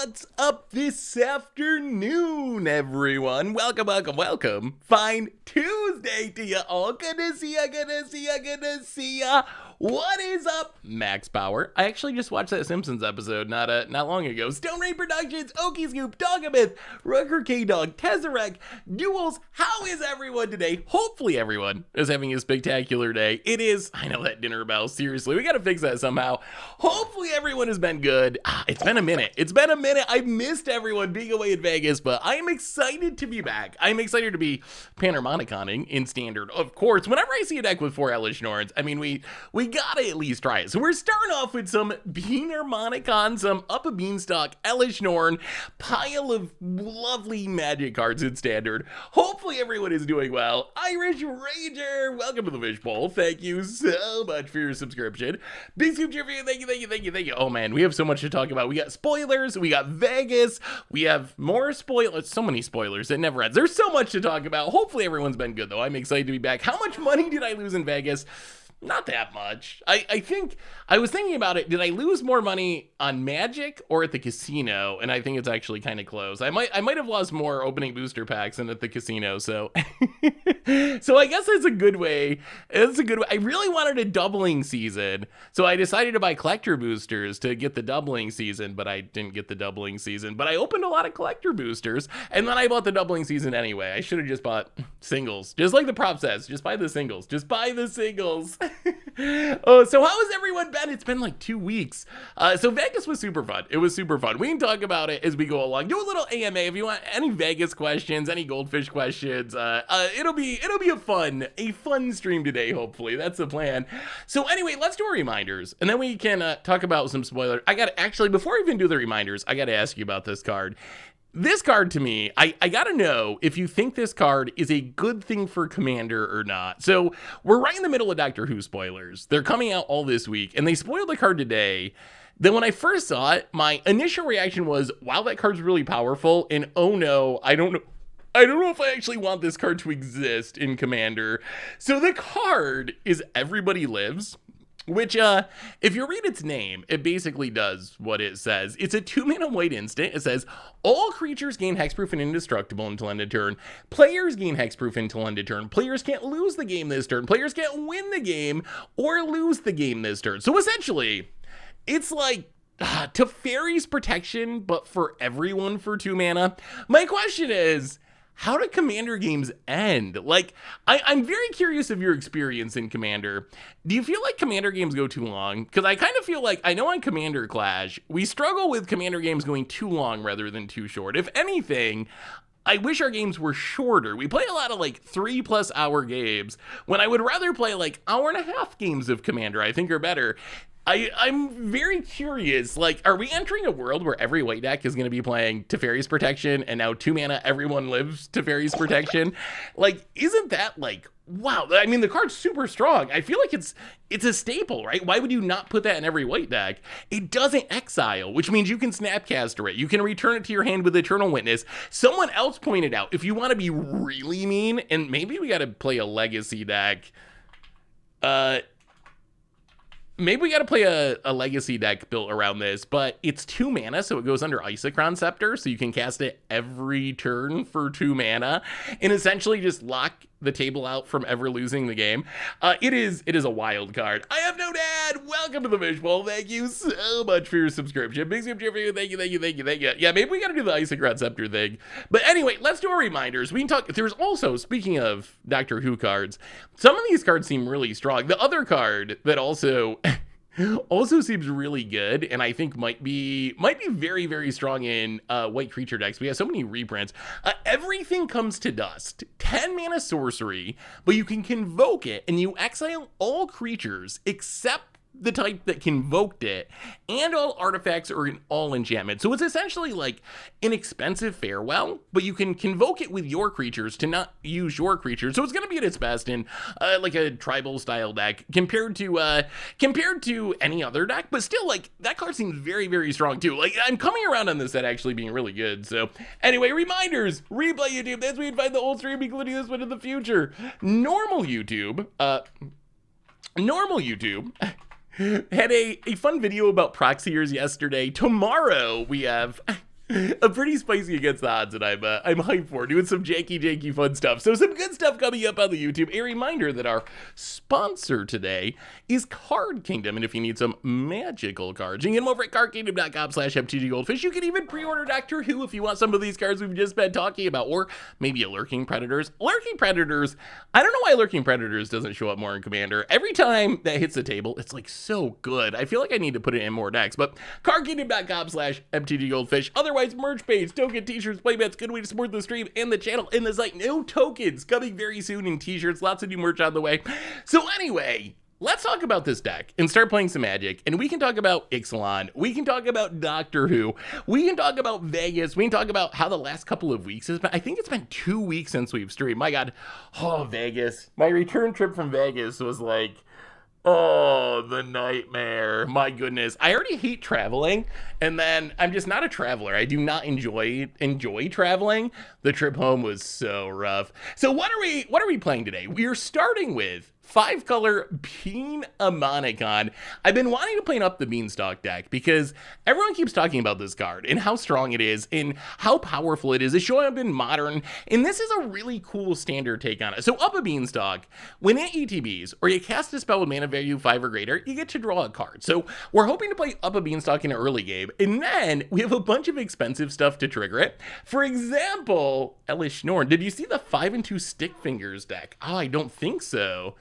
What's up this afternoon, everyone? Welcome. Fine Tuesday to ya all. Good to see ya. What is up, Max Power? I actually just watched that Simpsons episode not long ago. Stone Rain Productions, Okie Scoop, Dogamith, Rucker K-Dog, Tesseract, Duels. How is everyone today? Hopefully everyone is having a spectacular day. It is, I know that dinner bell, seriously, we gotta fix that somehow. Hopefully everyone has been good. It's been a minute. I missed everyone being away in Vegas, but I am excited to be back. I'm excited to be Bean-Harmoniconing in Standard. Of course, whenever I see a deck with 4 Elesh Norns, I mean, we gotta at least try it. So we're starting off with some Bean-Harmonicon, some Up the Beanstalk, Elesh Norn, pile of lovely magic cards in Standard. Hopefully everyone is doing well. Irish Ranger, welcome to the Fishbowl. Thank you so much for your subscription. Big Scoop cheer for you. Thank you. Oh man, we have so much to talk about. We got spoilers, we got Vegas, we have more spoilers, so many spoilers, it never ends. There's so much to talk about. Hopefully everyone's been good though. I'm excited to be back. How much money did I lose in Vegas? Not that much. I think, I was thinking about it, did I lose more money on Magic or at the casino? And I think it's actually kind of close. I might have lost more opening booster packs than at the casino, so so I guess that's a good way. I really wanted a doubling season, so I decided to buy collector boosters to get the doubling season, but I didn't get the doubling season. But I opened a lot of collector boosters, and then I bought the doubling season anyway. I should have just bought singles, just like the prop says. Just buy the singles. Just buy the singles. Oh, so how has everyone been? It's been like 2 weeks. So Vegas was super fun. It was super fun. We can talk about it as we go along. Do a little AMA if you want any Vegas questions, any goldfish questions. It'll be a fun stream today, hopefully. That's the plan. So anyway, let's do our reminders, and then we can talk about some spoilers. Before I even do the reminders, I gotta ask you about this card. This card, to me, I gotta know if you think this card is a good thing for Commander or not. So we're right in the middle of Doctor Who spoilers. They're coming out all this week, and they spoiled the card today. Then when I first saw it, my initial reaction was, wow, that card's really powerful, and oh no, I don't know if I actually want this card to exist in Commander. So the card is Everybody Lives, which, if you read its name, it basically does what it says. It's a 2-mana white instant. It says, all creatures gain hexproof and indestructible until end of turn. Players gain hexproof until end of turn. Players can't lose the game this turn. Players can't win the game or lose the game this turn. So essentially, it's like Teferi's Protection, but for everyone for 2 mana. My question is, how do Commander games end? Like, I'm very curious of your experience in Commander. Do you feel like Commander games go too long? Because I kind of feel like, I know on Commander Clash, we struggle with Commander games going too long rather than too short. If anything, I wish our games were shorter. We play a lot of like 3+ hour games, when I would rather play like 1.5 hour games of Commander, I think are better. I'm very curious, like, are we entering a world where every white deck is going to be playing Teferi's Protection, and now 2 mana, everyone lives Teferi's Protection? Like, isn't that, like, wow, I mean, the card's super strong. I feel like it's a staple, right? Why would you not put that in every white deck? It doesn't exile, which means you can Snapcaster it. You can return it to your hand with Eternal Witness. Someone else pointed out, if you want to be really mean, and maybe we got to play a Legacy deck, maybe we got to play a Legacy deck built around this, but it's 2 mana, so it goes under Isochron Scepter, so you can cast it every turn for 2 mana, and essentially just lock the table out from ever losing the game. It is a wild card. I have no dad. Welcome to the Fishbowl. Thank you so much for your subscription. Big super cheer for you. Thank you. Yeah, maybe we got to do the Isochron Scepter thing. But anyway, let's do our reminders. We can talk. There's also, speaking of Doctor Who cards, some of these cards seem really strong. The other card that also seems really good, and I think might be very, very strong in white creature decks. We have so many reprints. Everything Comes to Dust. 10 mana sorcery, but you can convoke it, and you exile all creatures except the type that convoked it, and all artifacts or all enchantments. So it's essentially like an expensive farewell, but you can convoke it with your creatures to not use your creatures. So it's going to be at its best in like a tribal style deck compared to any other deck, but still, like, that card seems very, very strong too. Like, I'm coming around on this set actually being really good. So anyway, reminders, replay YouTube. That's where you'd find the old stream, including this one in the future. Normal YouTube had a fun video about proxiers yesterday. Tomorrow we have I'm pretty spicy against the odds, and I'm hyped for doing some janky fun stuff. So some good stuff coming up on the YouTube. A reminder that our sponsor today is Card Kingdom, and if you need some magical cards, you can get them over at cardkingdom.com/mtggoldfish. You can even pre-order Doctor Who if you want some of these cards we've just been talking about, or maybe a Lurking Predators. Lurking Predators, I don't know why Lurking Predators doesn't show up more in Commander. Every time that hits the table, it's like so good. I feel like I need to put it in more decks, but cardkingdom.com/mtggoldfish. Otherwise, merch page, token, t-shirts, playmats, good way to support the stream and the channel and the site. No tokens coming very soon in t-shirts, lots of new merch on the way. So anyway, let's talk about this deck and start playing some Magic, and we can talk about Ixalan, we can talk about Doctor Who, we can talk about Vegas, we can talk about how the last couple of weeks has been. I think it's been 2 weeks since we've streamed. My God, Vegas. My return trip from Vegas was like, the nightmare. My goodness. I already hate traveling, and then I'm just not a traveler. I do not enjoy traveling. The trip home was so rough. So what are we playing today? We are starting with 5-color Bean-Harmonicon. I've been wanting to play an Up the Beanstalk deck because everyone keeps talking about this card and how strong it is and how powerful it is. It's showing up in Modern, and this is a really cool standard take on it. So Up a Beanstalk, when it ETBs or you cast a spell with mana value 5 or greater, you get to draw a card. So we're hoping to play Up a Beanstalk in an early game, and then we have a bunch of expensive stuff to trigger it. For example, Elesh Norn. Did you see the 5 and 2 Stick Fingers deck? Oh, I don't think so.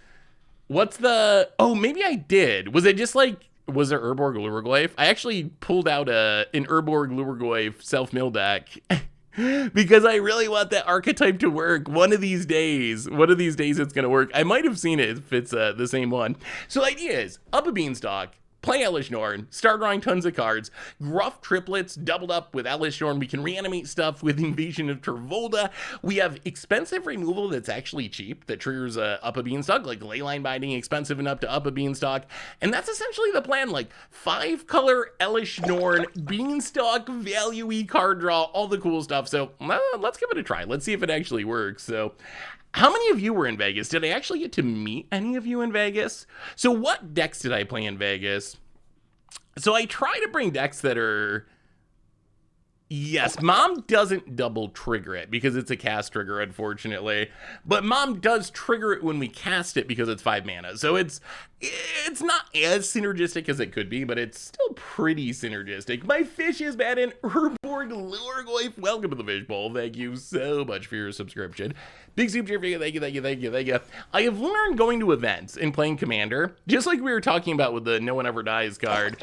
What's the... Oh, maybe I did. Was it just like... Was it Urborg Lurgoyf? I actually pulled out an Urborg Lurgoyf self-mill deck because I really want that archetype to work. One of these days it's going to work. I might have seen it if it's the same one. So the idea is, Up a Beanstalk, play Elesh Norn, start drawing tons of cards, Gruff Triplets doubled up with Elesh Norn. We can reanimate stuff with Invasion of Travolta. We have expensive removal that's actually cheap that triggers Up a Beanstalk, like Leyline Binding, expensive enough to Up a Beanstalk. And that's essentially the plan, like 5-color Elesh Norn, Beanstalk, value-y card draw, all the cool stuff. So let's give it a try. Let's see if it actually works. So how many of you were in Vegas? Did I actually get to meet any of you in Vegas? So what decks did I play in Vegas? So I try to bring decks that are... Yes, Mom doesn't double trigger it because it's a cast trigger, unfortunately. But Mom does trigger it when we cast it because it's 5 mana. So it's not as synergistic as it could be, but it's still pretty synergistic. My fish is bad in Urborg Lurgoyf. Welcome to the Fishbowl. Thank you so much for your subscription. Big super cheer for you. Thank you. I have learned going to events and playing Commander, just like we were talking about with the No One Ever Dies card.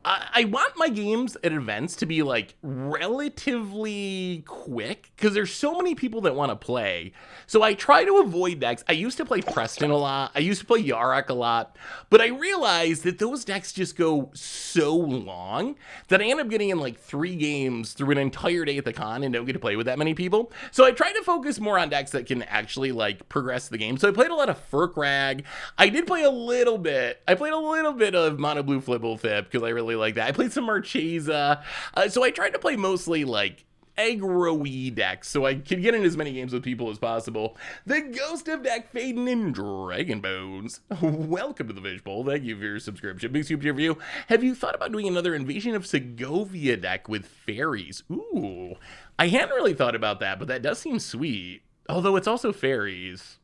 I want my games at events to be like relatively quick because there's so many people that want to play. So I try to avoid decks. I used to play Preston a lot. I used to play Yarok a lot, but I realized that those decks just go so long that I end up getting in like 3 games through an entire day at the con and don't get to play with that many people. So I try to focus more on decks that can actually like progress the game. So I played a lot of Furkrag. I did play a little bit. I played a little bit of Mono Blue Flibble Flip because I really like that. I played some Marchesa. So I tried to play mostly like aggro-y decks so I could get in as many games with people as possible. The Ghost of Deck Faden in Dragon Bones. Welcome to the Fishbowl. Thank you for your subscription. Big super review. Have you thought about doing another Invasion of Segovia deck with fairies? Ooh, I hadn't really thought about that, but that does seem sweet. Although it's also fairies.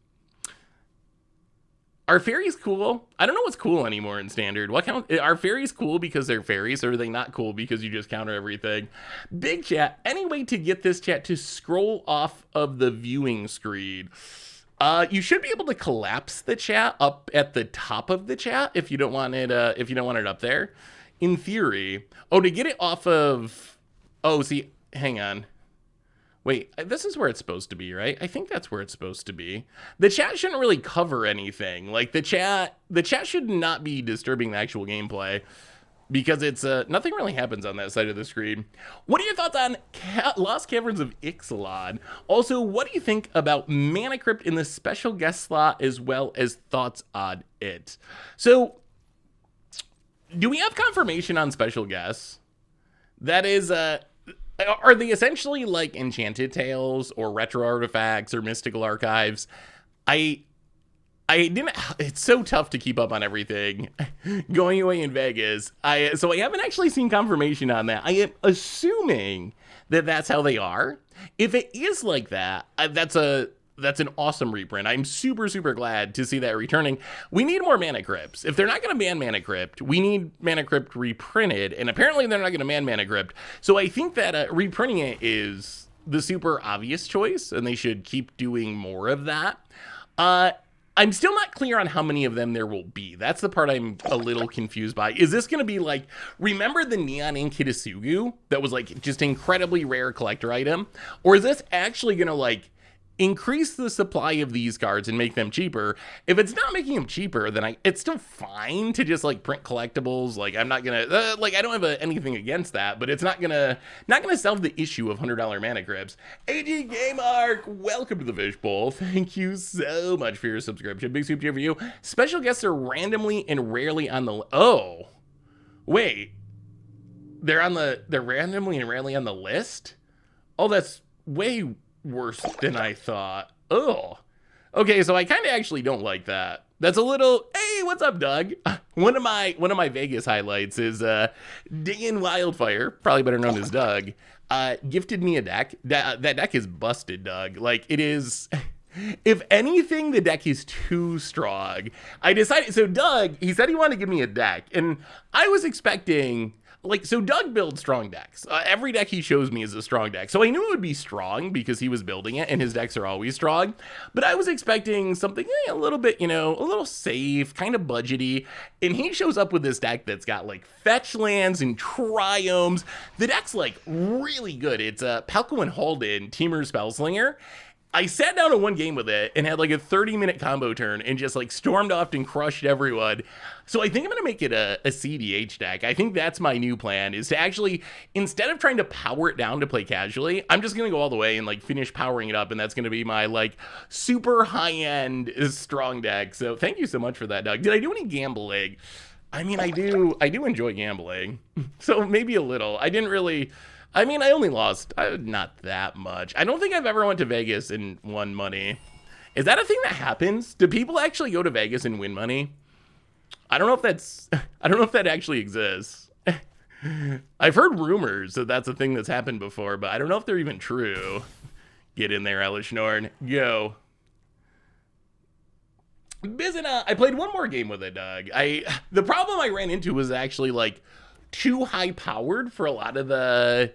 Are fairies cool? I don't know what's cool anymore in Standard. Are fairies cool because they're fairies, or are they not cool because you just counter everything? Big chat. Any way to get this chat to scroll off of the viewing screen? You should be able to collapse the chat up at the top of the chat if you don't want it. If you don't want it up there, in theory. Oh, to get it off of. Oh, see, hang on. Wait, this is where it's supposed to be, right? I think that's where it's supposed to be. The chat shouldn't really cover anything. Like the chat should not be disturbing the actual gameplay because it's nothing really happens on that side of the screen. What are your thoughts on Lost Caverns of Ixalan? Also, what do you think about Mana Crypt in the special guest slot as well as thoughts on it? So, do we have confirmation on special guests? That is are they essentially like Enchanted Tales or Retro Artifacts or Mystical Archives? I I didn't. It's so tough to keep up on everything going away in Vegas. So I haven't actually seen confirmation on that. I am assuming that that's how they are. If it is like that, that's an awesome reprint. I'm super, super glad to see that returning. We need more Mana Crypts. If they're not going to ban Mana Crypt, we need Mana Crypt reprinted, and apparently they're not going to ban Mana Crypt. So I think that reprinting it is the super obvious choice, and they should keep doing more of that. I'm still not clear on how many of them there will be. That's the part I'm a little confused by. Is this going to be like, remember the Neon Ink Hitasugu that was like just incredibly rare collector item? Or is this actually going to like increase the supply of these cards and make them cheaper? If it's not making them cheaper, then it's still fine to just like print collectibles. Like I'm not gonna like, I don't have anything against that, but it's not gonna solve the issue of $100 Mana Crypts. AG Game Arc, welcome to the Fishbowl. Thank you so much for your subscription. Big soup cheer for you. Special guests are randomly and rarely on the oh wait, they're randomly and rarely on the list. Oh, that's way worse than I thought. Oh, okay. So I kind of actually don't like that. That's a little. Hey, what's up, Doug? One of my Vegas highlights is Diggin' Wildfire, probably better known as Doug. Gifted me a deck. That deck is busted, Doug. Like it is. If anything, the deck is too strong. I decided. So Doug, he said he wanted to give me a deck, and I was expecting. Like, so Doug builds strong decks. Every deck he shows me is a strong deck. So I knew it would be strong because he was building it and his decks are always strong. But I was expecting something a little bit, a little safe, kind of budgety. And he shows up with this deck that's got like fetch lands and triomes. The deck's like really good. It's Palco and Halden, Teamer Spellslinger. I sat down in one game with it and had like a 30-minute combo turn and just like stormed off and crushed everyone. So I think I'm going to make it a CDH deck. I think that's my new plan, is to actually, instead of trying to power it down to play casually, I'm just going to go all the way and like finish powering it up. And that's going to be my like super high-end strong deck. So thank you so much for that, Doug. Did I do any gambling? I mean, I do enjoy gambling. So maybe a little. I only lost not that much. I don't think I've ever went to Vegas and won money. Is that a thing that happens? Do people actually go to Vegas and win money? I don't know if that actually exists. I've heard rumors that that's a thing that's happened before, but I don't know if they're even true. Get in there, Elesh Norn. Go. Bizina, I played one more game with it, Doug. The problem I ran into was actually like too high powered for a lot of the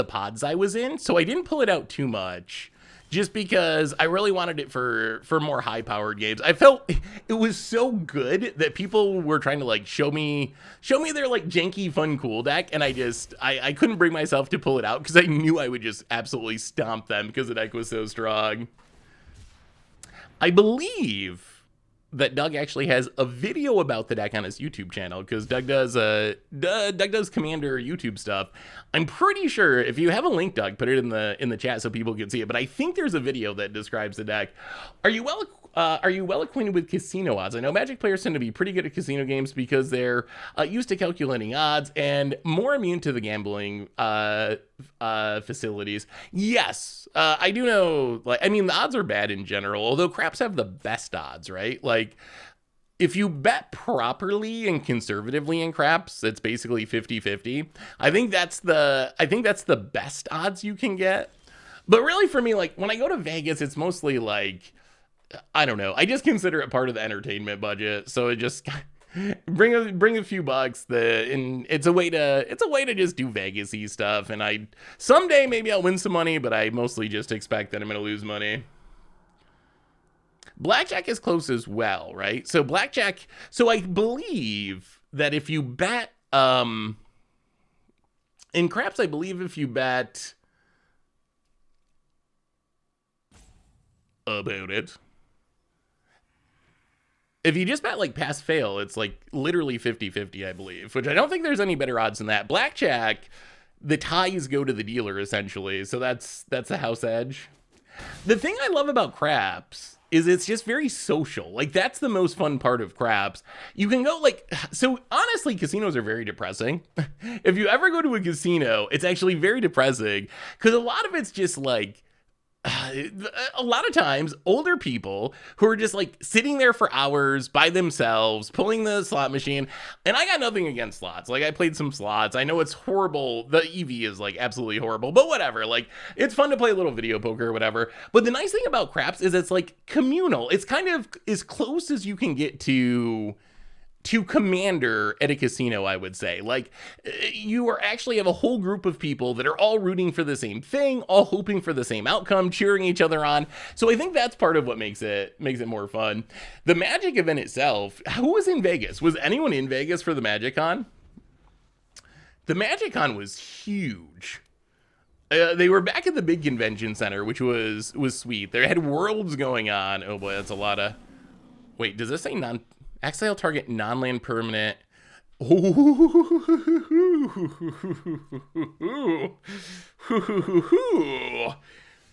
pods I was in, so I didn't pull it out too much, just because I really wanted it for more high powered games. I felt it was so good that people were trying to like show me their like janky fun cool deck, and I couldn't bring myself to pull it out because I knew I would just absolutely stomp them because the deck was so strong. I believe that Doug actually has a video about the deck on his YouTube channel, because Doug does Commander YouTube stuff. I'm pretty sure if you have a link, Doug, put it in the chat so people can see it. But I think there's a video that describes the deck. Are you well acquainted with casino odds? I know Magic players tend to be pretty good at casino games because they're used to calculating odds and more immune to the gambling facilities. Yes, I do know. Like, I mean, the odds are bad in general, although craps have the best odds, right? Like, if you bet properly and conservatively in craps, it's basically 50-50. I think that's the best odds you can get. But really, for me, like when I go to Vegas, it's mostly like, I don't know. I just consider it part of the entertainment budget, so it just bring a few bucks. And it's a way to just do Vegas-y stuff. And someday maybe I'll win some money, but I mostly just expect that I'm gonna lose money. Blackjack is close as well, right? So blackjack. So I believe that if you bet in craps, I believe if you bet about it. If you just bet like pass fail, it's like literally 50-50, I believe, which I don't think there's any better odds than that. Blackjack, the ties go to the dealer essentially. So that's the house edge. The thing I love about craps is it's just very social. Like, that's the most fun part of craps. You can go like, so honestly, casinos are very depressing. If you ever go to a casino, it's actually very depressing because a lot of it's just like, a lot of times older people who are just like sitting there for hours by themselves pulling the slot machine. And I got nothing against slots. Like, I played some slots. I know it's horrible. The EV is like absolutely horrible, but whatever. Like, it's fun to play a little video poker or whatever. But the nice thing about craps is it's like communal. It's kind of as close as you can get to Commander at a casino, I would say. Like, you are actually have a whole group of people that are all rooting for the same thing, all hoping for the same outcome, cheering each other on. So I think that's part of what makes it more fun. The Magic event itself, who was in Vegas? Was anyone in Vegas for the MagicCon? The MagicCon was huge. They were back at the big convention center, which was sweet. They had worlds going on. Oh boy, that's a lot of... Wait, does this say exile target non-land permanent?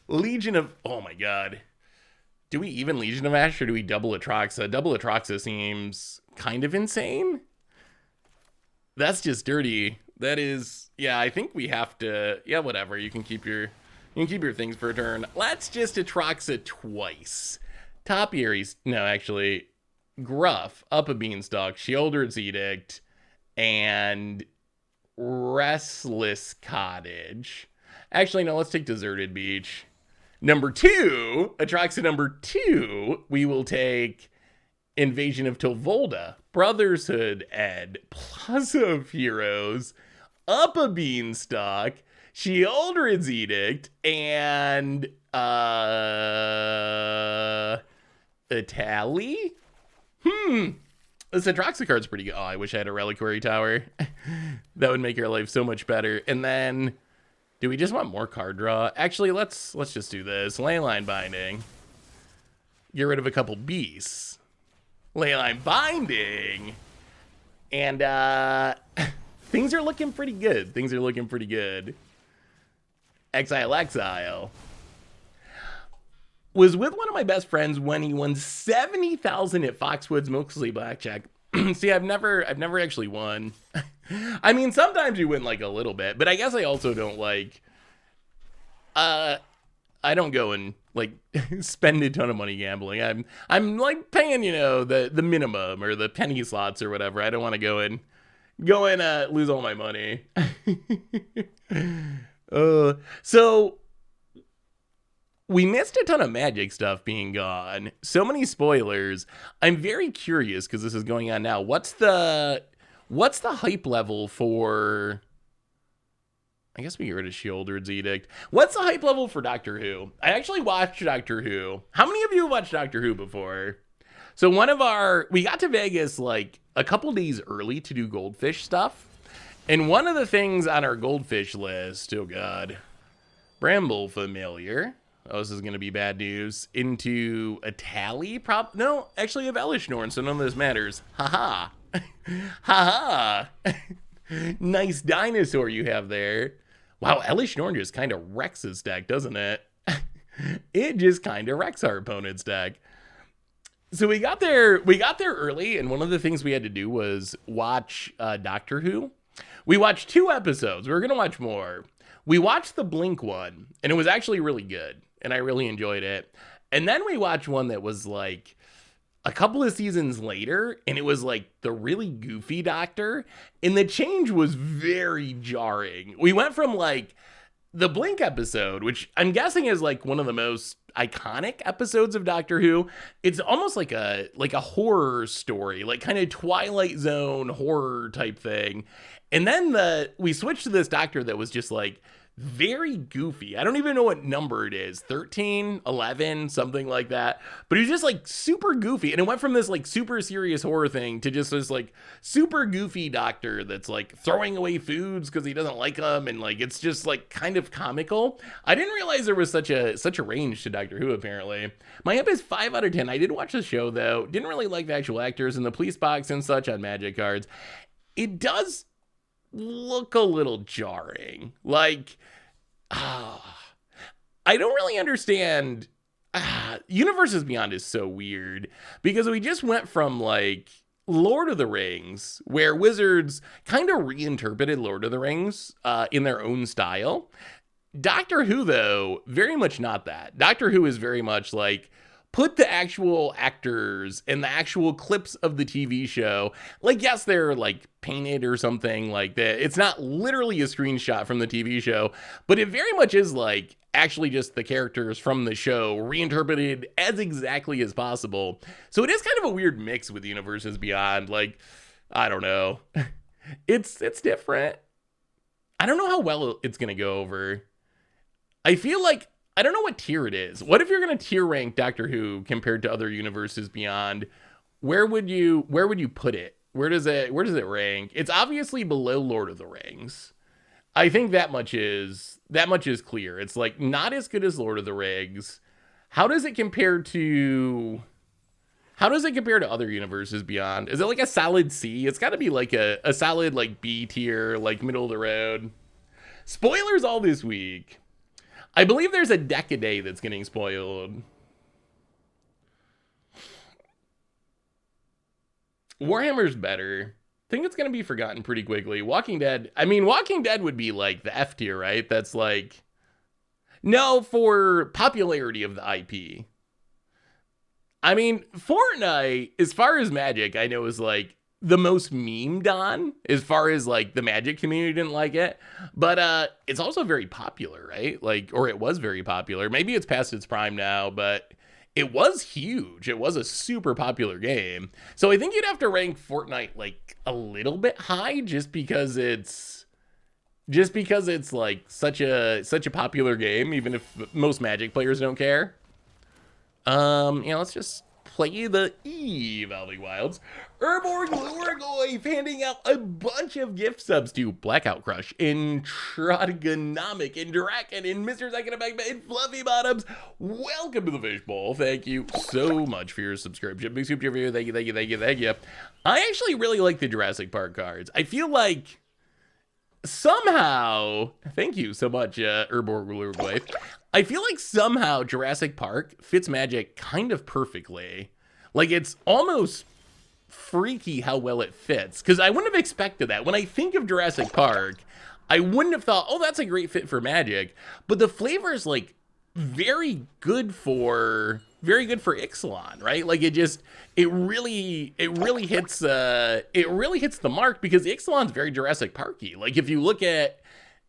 Legion of... Oh my god. Do we even Legion of Ash or do we double Atraxa? Double Atraxa seems kind of insane. That's just dirty. That is... Yeah, I think we have to... Yeah, whatever. You can keep your things for a turn. Let's just Atraxa twice. Top Aries... No, actually... Gruff, Up a Beanstalk, Sheoldred's Edict, and Restless Cottage. Actually, no, let's take Deserted Beach. Number 2, Atraxa number 2, we will take Invasion of Tolvolda, Brotherhood Ed, Plaza of Heroes, Up a Beanstalk, Sheoldred's Edict, and Italy? This Atraxa card's pretty good. Oh, I wish I had a Reliquary Tower. That would make your life so much better. And then, do we just want more card draw? Actually, let's just do this. Leyline Binding. Get rid of a couple beasts. Leyline Binding. And things are looking pretty good. Exile. Was with one of my best friends when he won 70,000 at Foxwoods, mostly blackjack. See, I've never actually won. I mean, sometimes you win like a little bit, but I guess I also don't like. I don't go and like spend a ton of money gambling. I'm like paying, the minimum or the penny slots or whatever. I don't want to go and lose all my money. So. We missed a ton of Magic stuff being gone. So many spoilers. I'm very curious because this is going on now. What's the hype level for... I guess we get rid of Sheoldred's Edict. What's the hype level for Doctor Who? I actually watched Doctor Who. How many of you have watched Doctor Who before? So we got to Vegas like a couple days early to do Goldfish stuff. And one of the things on our Goldfish list, oh god, Bramble Familiar. Oh, this is going to be bad news. Into a tally? No, actually I have Elesh Norn, so none of this matters. Haha. Haha. Nice dinosaur you have there. Wow, Elesh Norn just kind of wrecks his deck, doesn't it? It just kind of wrecks our opponent's deck. So we got there early, and one of the things we had to do was watch Doctor Who. We watched 2 episodes. We were going to watch more. We watched the Blink one, and it was actually really good. And I really enjoyed it. And then we watched one that was like a couple of seasons later, and it was like the really goofy Doctor, and the change was very jarring. We went from like the Blink episode, which I'm guessing is like one of the most iconic episodes of Doctor Who. It's almost like a horror story, like kind of Twilight Zone horror type thing. And then we switched to this Doctor that was just like very goofy. I don't even know what number it is. 13, 11, something like that. But he was just like super goofy. And it went from this like super serious horror thing to just this like super goofy Doctor that's like throwing away foods because he doesn't like them. And like, it's just like kind of comical. I didn't realize there was such a range to Doctor Who, apparently. My amp is 5 out of 10. I did watch the show though. Didn't really like the actual actors and the police box and such on Magic cards. It does look a little jarring. Like, I don't really understand. Universes Beyond is so weird because we just went from like Lord of the Rings, where Wizards kind of reinterpreted Lord of the Rings in their own style. Doctor Who, though, very much not that. Doctor Who is very much like, put the actual actors and the actual clips of the TV show. Like, yes, they're like painted or something like that. It's not literally a screenshot from the TV show, but it very much is like actually just the characters from the show reinterpreted as exactly as possible. So it is kind of a weird mix with Universes Beyond. Like, I don't know. It's different. I don't know how well it's going to go over. I feel like, I don't know what tier it is. What if you're going to tier rank Doctor Who compared to other Universes Beyond? Where would you put it? Where does it rank? It's obviously below Lord of the Rings. I think that much is clear. It's like not as good as Lord of the Rings. How does it compare to other Universes Beyond? Is it like a solid C? It's got to be like a solid like B tier, like middle of the road. Spoilers all this week. I believe there's a deck a day that's getting spoiled. Warhammer's better. I think it's going to be forgotten pretty quickly. Walking Dead would be like the F tier, right? That's like, no, for popularity of the IP. I mean, Fortnite, as far as Magic, I know is like the most memed on, as far as like the Magic community didn't like it, but it's also very popular, right? Like, or it was very popular. Maybe it's past its prime now, but it was huge. It was a super popular game. So I think you'd have to rank Fortnite like a little bit high just because it's like such a popular game, even if most Magic players don't care. Let's just play the Evolving Wilds. Urborg Lurgoy handing out a bunch of gift subs to Blackout Crush, Introgonomic, and Draken, and Mr. Second and Fluffy Bottoms. Welcome to the Fishbowl. Thank you so much for your subscription. Big soup to you. Thank you. I actually really like the Jurassic Park cards. I feel like somehow, thank you so much, Urborg Lurgoy. I feel like somehow Jurassic Park fits Magic kind of perfectly. Like, it's almost freaky how well it fits, because I wouldn't have expected that. When I think of Jurassic Park, I wouldn't have thought, oh, that's a great fit for Magic. But the flavor is like very good for Ixalan, right? Like it really hits the mark, because Ixalan's very Jurassic Parky. Like if you look at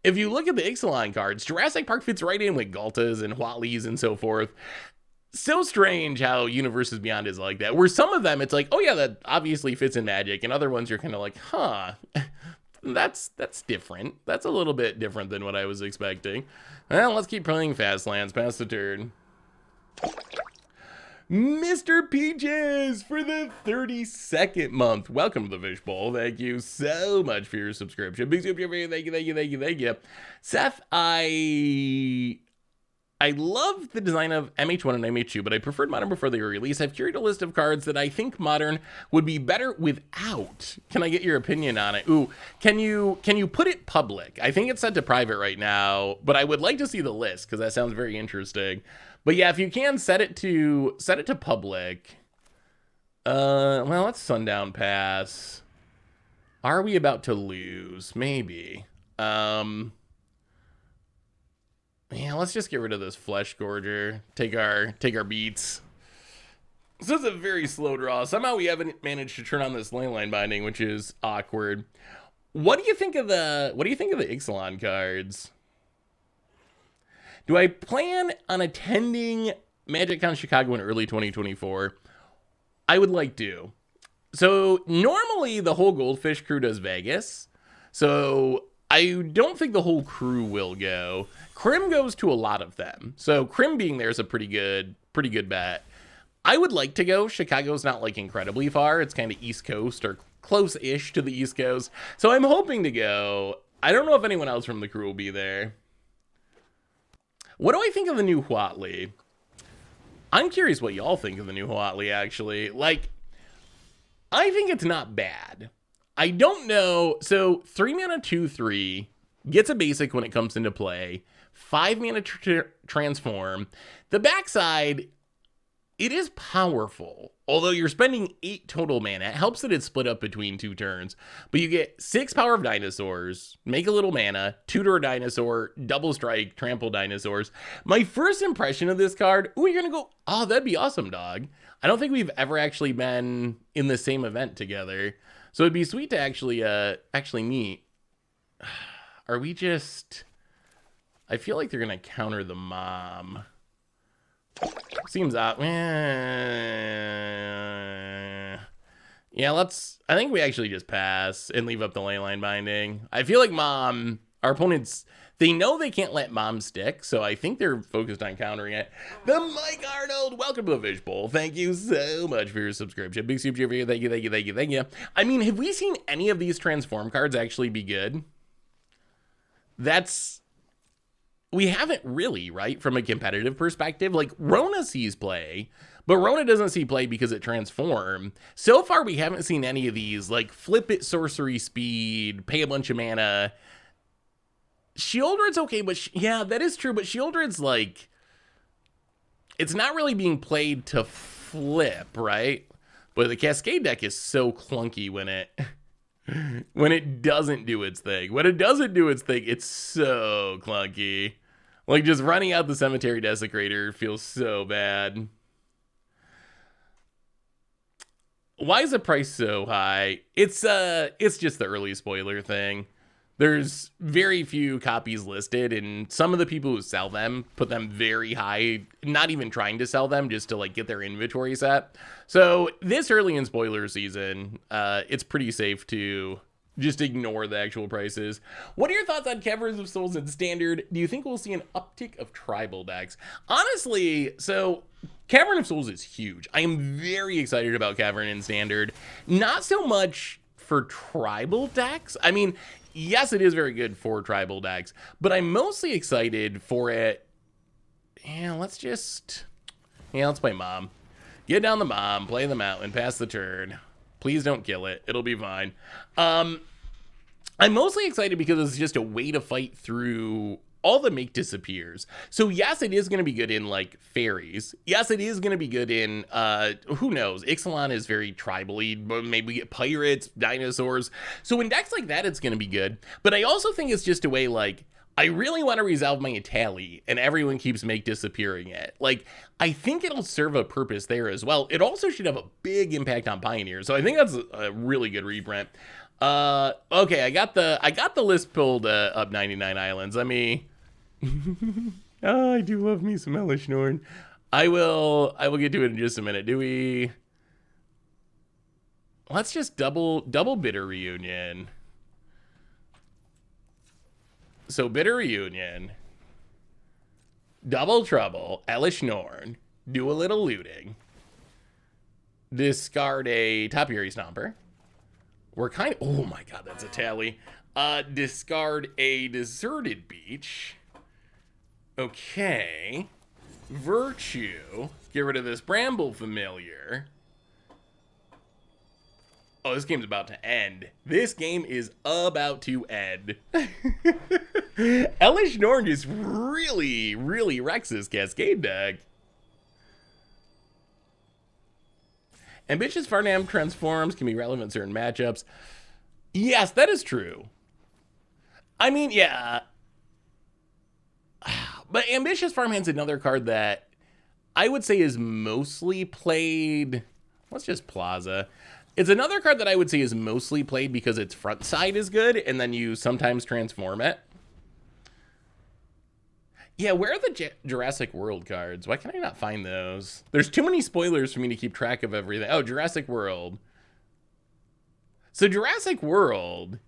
the Ixalan cards, Jurassic Park fits right in with Galtas and Huatlis and so forth. So strange how Universes Beyond is like that, where some of them it's like, oh yeah, that obviously fits in Magic, and other ones you're kind of like, huh, that's different. That's a little bit different than what I was expecting. Well, let's keep playing Fast Lands. Pass the turn. Mr. Peaches for the 32nd month. Welcome to the Fishbowl. Thank you so much for your subscription. Big soup to you. Thank you. Seth, I love the design of MH1 and MH2, but I preferred Modern before they were released. I've curated a list of cards that I think Modern would be better without. Can I get your opinion on it? Ooh, can you put it public? I think it's set to private right now, but I would like to see the list because that sounds very interesting. But yeah, if you can set it to public. Well, let's Sundown Pass. Are we about to lose? Maybe. Yeah, let's just get rid of this Flesh Gorger. Take our beats. This is a very slow draw. Somehow we haven't managed to turn on this Leyline Binding, which is awkward. What do you think of the Ixalan cards? Do I plan on attending MagicCon Chicago in early 2024? I would like to. So normally the whole Goldfish crew does Vegas. So I don't think the whole crew will go. Krim goes to a lot of them. So Krim being there is a pretty good bet. I would like to go. Chicago's not like incredibly far. It's kind of East Coast or close-ish to the East Coast. So I'm hoping to go. I don't know if anyone else from the crew will be there. What do I think of the new Huatli? I'm curious what y'all think of the new Huatli, actually. Like, I think it's not bad. I don't know. So 3 mana 2/3 gets a basic when it comes into play. 5 mana transform. The backside, It is powerful, although you're spending 8 total mana. It helps that it's split up between 2 turns, but you get 6 power of dinosaurs, make a little mana, tutor a dinosaur, double strike, trample dinosaurs. My first impression of this card, ooh, you're gonna go, oh, that'd be awesome, dog. I don't think we've ever actually been in the same event together, so it'd be sweet to actually meet. Are we just... I feel like they're gonna counter the mom. Seems odd. Yeah, I think we actually just pass and leave up the leyline binding. I feel like mom, our opponents, they know they can't let mom stick, so I think they're focused on countering it. The Mike Arnold, welcome to the Fish Bowl. Thank you so much for your subscription. Big super for you. Thank you, thank you, thank you, thank you. I mean, have we seen any of these transform cards actually be good? We haven't really, right? From a competitive perspective, like Rona sees play, but Rona doesn't see play because it transform. So far, we haven't seen any of these, like flip it sorcery speed, pay a bunch of mana. Shieldred's okay, but yeah, that is true. But Shieldred's like, it's not really being played to flip, right? But the Cascade deck is so clunky when it doesn't do its thing. When it doesn't do its thing, it's so clunky. Like, just running out the Cemetery Desecrator feels so bad. Why is the price so high? It's just the early spoiler thing. There's very few copies listed, and some of the people who sell them put them very high, not even trying to sell them, just to like get their inventory set. So this early in spoiler season, it's pretty safe to just ignore the actual prices. What are your thoughts on Caverns of Souls in Standard? Do you think we'll see an uptick of tribal decks? Honestly, so Cavern of Souls is huge. I am very excited about Cavern in Standard. Not so much for tribal decks. I mean, yes, it is very good for tribal decks, but I'm mostly excited for it. Yeah, let's play Mom. Get down the Mom, play the mountain, pass the turn. Please don't kill it. It'll be fine. I'm mostly excited because it's just a way to fight through all the make disappears. So yes, it is going to be good in like fairies. Yes, it is going to be good in, who knows? Ixalan is very tribal-y, but maybe we get pirates, dinosaurs. So in decks like that, it's going to be good. But I also think it's just a way like, I really want to resolve my Itali, and everyone keeps make disappearing it. Like, I think it'll serve a purpose there as well. It also should have a big impact on Pioneer, so I think that's a really good reprint. Okay, I got the list pulled up 99 Islands. Let me... Oh, I do love me some Elesh Norn. I will get to it in just a minute. Let's just double Bitter Reunion. So Bitter Reunion, Double Trouble, Elesh Norn, do a little looting, discard a Topiary Stomper. We're kind of, oh my god, that's a tally. Discard a Deserted Beach. Okay. Virtue. Get rid of this Bramble Familiar. Oh, this game's about to end. This game is about to end. Elesh Norn just really, really wrecks this Cascade deck. Ambitious Farnham transforms can be relevant in certain matchups. Yes, that is true. I mean, yeah. But Ambitious Farmhand's another card that I would say is mostly played. Let's just Plaza. It's another card that I would say is mostly played because its front side is good, and then you sometimes transform it. Yeah, where are the Jurassic World cards? Why can I not find those? There's too many spoilers for me to keep track of everything. Oh, Jurassic World. So Jurassic World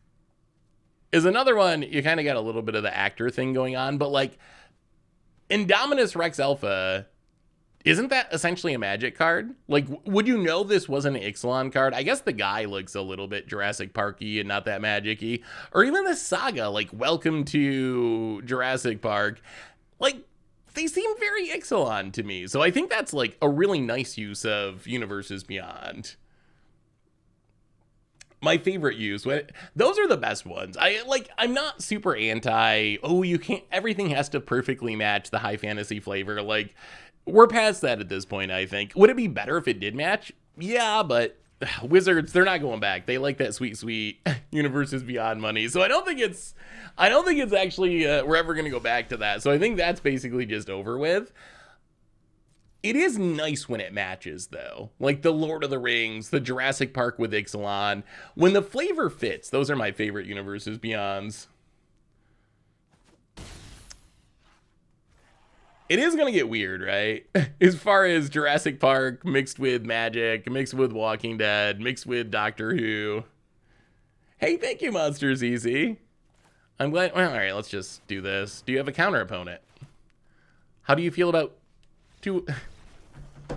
is another one, you kind of got a little bit of the actor thing going on, but like Indominus Rex Alpha, isn't that essentially a Magic card? Like, would you know this wasn't an Ixalan card? I guess the guy looks a little bit Jurassic Park-y and not that Magic-y. Or even the Saga, like, Welcome to Jurassic Park. Like, they seem very Ixalan to me. So I think that's, like, a really nice use of Universes Beyond. My favorite use. Those are the best ones. I'm not super anti, oh, you can't, everything has to perfectly match the high fantasy flavor. Like, we're past that at this point, I think. Would it be better if it did match? Yeah, but Wizards, they're not going back. They like that sweet, sweet Universes Beyond money. So I don't think it's actually, we're ever going to go back to that. So I think that's basically just over with. It is nice when it matches, though. Like the Lord of the Rings, the Jurassic Park with Ixalan. When the flavor fits, those are my favorite Universes Beyonds. It is going to get weird, right? As far as Jurassic Park mixed with Magic, mixed with Walking Dead, mixed with Doctor Who. Hey, thank you, Monsters Easy. I'm glad. Well, all right, let's just do this. Do you have a counter opponent? How do you feel about two...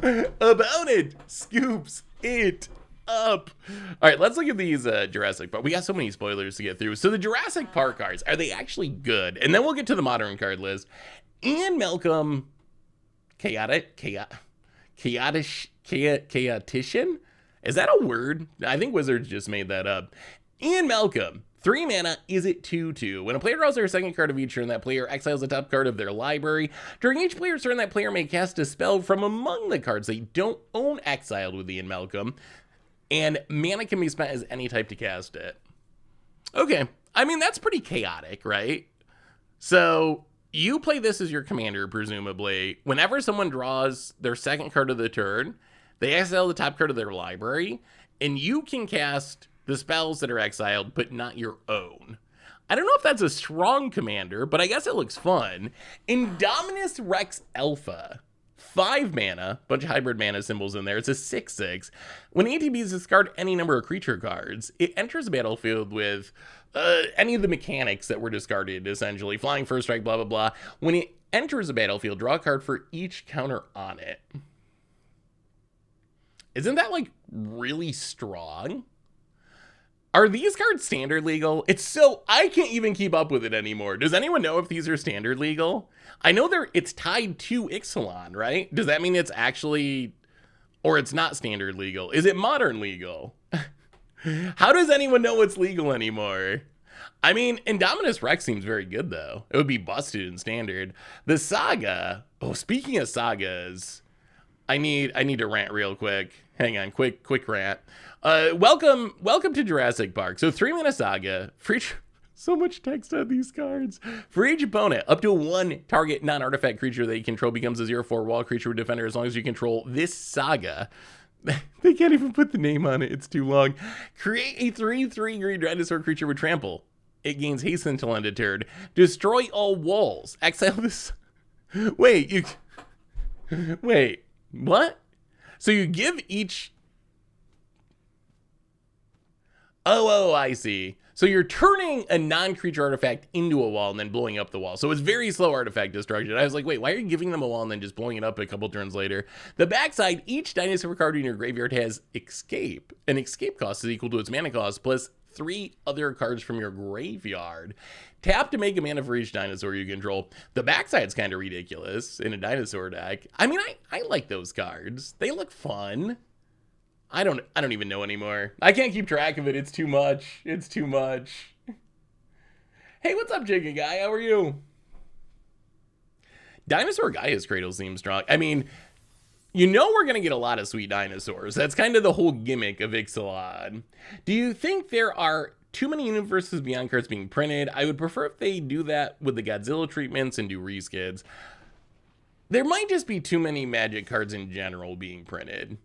about it? Scoops it up. All right, let's look at these Jurassic Park. We got so many spoilers to get through. So the Jurassic Park cards, are they actually good? And then we'll get to the modern card list. Ian Malcolm, chaotician? Is that a word? I think Wizards just made that up. Ian Malcolm, 3 mana, is it 2/2? When a player draws their second card of each turn, that player exiles the top card of their library. During each player's turn, that player may cast a spell from among the cards they don't own exiled with Ian Malcolm, and mana can be spent as any type to cast it. Okay, I mean, that's pretty chaotic, right? So you play this as your commander, presumably. Whenever someone draws their second card of the turn, they exile the top card of their library, and you can cast the spells that are exiled, but not your own. I don't know if that's a strong commander, but I guess it looks fun. Indominus Rex Alpha. 5 mana, bunch of hybrid mana symbols in there. It's a 6/6. When ATBs discard any number of creature cards, it enters the battlefield with any of the mechanics that were discarded, essentially. Flying, first strike, blah, blah, blah. When it enters the battlefield, draw a card for each counter on it. Isn't that, like, really strong? Are these cards standard legal? I can't even keep up with it anymore. Does anyone know if these are standard legal? I know it's tied to Ixalan, right? Does that mean it's actually, or it's not standard legal? Is it modern legal? How does anyone know what's legal anymore? I mean, Indominus Rex seems very good, though. It would be busted in standard. The Saga, speaking of sagas, I need to rant real quick. Hang on, quick rant. Welcome to Jurassic Park. So 3 mana Saga, for each, so much text on these cards. For each opponent, up to 1 target non-artifact creature that you control becomes a 0/4 wall creature with defender as long as you control this Saga. They can't even put the name on it, it's too long. Create a 3/3 green dinosaur creature with trample. It gains haste until end of turn. Destroy all walls. Exile this. Wait, what? So you give each... Oh, I see. So you're turning a non-creature artifact into a wall and then blowing up the wall. So it's very slow artifact destruction. I was like, wait, why are you giving them a wall and then just blowing it up a couple turns later? The backside, each dinosaur card in your graveyard has escape. An escape cost is equal to its mana cost plus 3 other cards from your graveyard. Tap to make a mana for each dinosaur you control. The backside's kind of ridiculous in a dinosaur deck. I mean, I like those cards. They look fun. I don't even know anymore. I can't keep track of it. It's too much. It's too much. Hey, what's up, Chicken Guy? How are you? Dinosaur Gaia's Cradle seems strong. I mean, you know we're going to get a lot of sweet dinosaurs. That's kind of the whole gimmick of Ixalan. Do you think there are too many Universes Beyond cards being printed? I would prefer if they do that with the Godzilla treatments and do reskids. There might just be too many Magic cards in general being printed.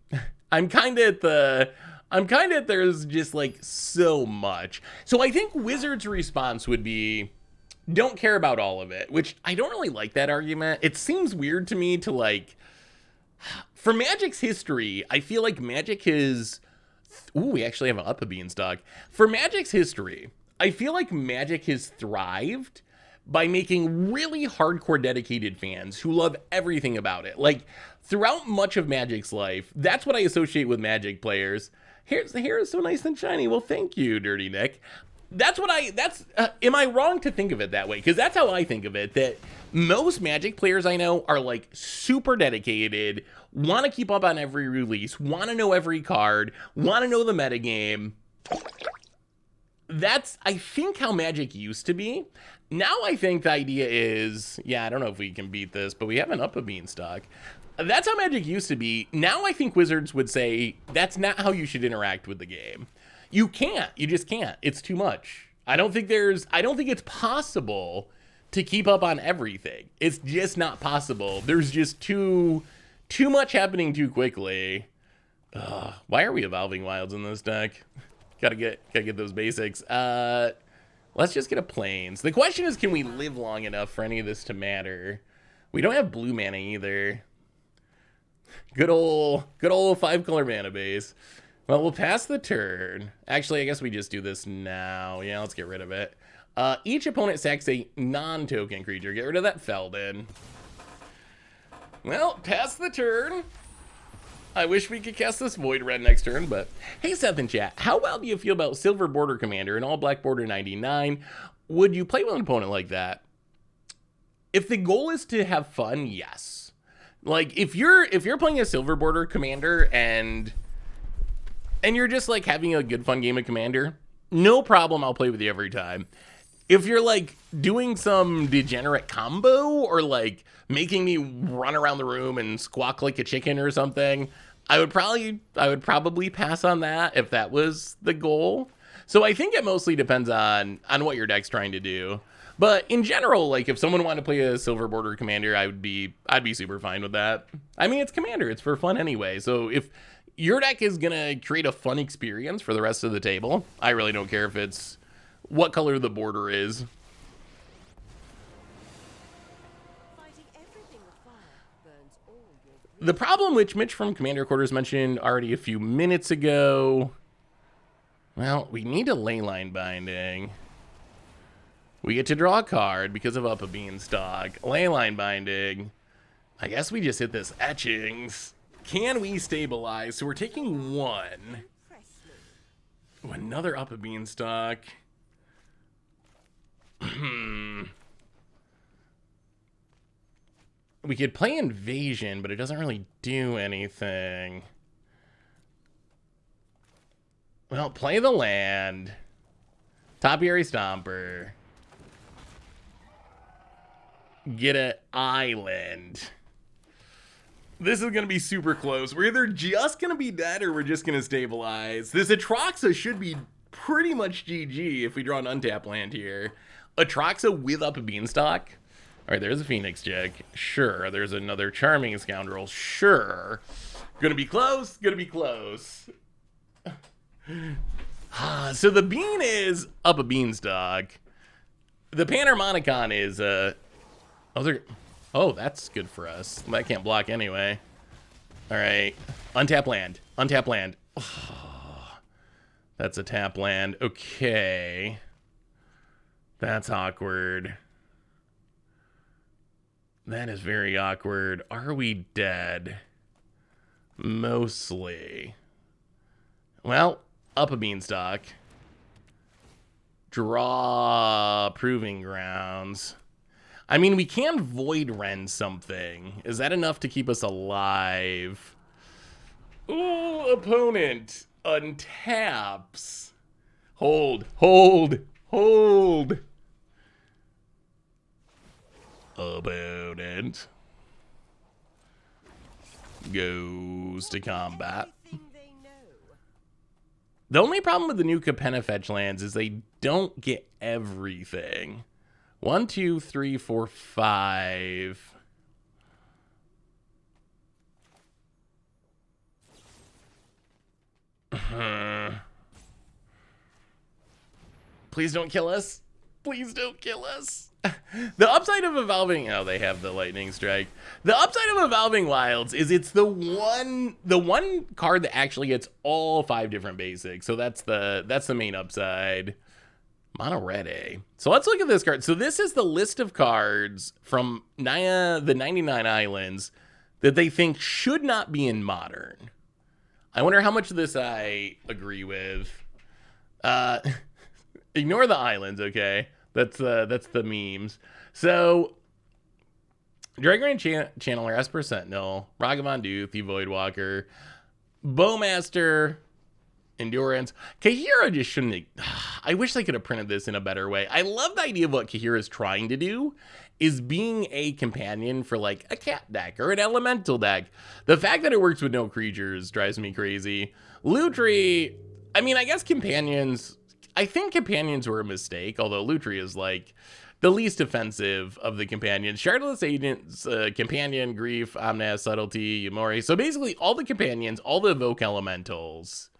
I'm kind of there's just like so much. So I think Wizards' response would be, don't care about all of it, which I don't really like that argument. It seems weird to me to like, for Magic's history, I feel like Magic is, we actually have an Up the Beanstalk. For Magic's history, I feel like Magic has thrived by making really hardcore dedicated fans who love everything about it. Like, throughout much of Magic's life, that's what I associate with Magic players. The hair is so nice and shiny. Well, thank you, Dirty Nick. Am I wrong to think of it that way? Because that's how I think of it, that most Magic players I know are like super dedicated, want to keep up on every release, want to know every card, want to know the metagame. that's, I think, how Magic used to be. Now I think the idea is, yeah, I don't know if we can beat this, but we have an Up a Beanstalk. That's how Magic used to be. Now I think Wizards would say that's not how you should interact with the game. You can't. You just can't. It's too much. I don't think it's possible to keep up on everything. It's just not possible. There's just too much happening too quickly. Why are we evolving wilds in this deck? Gotta get those basics. Let's just get a plains. The question is, can we live long enough for any of this to matter? We don't have blue mana either. Good old 5-color mana base. Well, we'll pass the turn. Actually, I guess we just do this now. Yeah, let's get rid of it. Each opponent sacks a non-token creature. Get rid of that Feldon. Well, pass the turn. I wish we could cast this Void Red next turn, but... Hey, Seth in chat. How well do you feel about Silver Border Commander and All Black Border 99? Would you play with an opponent like that? If the goal is to have fun, yes. Like, if you're playing a Silver Border Commander and you're just, like, having a good, fun game of Commander, no problem, I'll play with you every time. If you're, like, doing some degenerate combo or, like, making me run around the room and squawk like a chicken or something, I would probably pass on that if that was the goal. So I think it mostly depends on what your deck's trying to do. But in general, like, if someone wanted to play a Silver Border Commander, I'd be super fine with that. I mean, it's Commander. It's for fun anyway. So if your deck is going to create a fun experience for the rest of the table, I really don't care if it's what color the border is. The problem, which Mitch from Commander Quarters mentioned already a few minutes ago, well, we need a Leyline Binding. We get to draw a card because of Up a Beanstalk. Leyline Binding. I guess we just hit this Etchings. Can we stabilize? So we're taking one. Ooh, another Up a Beanstalk. We could play Invasion, but it doesn't really do anything. Well, play the land. Topiary Stomper. Get an island. This is going to be super close. We're either just going to be dead or we're just going to stabilize. This Atraxa should be pretty much GG if we draw an untap land here. Atraxa with Up a Beanstalk. All right, there's a Phoenix Chick. Sure. There's another Charming Scoundrel. Sure. Gonna be close. Gonna be close. So the bean is Up a Beanstalk. The Bean-Harmonicon is oh, that's good for us. I can't block anyway. All right. Untap land. Untap land. Oh, that's a tap land. Okay. That's awkward. That is very awkward. Are we dead? Mostly. Well, Up a Beanstalk. Draw Proving Grounds. I mean, we can Void Rend something. Is that enough to keep us alive? Ooh, opponent untaps. Hold, hold, hold. Opponent goes to combat. The only problem with the new Capenna fetch lands is they don't get everything. 1, 2, 3, 4, 5. Please don't kill us. Please don't kill us. The upside of Evolving... Oh, they have the Lightning Strike. The upside of Evolving Wilds is it's the one card that actually gets all 5 different basics. So that's the main upside. Mono red, eh? So let's look at this card. So this is the list of cards from the 99 Islands that they think should not be in Modern. I wonder how much of this I agree with. Ignore the islands, okay? That's the memes. So, Dragon Channeler, Esper Sentinel, Ragavan Duth, the Voidwalker, Bowmaster, Endurance. Kahira just shouldn't... I wish they could have printed this in a better way. I love the idea of what Kahira is trying to do, is being a companion for like a cat deck or an elemental deck. The fact that it works with no creatures drives me crazy. Lutri, I mean, I guess companions... I think companions were a mistake, although Lutri is like the least offensive of the companions. Shardless Agents, Companion, Grief, Omnath, Subtlety, Yamori. So basically all the companions, all the evoke elementals.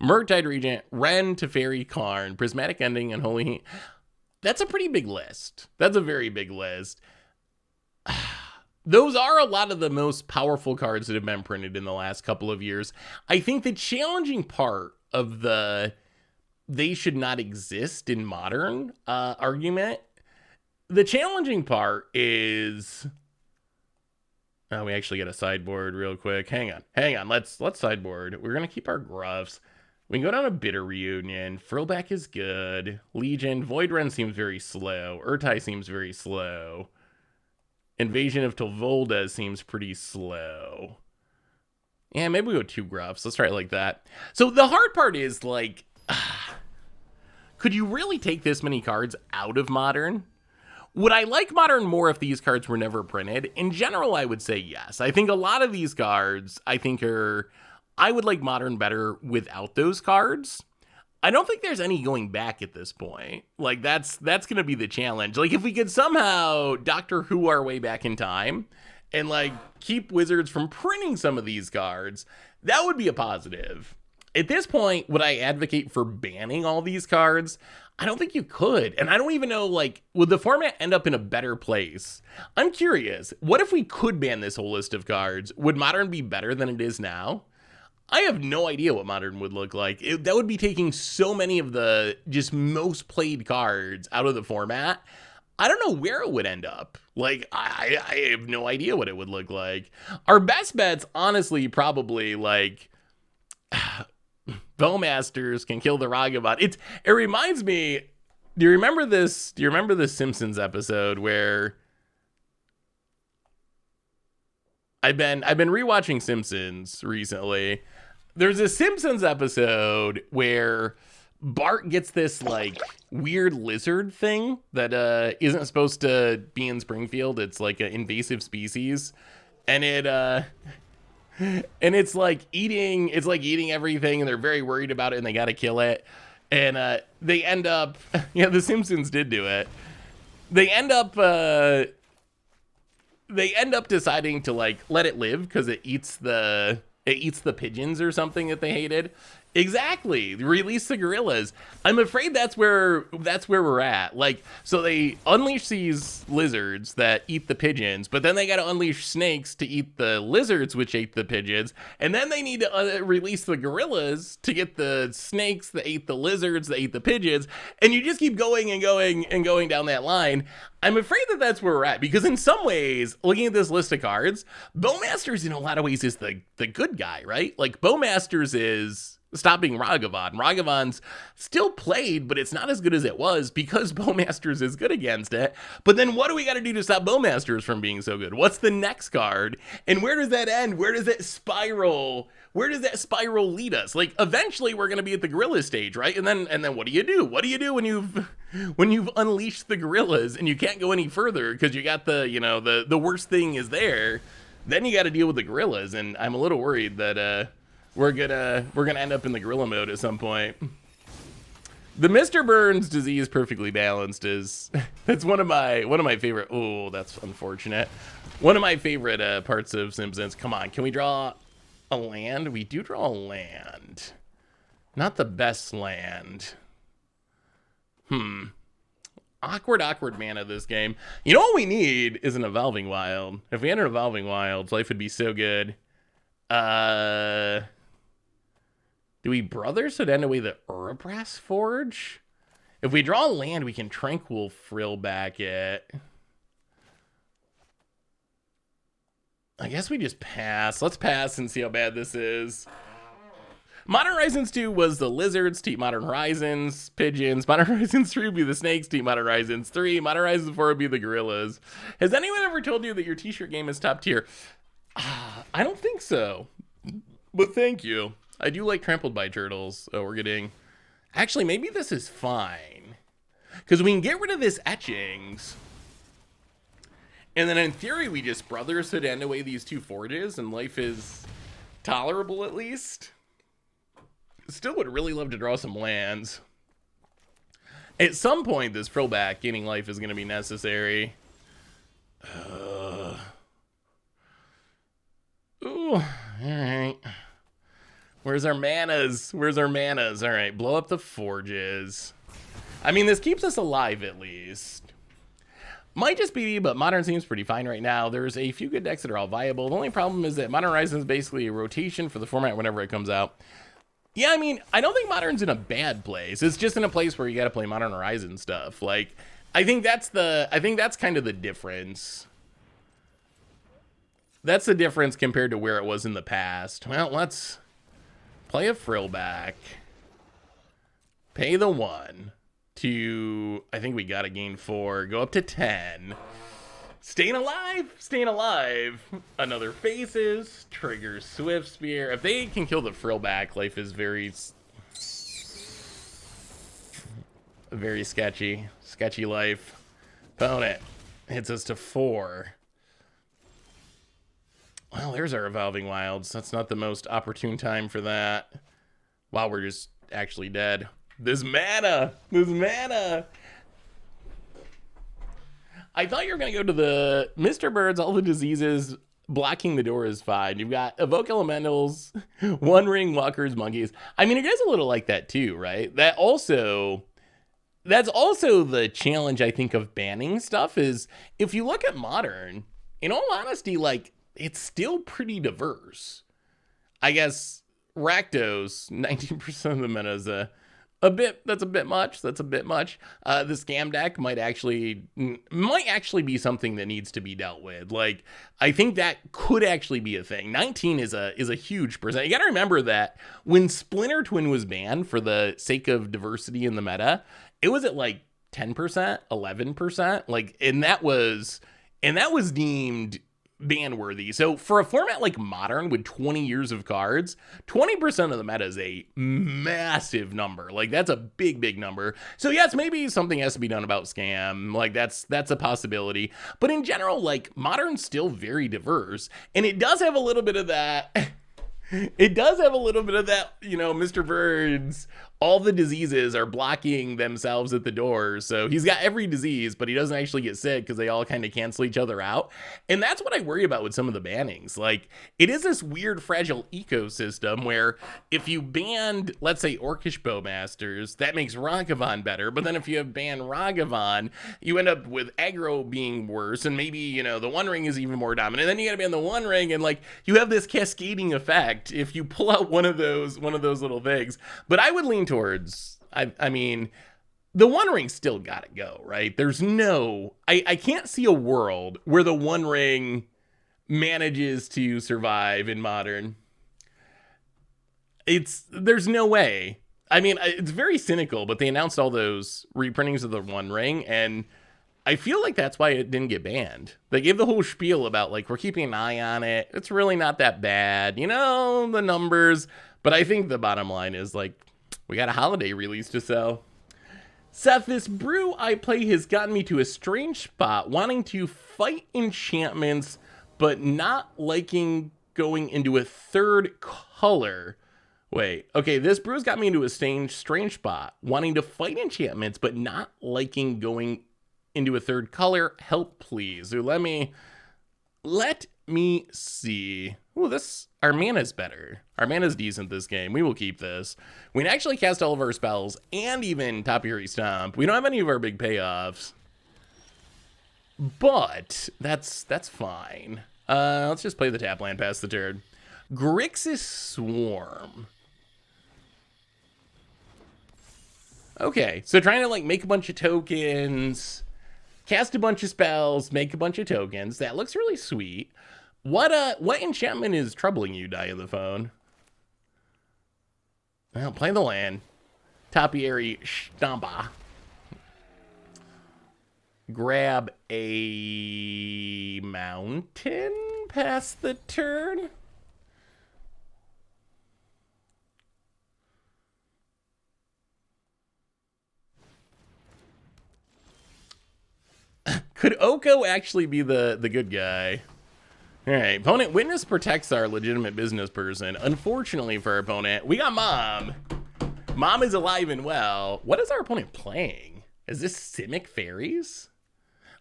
Murktide Regent, Ren, Teferi, Karn, Prismatic Ending, and Holy Heat. That's a pretty big list. That's a very big list. Those are a lot of the most powerful cards that have been printed in the last couple of years. I think the challenging part of the they should not exist in modern argument, the challenging part is... Oh, we actually get a sideboard real quick. Hang on. Let's sideboard. We're going to keep our Gruffs. We can go down to Bitter Reunion. Frillback is good. Legion. Voidren seems very slow. Urtai seems very slow. Invasion of Tolvolda seems pretty slow. Yeah, maybe we go 2 Gruffs. Let's try it like that. So the hard part is, like... could you really take this many cards out of Modern? Would I like Modern more if these cards were never printed? In general, I would say yes. I think a lot of these cards, I would like Modern better without those cards. I don't think there's any going back at this point. Like, that's going to be the challenge. Like, if we could somehow Doctor Who our way back in time and, like, keep Wizards from printing some of these cards, that would be a positive. At this point, would I advocate for banning all these cards? I don't think you could. And I don't even know, like, would the format end up in a better place? I'm curious. What if we could ban this whole list of cards? Would Modern be better than it is now? I have no idea what Modern would look like. That would be taking so many of the just most played cards out of the format. I don't know where it would end up. Like, I have no idea what it would look like. Our best bets, honestly, probably, like... Bowmasters can kill the Ragavan. It reminds me, do you remember this? Do you remember the Simpsons episode where I've been rewatching Simpsons recently. There's a Simpsons episode where Bart gets this like weird lizard thing that isn't supposed to be in Springfield. It's like an invasive species, and it's like eating everything, and they're very worried about it, and they got to kill it. And they end up, yeah, the Simpsons did do it. They end up deciding to like let it live because it eats the pigeons or something that they hated. Exactly. Release the gorillas. I'm afraid that's where we're at. Like, so they unleash these lizards that eat the pigeons, but then they got to unleash snakes to eat the lizards which ate the pigeons, and then they need to release the gorillas to get the snakes that ate the lizards that ate the pigeons, and you just keep going and going and going down that line. I'm afraid that that's where we're at, because in some ways, looking at this list of cards, Bowmasters in a lot of ways is the good guy, right? Like, Bowmasters is stopping Ragavan. Ragavan's still played, but it's not as good as it was because Bowmasters is good against it. But then what do we got to do to stop Bowmasters from being so good? What's the next card? And where does that end? Where does that spiral? Where does that spiral lead us? Like, eventually we're going to be at the gorilla stage, right? And then what do you do? What do you do when you've unleashed the gorillas and you can't go any further because you got the worst thing is there? Then you got to deal with the gorillas, and I'm a little worried that we're gonna end up in the gorilla mode at some point. The Mr. Burns disease perfectly balanced that's one of my favorite. Oh, that's unfortunate. One of my favorite parts of Simpsons. Come on, can we draw a land? We do draw a land. Not the best land. Awkward mana this game. You know what we need is an Evolving Wild. If we had an Evolving Wild, life would be so good. Do we Brothers to end away the Urabras Forge? If we draw land, we can Tranquil Frill back it. I guess we just pass. Let's pass and see how bad this is. Modern Horizons 2 was the lizards to eat Modern Horizons, pigeons. Modern Horizons 3 would be the snakes to eat Modern Horizons 3. Modern Horizons 4 would be the gorillas. Has anyone ever told you that your t-shirt game is top tier? I don't think so, but thank you. I do like trampled by turtles. So we're getting... Actually, maybe this is fine. Because we can get rid of this etchings. And then in theory, we just brothers to end away these 2 forges, and life is tolerable at least. Still would really love to draw some lands. At some point, this throwback gaining life is going to be necessary. Ooh, alright. Where's our manas? Where's our manas? Alright, blow up the forges. I mean, this keeps us alive at least. Might just be, but Modern seems pretty fine right now. There's a few good decks that are all viable. The only problem is that Modern Horizon is basically a rotation for the format whenever it comes out. Yeah, I mean, I don't think Modern's in a bad place. It's just in a place where you gotta play Modern Horizon stuff. Like, I think that's kind of the difference. That's the difference compared to where it was in the past. Well, let's play a frillback. Pay the 1. To, I think we gotta gain 4, go up to 10. Staying alive, staying alive. Another faces, triggers Swift Spear. If they can kill the frillback, life is very sketchy. Sketchy life. Opponent hits us to 4. Well, there's our Evolving Wilds. That's not the most opportune time for that. Wow, we're just actually dead. This mana! This mana! I thought you were going to go to the Mr. Birds, all the diseases, blocking the door is fine. You've got Evoke Elementals, One Ring, Walkers, Monkeys. I mean, it is a little like that too, right? That's also the challenge, I think, of banning stuff is, if you look at Modern, in all honesty, like, it's still pretty diverse. I guess Rakdos, 19% of the meta is that's a bit much. The scam deck might actually be something that needs to be dealt with. Like, I think that could actually be a thing. 19 is a huge percent. You got to remember that when Splinter Twin was banned for the sake of diversity in the meta, it was at like 10%, 11%. Like, and that was deemed ban worthy. So for a format like Modern with 20 years of cards, 20% of the meta is a massive number. Like, that's a big number. So yes, maybe something has to be done about scam. Like, that's a possibility. But in general, like, Modern's still very diverse, and it does have a little bit of that. It does have a little bit of that, you know, Mr. Birds, all the diseases are blocking themselves at the door. So he's got every disease, but he doesn't actually get sick because they all kind of cancel each other out. And that's what I worry about with some of the bannings. Like, it is this weird, fragile ecosystem where if you banned, let's say, Orcish Bowmasters, that makes Ragavan better. But then if you have banned Ragavan, you end up with aggro being worse. And maybe, you know, the One Ring is even more dominant. And then you got to ban the One Ring, and like, you have this cascading effect if you pull out one of those little things. But I would lean towards, I mean, the One Ring still gotta go, right? There's no, I can't see a world where the One Ring manages to survive in Modern. There's no way. I mean, it's very cynical, but they announced all those reprintings of the One Ring, and I feel like that's why it didn't get banned. They gave the whole spiel about, like, we're keeping an eye on it. It's really not that bad. You know, the numbers. But I think the bottom line is, like, we got a holiday release to sell. Seth, this brew I play has gotten me to a strange spot, wanting to fight enchantments, but not liking going into a third color. Wait, okay, this brew's got me into a strange spot, wanting to fight enchantments, but not liking going into a third color. Help, please. So let me see. Ooh, our mana's better. Our mana's decent this game. We will keep this. We can actually cast all of our spells and even Topiary Stomp. We don't have any of our big payoffs, but that's fine. Let's just play the tap land past the turn. Grixis Swarm. Okay, so trying to, like, make a bunch of tokens, cast a bunch of spells, make a bunch of tokens. That looks really sweet. What enchantment is troubling you, Die of the Phone? Well, play the land. Topiary Stompa. Grab a mountain past the turn. Could Oko actually be the good guy? All right, opponent witness protects our legitimate business person. Unfortunately for our opponent, we got Mom. Mom is alive and well. What is our opponent playing? Is this Simic Fairies?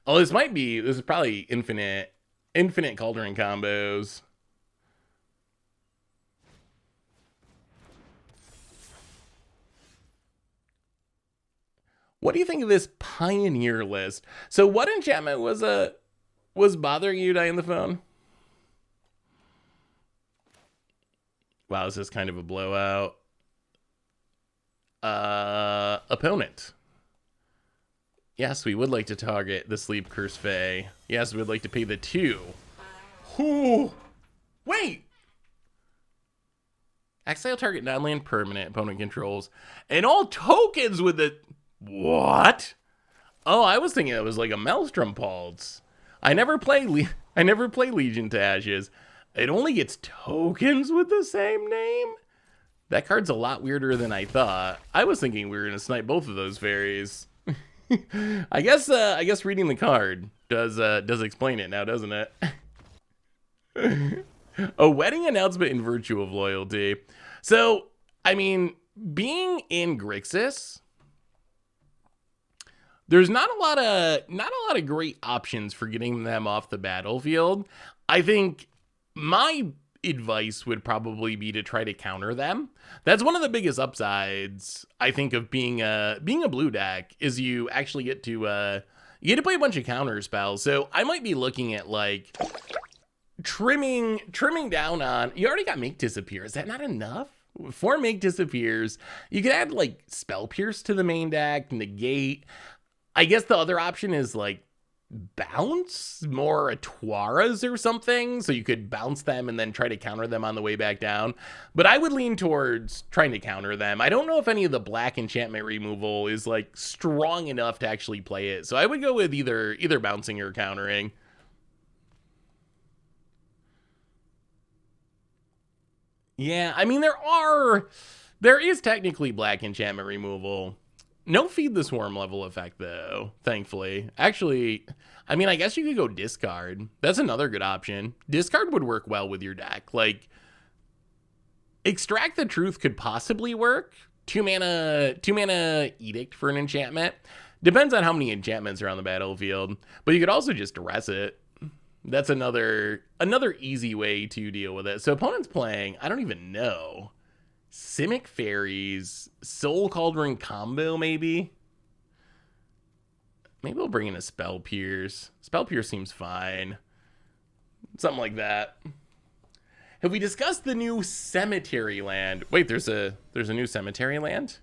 Oh, this is probably infinite Cauldron combos. What do you think of this Pioneer list? So what enchantment was bothering you, Die on the phone? Wow, this is kind of a blowout. Opponent. Yes, we would like to target the Sleep Curse Fae. Yes, we would like to pay the 2. Ooh. Wait. Exile target non-land permanent opponent controls. And all tokens with the... What? Oh, I was thinking it was like a Maelstrom Pulse. I never play Legion to Ashes. It only gets tokens with the same name? That card's a lot weirder than I thought. I was thinking we were gonna snipe both of those fairies. I guess reading the card does explain it now, doesn't it? A wedding announcement in virtue of loyalty. So, I mean, being in Grixis, there's not a lot of great options for getting them off the battlefield. I think my advice would probably be to try to counter them. That's one of the biggest upsides, I think, of being a blue deck, is you actually get to play a bunch of counter spells. So I might be looking at like trimming down on. You already got Make Disappear. Is that not enough? 4 Make Disappears. You could add like Spell Pierce to the main deck, negate. I guess the other option is like bounce more Atuaras or something, so you could bounce them and then try to counter them on the way back down. But I would lean towards trying to counter them. I don't know if any of the black enchantment removal is like strong enough to actually play it, so I would go with either bouncing or countering. Yeah, I mean there is technically black enchantment removal. No Feed the Swarm level effect, though, thankfully. Actually, I mean, I guess you could go discard. That's another good option. Discard would work well with your deck. Like, Extract the Truth could possibly work. 2 mana Edict for an enchantment. Depends on how many enchantments are on the battlefield. But you could also just duress it. That's another easy way to deal with it. So opponent's playing, I don't even know. Simic Fairies, Soul Cauldron combo, maybe? Maybe we'll bring in a Spell Pierce. Spell Pierce seems fine. Something like that. Have we discussed the new Cemetery Land? Wait, there's a new Cemetery Land?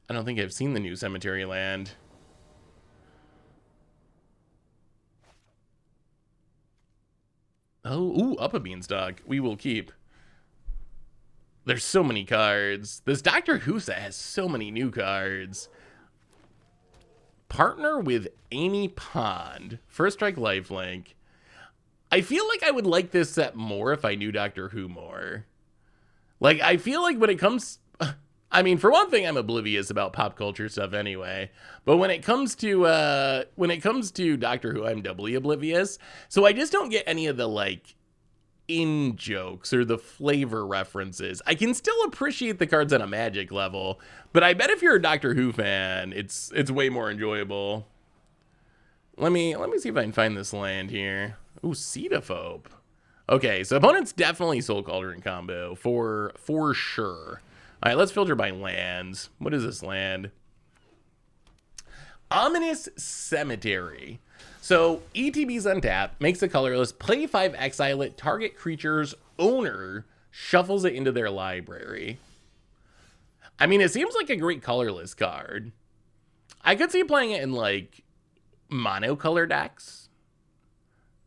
I don't think I've seen the new Cemetery Land. Oh, ooh, Up a Beanstalk. We will keep. There's so many cards. This Doctor Who set has so many new cards. Partner with Amy Pond. First Strike Lifelink. I feel like I would like this set more if I knew Doctor Who more. Like, I feel like when it comes... I mean, for one thing, I'm oblivious about pop culture stuff anyway. But when it comes to Doctor Who, I'm doubly oblivious. So I just don't get any of the, like, in jokes or the flavor references. I can still appreciate the cards on a Magic level, but I bet if you're a Doctor Who fan, it's way more enjoyable. Let me see if I can find this land here. Ooh, Cetaphobe. Okay, so opponent's definitely Soul Cauldron combo for sure. All right, let's filter by lands. What is this land? Ominous Cemetery. So, ETB's untap, makes a colorless, play 5, exile it, target creature's owner shuffles it into their library. I mean, it seems like a great colorless card. I could see playing it in, like, monocolor decks.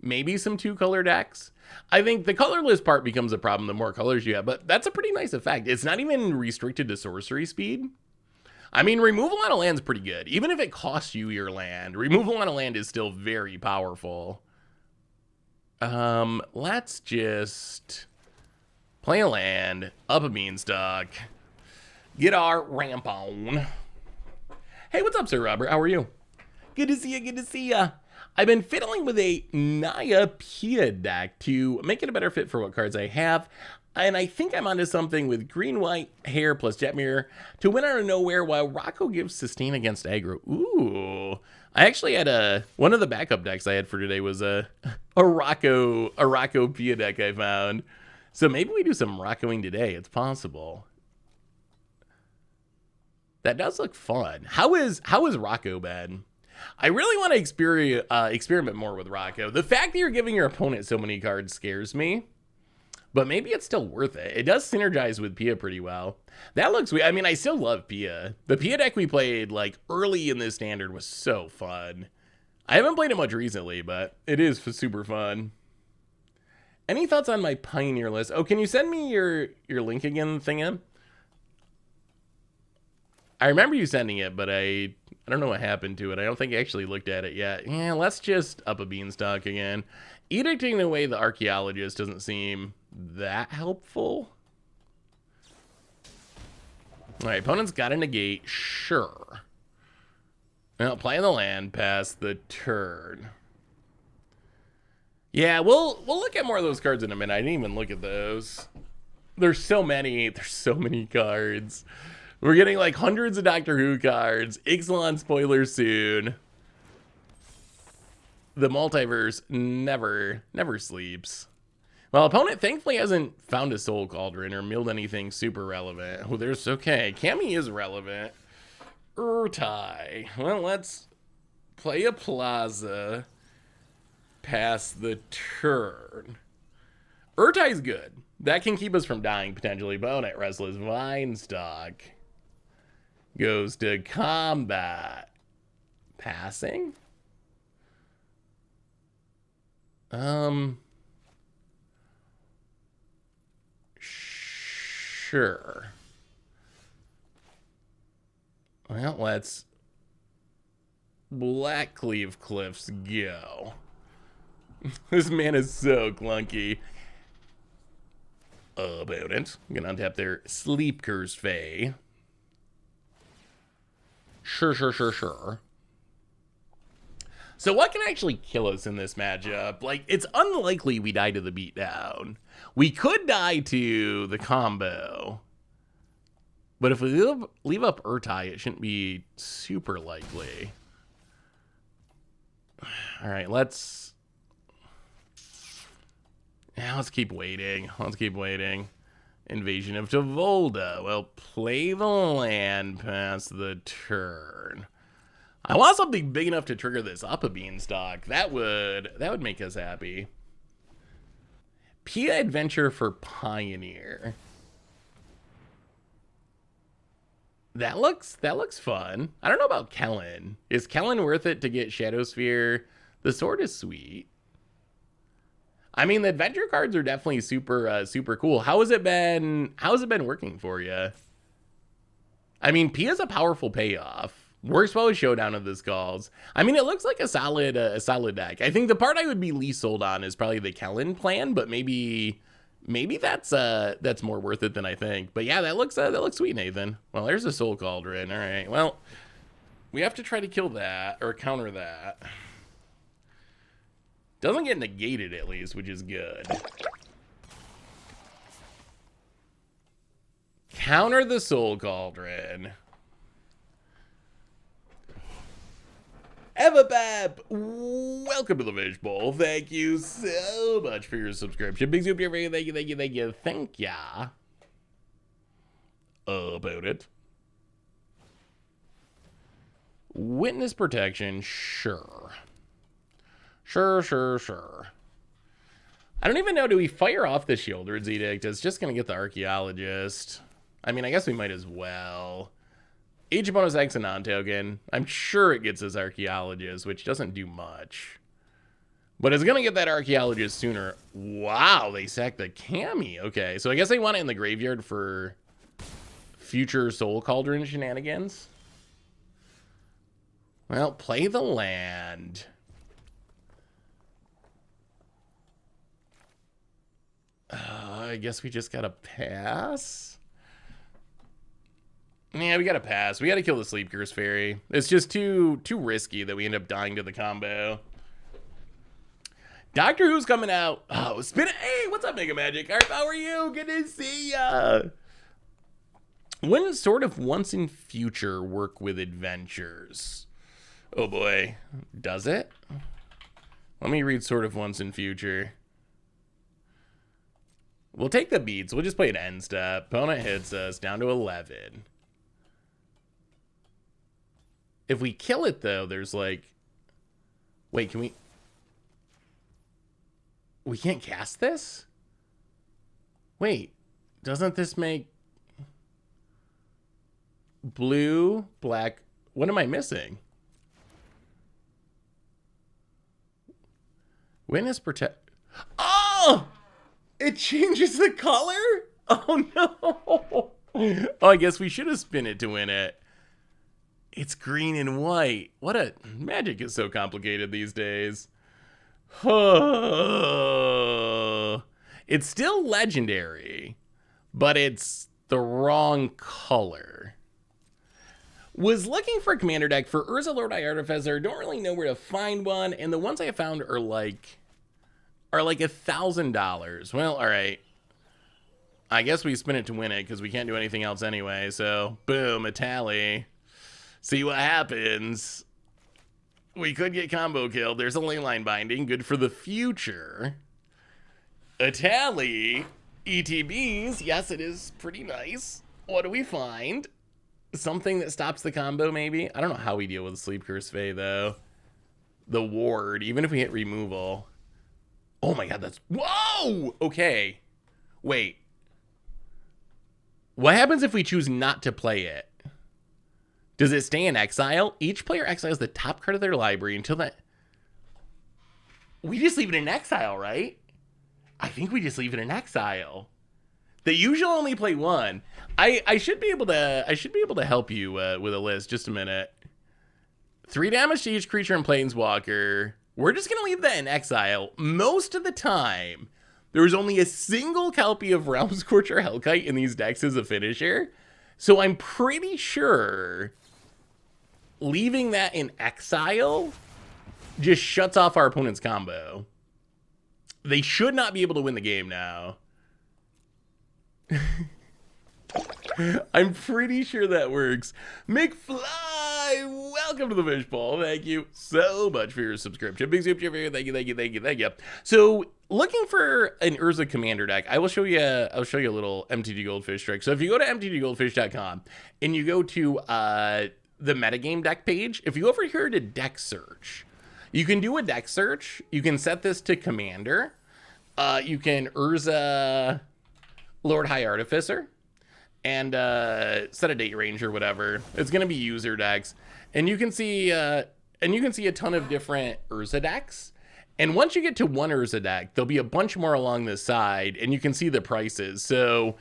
Maybe some 2-color decks. I think the colorless part becomes a problem the more colors you have, but that's a pretty nice effect. It's not even restricted to sorcery speed. I mean, removal on a land's pretty good. Even if it costs you your land, removal on a land is still very powerful. Let's just play a land, Up a Beanstalk, get our ramp on. Hey, what's up, Sir Robert? How are you? Good to see you, good to see ya. I've been fiddling with a Naya Pia deck to make it a better fit for what cards I have. And I think I'm onto something with green-white hair plus jet mirror to win out of nowhere while Rocco gives sustain against aggro. Ooh. I actually had one of the backup decks I had for today was a Rocco Pia deck I found. So maybe we do some Roccoing today. It's possible. That does look fun. How is Rocco been? I really want to experiment more with Rocco. The fact that you're giving your opponent so many cards scares me. But maybe it's still worth it. It does synergize with Pia pretty well. That looks weird. I mean, I still love Pia. The Pia deck we played like early in this standard was so fun. I haven't played it much recently, but it is super fun. Any thoughts on my Pioneer list? Oh, can you send me your link again, Thingam? I remember you sending it, but I don't know what happened to it. I don't think I actually looked at it yet. Yeah, let's just Up a Beanstalk again. Edicting away the Archaeologist doesn't seem that helpful. All right, opponent's got a negate. Sure. Well, play the land, pass the turn. Yeah, we'll look at more of those cards in a minute. I didn't even look at those. There's so many. There's so many cards. We're getting like hundreds of Doctor Who cards. Ixalan spoiler soon. The multiverse never sleeps. Well, opponent thankfully hasn't found a Soul Cauldron or milled anything super relevant. Oh, there's okay. Cammy is relevant. Urtai. Well, let's play a Plaza. Pass the turn. Urtai's good. That can keep us from dying potentially. Bonnet Restless Vinestock goes to combat. Passing? Sure. Well, let's Blackcleave Cliffs go. This man is so clunky. About it. I'm gonna untap their Sleep Curse Fae. Sure. So what can actually kill us in this matchup? Like, it's unlikely we die to the beatdown. We could die to the combo. But if we leave up Urtai, it shouldn't be super likely. All right, let's keep waiting. Invasion of Tavolda. Well, play the land, pass the turn. I want something big enough to trigger this Up a Beanstalk. That would make us happy. Pia Adventure for Pioneer. That looks fun. I don't know about Kellen. Is Kellen worth it to get Shadow Sphere? The sword is sweet. I mean, the adventure cards are definitely super cool. How has it been working for you? I mean, Pia's a powerful payoff. Works well with Showdown of the Skulls. I mean, it looks like a solid deck. I think the part I would be least sold on is probably the Kellen plan, but maybe that's more worth it than I think. But yeah, that looks sweet, Nathan. Well, there's a Soul Cauldron. All right. Well, we have to try to kill that or counter that. Doesn't get negated at least, which is good. Counter the Soul Cauldron. Evabab, welcome to the Fishbowl. Thank you so much for your subscription. Big Soup here for you. Thank ya. About it. Witness protection, sure. Sure. I don't even know, do we fire off the Shieldred's Edict? It's just going to get the Archaeologist. I mean, I guess we might as well. Each bonus X a non-token. I'm sure it gets us Archaeologist, which doesn't do much. But it's going to get that Archaeologist sooner. Wow, they sacked the Cammy. Okay, so I guess they want it in the graveyard for future Soul Cauldron shenanigans. Well, play the land. I guess we just gotta pass. Yeah, we gotta pass. We gotta kill the Sleep Curse Fairy. It's just too risky that we end up dying to the combo. Doctor Who's coming out. Oh, spin it. Hey, what's up, Mega Magic? How are you? Good to see ya. When sort of once in future work with adventures? Oh boy, does it? Let me read sort of once in future. We'll take the beats. We'll just play an end step. Opponent hits us down to 11. If we kill it though, there's like, wait, can we? We can't cast this? Wait, doesn't this make blue, black? What am I missing? Witness protect. Oh! It changes the color? Oh no! Oh, I guess we should have spin it to win it. It's green and white. What a... Magic is so complicated these days. It's still legendary, but it's the wrong color. Was looking for a commander deck for Urza Lord High Artificer. Don't really know where to find one, and the ones I found are like $1,000. Well, all right. I guess we spin it to win it because we can't do anything else anyway. So, boom, a tally. See what happens. We could get combo killed. There's a ley line binding. Good for the future. A tally. ETBs. Yes, it is pretty nice. What do we find? Something that stops the combo, maybe? I don't know how we deal with Sleep Curse Fae, though. The ward, even if we hit removal. Oh my god, that's... Whoa! Okay. Wait. What happens if we choose not to play it? Does it stay in exile? Each player exiles the top card of their library until that... We just leave it in exile, right? I think we just leave it in exile. They usually only play one. I should be able to help you with a list. Just a minute. 3 damage to each creature and Planeswalker. We're just gonna leave that in exile. Most of the time, there's only a single copy of Realm Scorcher Hellkite in these decks as a finisher. So I'm pretty sure leaving that in exile just shuts off our opponent's combo. They should not be able to win the game now. I'm pretty sure that works. McFly, welcome to the fishbowl. Thank you so much for your subscription. Big super here. Thank you. So, looking for an Urza commander deck, I'll show you a little MTG Goldfish trick. So if you go to mtggoldfish.com and you go to the metagame deck page, if you go over here to deck search, you can do a deck search. You can set this to commander. You can Urza Lord High Artificer and set a date range or whatever. It's gonna be user decks, and you can see a ton of different Urza decks. And once you get to one Urza deck, there'll be a bunch more along the side, and you can see the prices. So,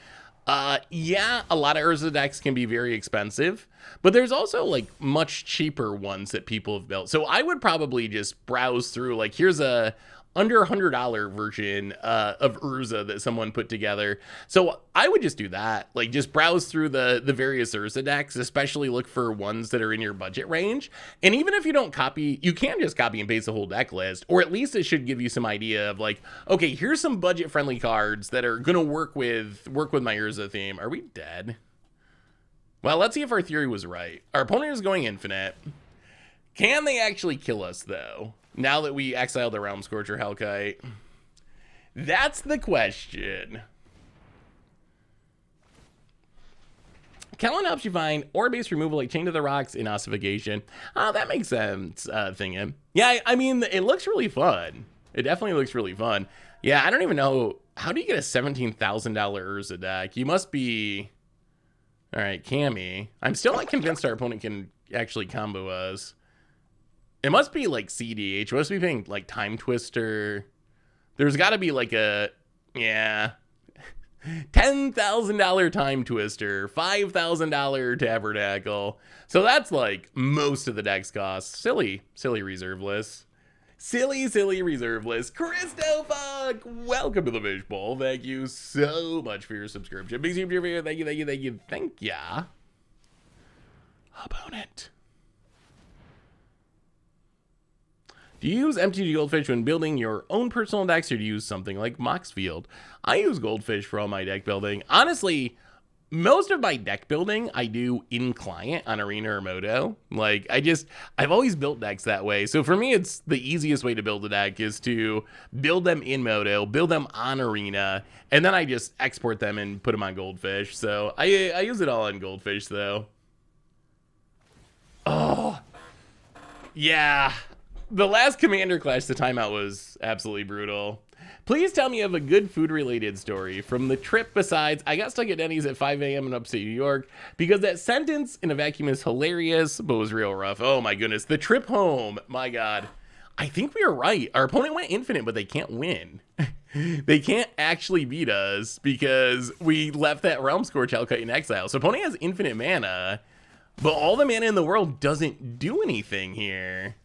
yeah, a lot of Urza decks can be very expensive, but there's also like much cheaper ones that people have built. So I would probably just browse through. Like, here's a under $100 version of Urza that someone put together. So I would just do that. Like, just browse through the various Urza decks, especially look for ones that are in your budget range. And even if you don't copy, you can just copy and paste the whole deck list, or at least it should give you some idea of like, okay, here's some budget friendly cards that are gonna work with my Urza theme. Are we dead? Well, let's see if our theory was right. Our opponent is going infinite. Can they actually kill us though? Now that we exiled the Realm Scorcher Hellkite? That's the question. Kellen helps you find ore-based removal like Chain to the Rocks in Ossification. Oh, that makes sense, Thingin. Yeah, I mean, it looks really fun. It definitely looks really fun. Yeah, I don't even know. How do you get a $17,000 Urza deck? You must be... All right, Cammy. I'm still not convinced our opponent can actually combo us. It must be like CDH. It must be paying like Time Twister. There's got to be like a, yeah, $10,000 Time Twister, $5,000 Tabernacle. So that's like most of the deck's cost. Silly reserve list. Silly reserve list. Christopher, welcome to the fishbowl. Thank you so much for your subscription. Big super here. Thank ya. Opponent. Do you use MTG Goldfish when building your own personal decks, or do you use something like Moxfield? I use Goldfish for all my deck building. Honestly, most of my deck building I do in client on Arena or Moto. Like, I've always built decks that way. So for me, it's the easiest way to build a deck is to build them in Moto, build them on Arena, and then I just export them and put them on Goldfish. So I use it all on Goldfish, though. Oh, yeah. The last Commander Clash, the timeout was absolutely brutal. Please tell me you have a good food-related story from the trip besides, I got stuck at Denny's at 5 a.m. in upstate New York, because that sentence in a vacuum is hilarious, but was real rough. Oh my goodness. The trip home. My God. I think we were right. Our opponent went infinite, but they can't win. They can't actually beat us because we left that Realm Scorch Hellkite in exile. So opponent has infinite mana, but all the mana in the world doesn't do anything here.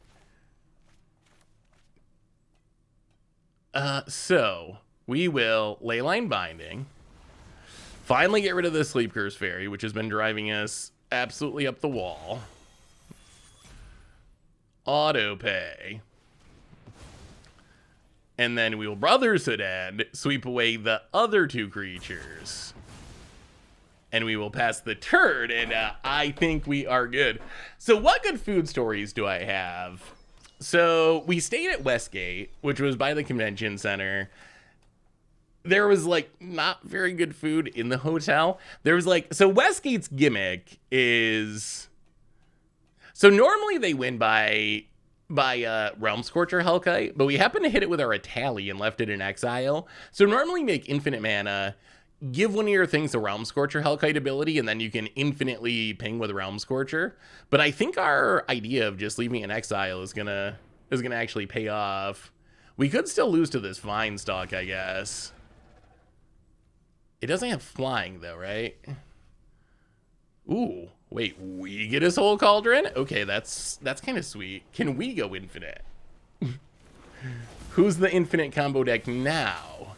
So we will Leyline Binding, finally get rid of the Sleep Curse Fairy, which has been driving us absolutely up the wall. Auto pay. And then we will Brotherhood End, sweep away the other two creatures. And we will pass the turn, and I think we are good. So what good food stories do I have? So we stayed at Westgate, which was by the convention center. There was like not very good food in the hotel. There was like, so Westgate's gimmick is, so normally they win by Realm Scorcher Hellkite, but we happened to hit it with our Itali and left it in exile. So normally make infinite mana, give one of your things a Realm Scorcher Hellkite ability, and then you can infinitely ping with Realm Scorcher. But I think our idea of just leaving an exile is gonna actually pay off. We could still lose to this Vine Stalk, I guess. It doesn't have flying though, right? Ooh, wait, we get a Soul Cauldron? Okay, that's kind of sweet. Can we go infinite? Who's the infinite combo deck now?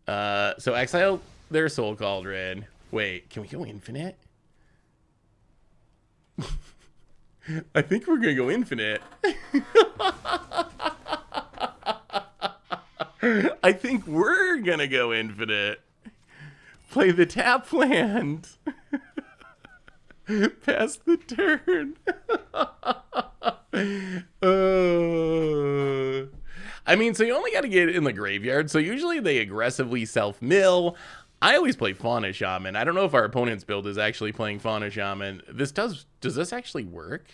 So exile their Soul Cauldron. Wait, can we go infinite? I think we're gonna go infinite. I think we're gonna go infinite. Play the tap land. Pass the turn. I mean, so you only got to get it in the graveyard. So usually they aggressively self-mill. I always play Fauna Shaman. I don't know if our opponent's build is actually playing Fauna Shaman. Does this actually work?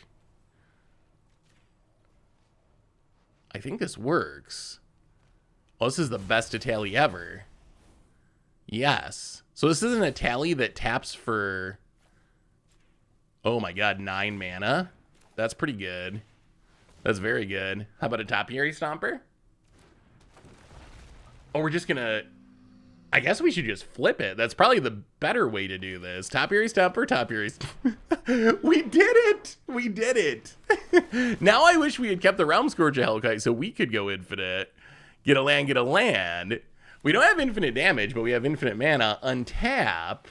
I think this works. Well, this is the best Itali ever. Yes. So this is an Itali that taps for, oh my God, 9 mana. That's pretty good. That's very good. How about a Topiary Stomper? Oh, we're just gonna, I guess we should just flip it. That's probably the better way to do this. Topiary Stomper, Topiary. We did it! We did it! Now I wish we had kept the Realm Scorcher Hellkite so we could go infinite. Get a land, get a land. We don't have infinite damage, but we have infinite mana. Untap.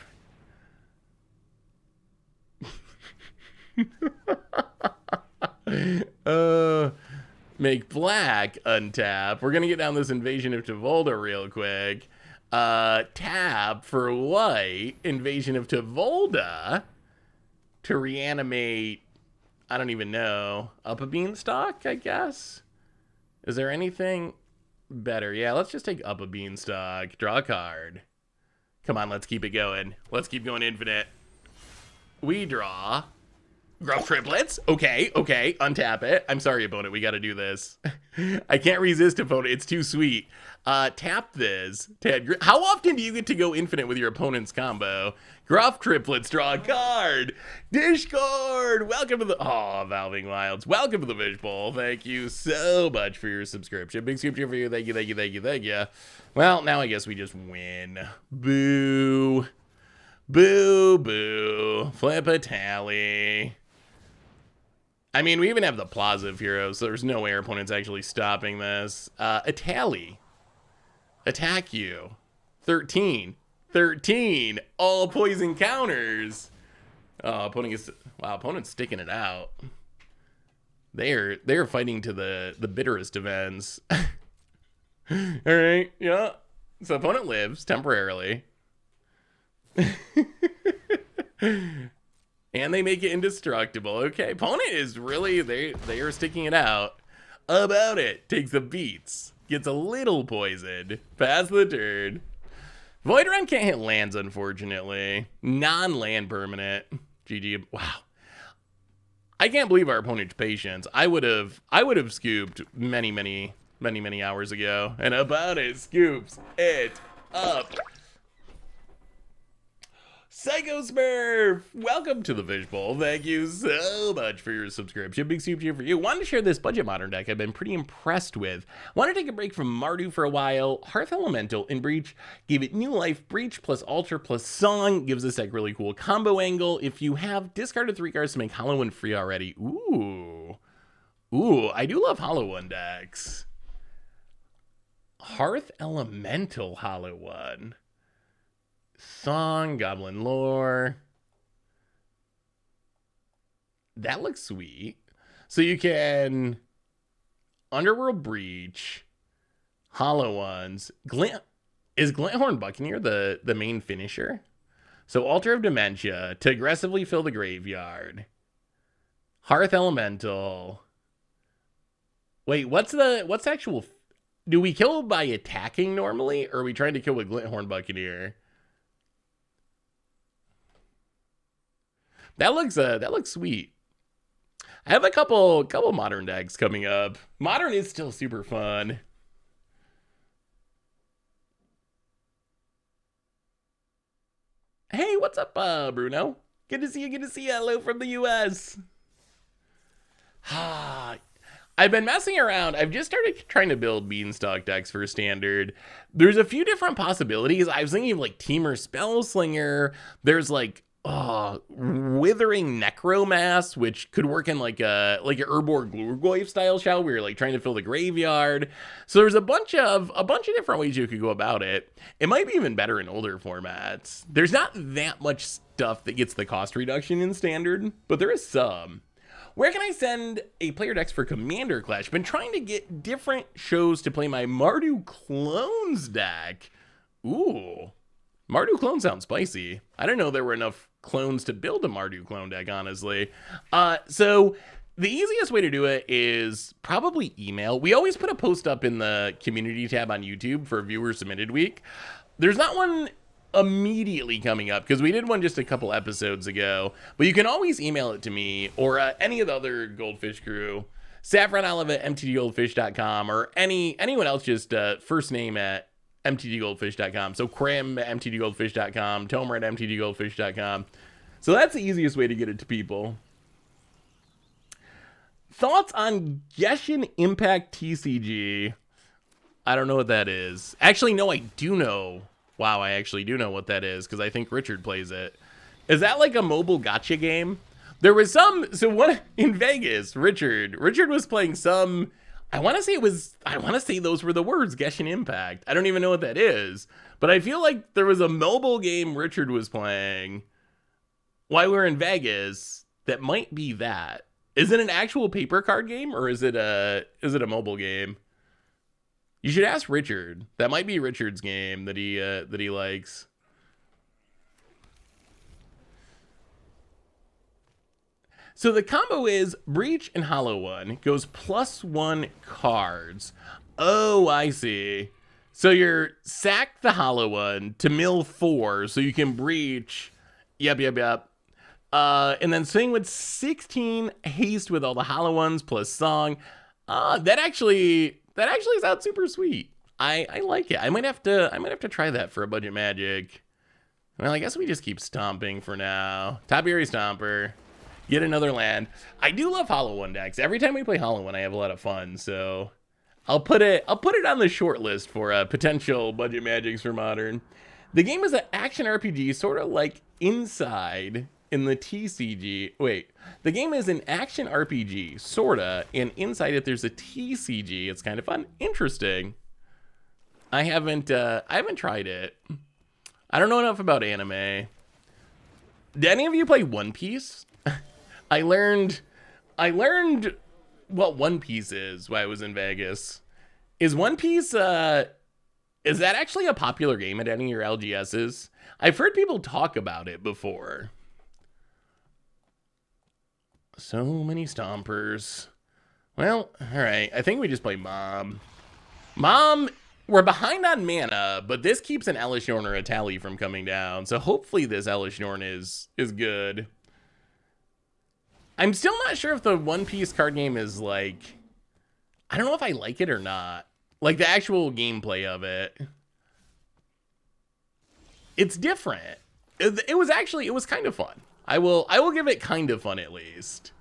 Make black, untap. We're gonna get down this Invasion of Tevolda real quick. Tap for white, Invasion of Tevolda to reanimate, I don't even know, Up a Beanstalk, I guess? Is there anything better? Yeah, let's just take Up a Beanstalk. Draw a card. Come on, let's keep it going. Let's keep going infinite. We draw. Gruff Triplets. Okay. Untap it. I'm sorry, opponent. We got to do this. I can't resist, opponent. It's too sweet. Tap this. How often do you get to go infinite with your opponent's combo? Gruff Triplets. Draw a card. Discord. Welcome to the... Oh, Valving Wilds. Welcome to the Fishbowl. Thank you so much for your subscription. Big subscription for you. Thank you. Well, now I guess we just win. Boo. Boo. Flip a tally. I mean, we even have the Plaza of Heroes, so there's no way our opponent's actually stopping this. Itali. Attack you. 13. All poison counters. Oh, opponent's sticking it out. They're fighting to the bitterest of ends. All right, yeah. So opponent lives temporarily. And they make it indestructible. Okay, opponent is really, they are sticking it out. About it. Takes the beats. Gets a little poisoned. Pass the turn. Void Run can't hit lands, unfortunately. Non-land permanent. GG. Wow. I can't believe our opponent's patience. I would have scooped many hours ago. And about it, scoops it up. Psycho Smurf, welcome to the Fishbowl. Thank you so much for your subscription. Big soup here for you. Wanted to share this budget modern deck I've been pretty impressed with. Wanted to take a break from Mardu for a while. Hearth Elemental in Breach gave it new life. Breach plus Altar plus Song gives this deck really cool combo angle. If you have discarded 3 cards to make Hollow One free already. Ooh, I do love Hollow One decks. Hearth Elemental Hollow One. Song, Goblin Lore. That looks sweet. So you can Underworld Breach, Hollow Ones. Is Glinthorn Buccaneer the main finisher? So Altar of Dementia to aggressively fill the graveyard. Hearth Elemental. Wait, what's actual? Do we kill by attacking normally, or are we trying to kill with Glinthorn Buccaneer? That looks sweet. I have a couple modern decks coming up. Modern is still super fun. Hey, what's up, Bruno? Good to see you. Good to see you. Hello from the US. I've been messing around. I've just started trying to build Beanstalk decks for Standard. There's a few different possibilities. I was thinking of like Teamer Spellslinger. There's like Withering Necromass, which could work in like a Urborg Glurgoyf style shell where you're like trying to fill the graveyard. So there's a bunch of different ways you could go about it. It might be even better in older formats. There's not that much stuff that gets the cost reduction in Standard, but there is some. Where can I send a player decks for Commander Clash? Been trying to get different shows to play my Mardu Clones deck. Ooh, Mardu Clone sounds spicy. I didn't know there were enough clones to build a Mardu Clone deck, honestly. So the easiest way to do it is probably email. We always put a post up in the community tab on YouTube for viewer submitted week. There's not one immediately coming up because we did one just a couple episodes ago, but you can always email it to me or any of the other Goldfish crew, saffronolive@mtggoldfish.com, or anyone else, just first name at mtggoldfish.com. So Krim at mtggoldfish.com, Tomer at mtggoldfish.com. So that's the easiest way to get it to people. Thoughts on Genshin Impact TCG? I don't know what that is. Actually, no, I do know. Wow, I actually do know what that is because I think Richard plays it. Is that like a mobile gacha game? There was some, so one in Vegas, Richard was playing some, I want to say those were the words, Genshin Impact. I don't even know what that is, but I feel like there was a mobile game Richard was playing while we were in Vegas that might be that. Is it an actual paper card game or is it a mobile game? You should ask Richard. That might be Richard's game that he likes. So the combo is Breach and Hollow One goes +1 cards. Oh, I see. So you're sack the Hollow One to mill 4 so you can Breach. Yep. And then swing with 16 haste with all the Hollow Ones plus Song. That actually sounds super sweet. I like it. I might have to try that for a budget Magic. Well, I guess we just keep stomping for now. Topiary Stomper. Get another land. I do love Hollow One decks. Every time we play Hollow One, I have a lot of fun. So I'll put it on the short list for potential budget Magics for Modern. The game is an action RPG, sort of like Inside in the TCG. Wait, the game is an action RPG, sorta, and inside it there's a TCG. It's kind of fun, interesting. I haven't tried it. I don't know enough about anime. Did any of you play One Piece? I learned what One Piece is while I was in Vegas. Is One Piece, is that actually a popular game at any of your LGSs? I've heard people talk about it before. So many stompers. Well, all right. I think we just play Mom. Mom, we're behind on mana, but this keeps an Elesh Norn or a Tally from coming down. So hopefully this Elesh Norn is good. I'm still not sure if the One Piece card game is like... I don't know if I like it or not. Like the actual gameplay of it. It's different. It was kind of fun. I will give it kind of fun at least.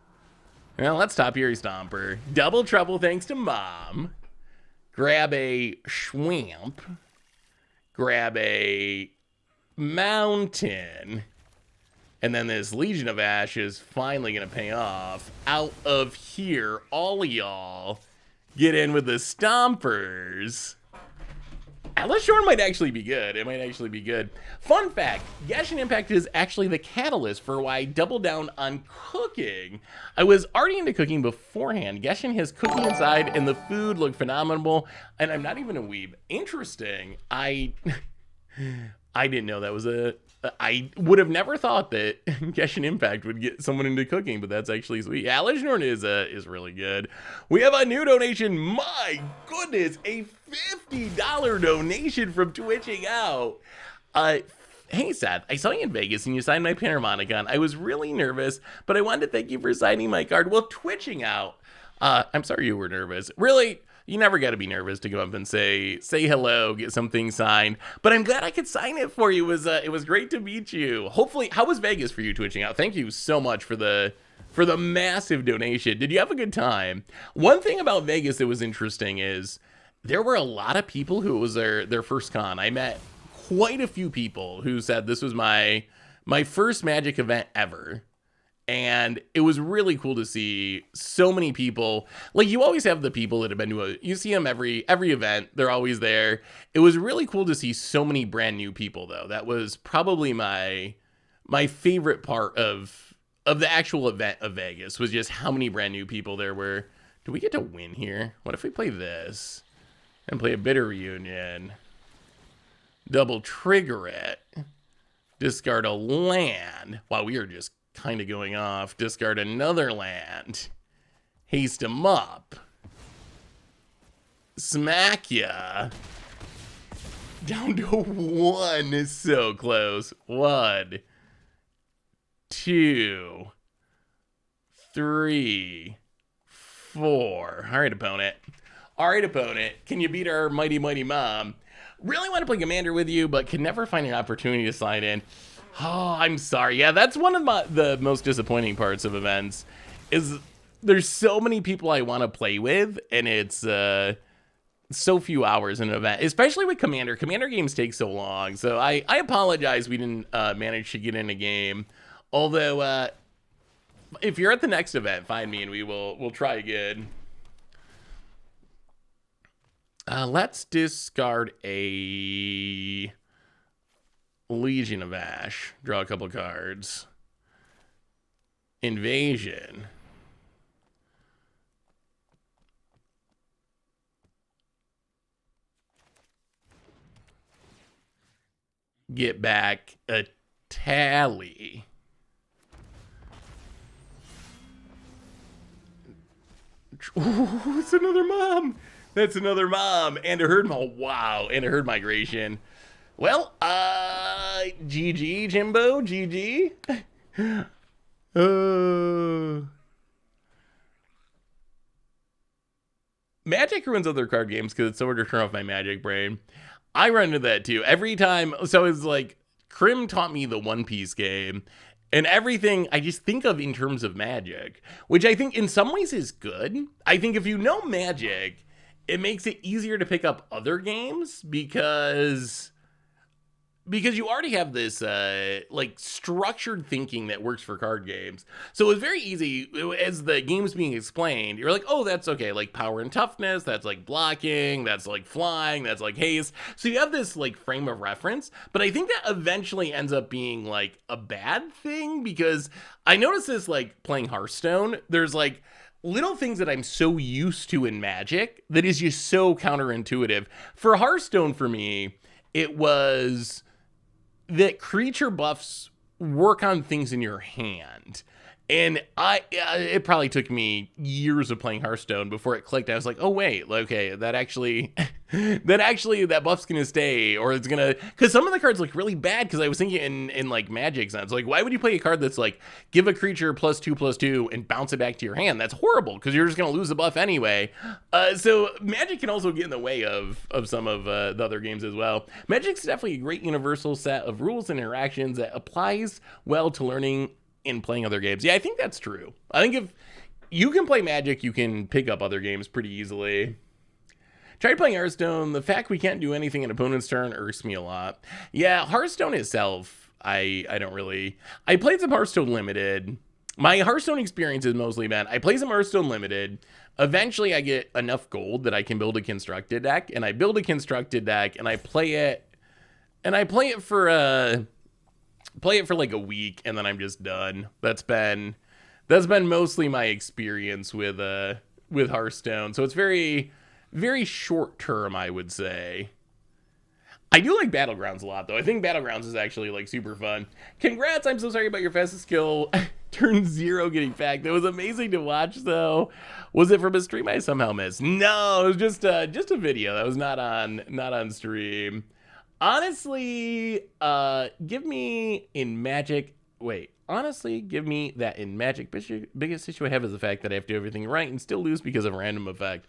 Well, let's top Yuri Stomper. Double trouble thanks to Mom. Grab a Schwamp. Grab a Mountain. And then this Legion of Ash is finally going to pay off. Out of here, all of y'all get in with the Stompers. Elesh Norn might actually be good. It might actually be good. Fun fact, Genshin Impact is actually the catalyst for why I doubled down on cooking. I was already into cooking beforehand. Genshin has cooking inside and the food looked phenomenal. And I'm not even a weeb. Interesting. I didn't know that was I would have never thought that Genshin Impact would get someone into cooking, but that's actually sweet. Yeah, Elesh Norn is really good. We have a new donation. My goodness, a $50 donation from Twitching Out. Hey Seth, I saw you in Vegas and you signed my Bean-Harmonicon. I was really nervous, but I wanted to thank you for signing my card. Well, Twitching Out. I'm sorry you were nervous. Really, you never got to be nervous to go up and say hello, get something signed. But I'm glad I could sign it for you. It was great to meet you. Hopefully, how was Vegas for you, Twitching Out? Thank you so much for the massive donation. Did you have a good time? One thing about Vegas that was interesting is there were a lot of people who it was their first con. I met quite a few people who said this was my first Magic event ever. And it was really cool to see so many people. Like, you always have the people that have been to you see them every event. They're always there. It was really cool to see so many brand new people, though. That was probably my favorite part of the actual event of Vegas, was just how many brand new people there were. Do we get to win here? What if we play this and play a Bitter Reunion? Double trigger it. Discard a land. Wow, we are just kind of going off. Discard another land. Haste him up. Smack ya. Down to one is so close. 1, 2, 3, 4. All right, opponent. All right, opponent. Can you beat our mighty, mighty mom? Really want to play Commander with you, but can never find an opportunity to slide in. Oh, I'm sorry. Yeah, that's one of the most disappointing parts of events, is there's so many people I want to play with, and it's so few hours in an event, especially with Commander. Commander games take so long, so I apologize we didn't manage to get in a game. Although, if you're at the next event, find me and we'll try again. Let's discard a Legion of Ash. Draw a couple cards. Invasion. Get back a Tally. Ooh, it's another mom. That's another mom. And a herd. Oh, wow. And a herd migration. Well, GG, Jimbo. GG. Magic ruins other card games because it's so hard to turn off my Magic brain. I run into that too. Every time. So it's like, Krim taught me the One Piece game. And everything I just think of in terms of Magic, which I think in some ways is good. I think if you know Magic, it makes it easier to pick up other games because you already have this like structured thinking that works for card games. So it's very easy as the game's being explained. You're like, oh, that's okay. Like power and toughness. That's like blocking. That's like flying. That's like haste. So you have this like frame of reference. But I think that eventually ends up being like a bad thing because I noticed this like playing Hearthstone. There's like little things that I'm so used to in Magic that is just so counterintuitive. For Hearthstone, for me, it was that creature buffs work on things in your hand. And it probably took me years of playing Hearthstone before it clicked. I was like, oh wait, okay, that actually, that buff's gonna stay, or it's gonna, because some of the cards look really bad. Because I was thinking in like Magic sense, like why would you play a card that's like give a creature +2/+2 and bounce it back to your hand? That's horrible because you're just gonna lose the buff anyway. So Magic can also get in the way of some of the other games as well. Magic's definitely a great universal set of rules and interactions that applies well to learning in playing other games. Yeah, I think that's true. I think if you can play Magic, you can pick up other games pretty easily. Tried playing Hearthstone. The fact we can't do anything in opponent's turn irks me a lot. Yeah, Hearthstone itself, I don't really... I played some Hearthstone Limited. My Hearthstone experience has mostly been, I play some Hearthstone Limited. Eventually, I get enough gold that I can build a constructed deck, and I build a constructed deck, and I play it for like a week, and then I'm just done. That's been mostly my experience with Hearthstone. So it's very, very short term, I would say. I do like Battlegrounds a lot, though. I think Battlegrounds is actually like super fun. Congrats! I'm so sorry about your fastest skill turn 0 getting packed. That was amazing to watch, though. Was it from a stream I somehow missed? No, it was just a video that was not on stream. Honestly, give me in Magic. Wait, honestly, give me that in Magic. Biggest issue I have is the fact that I have to do everything right and still lose because of a random effect.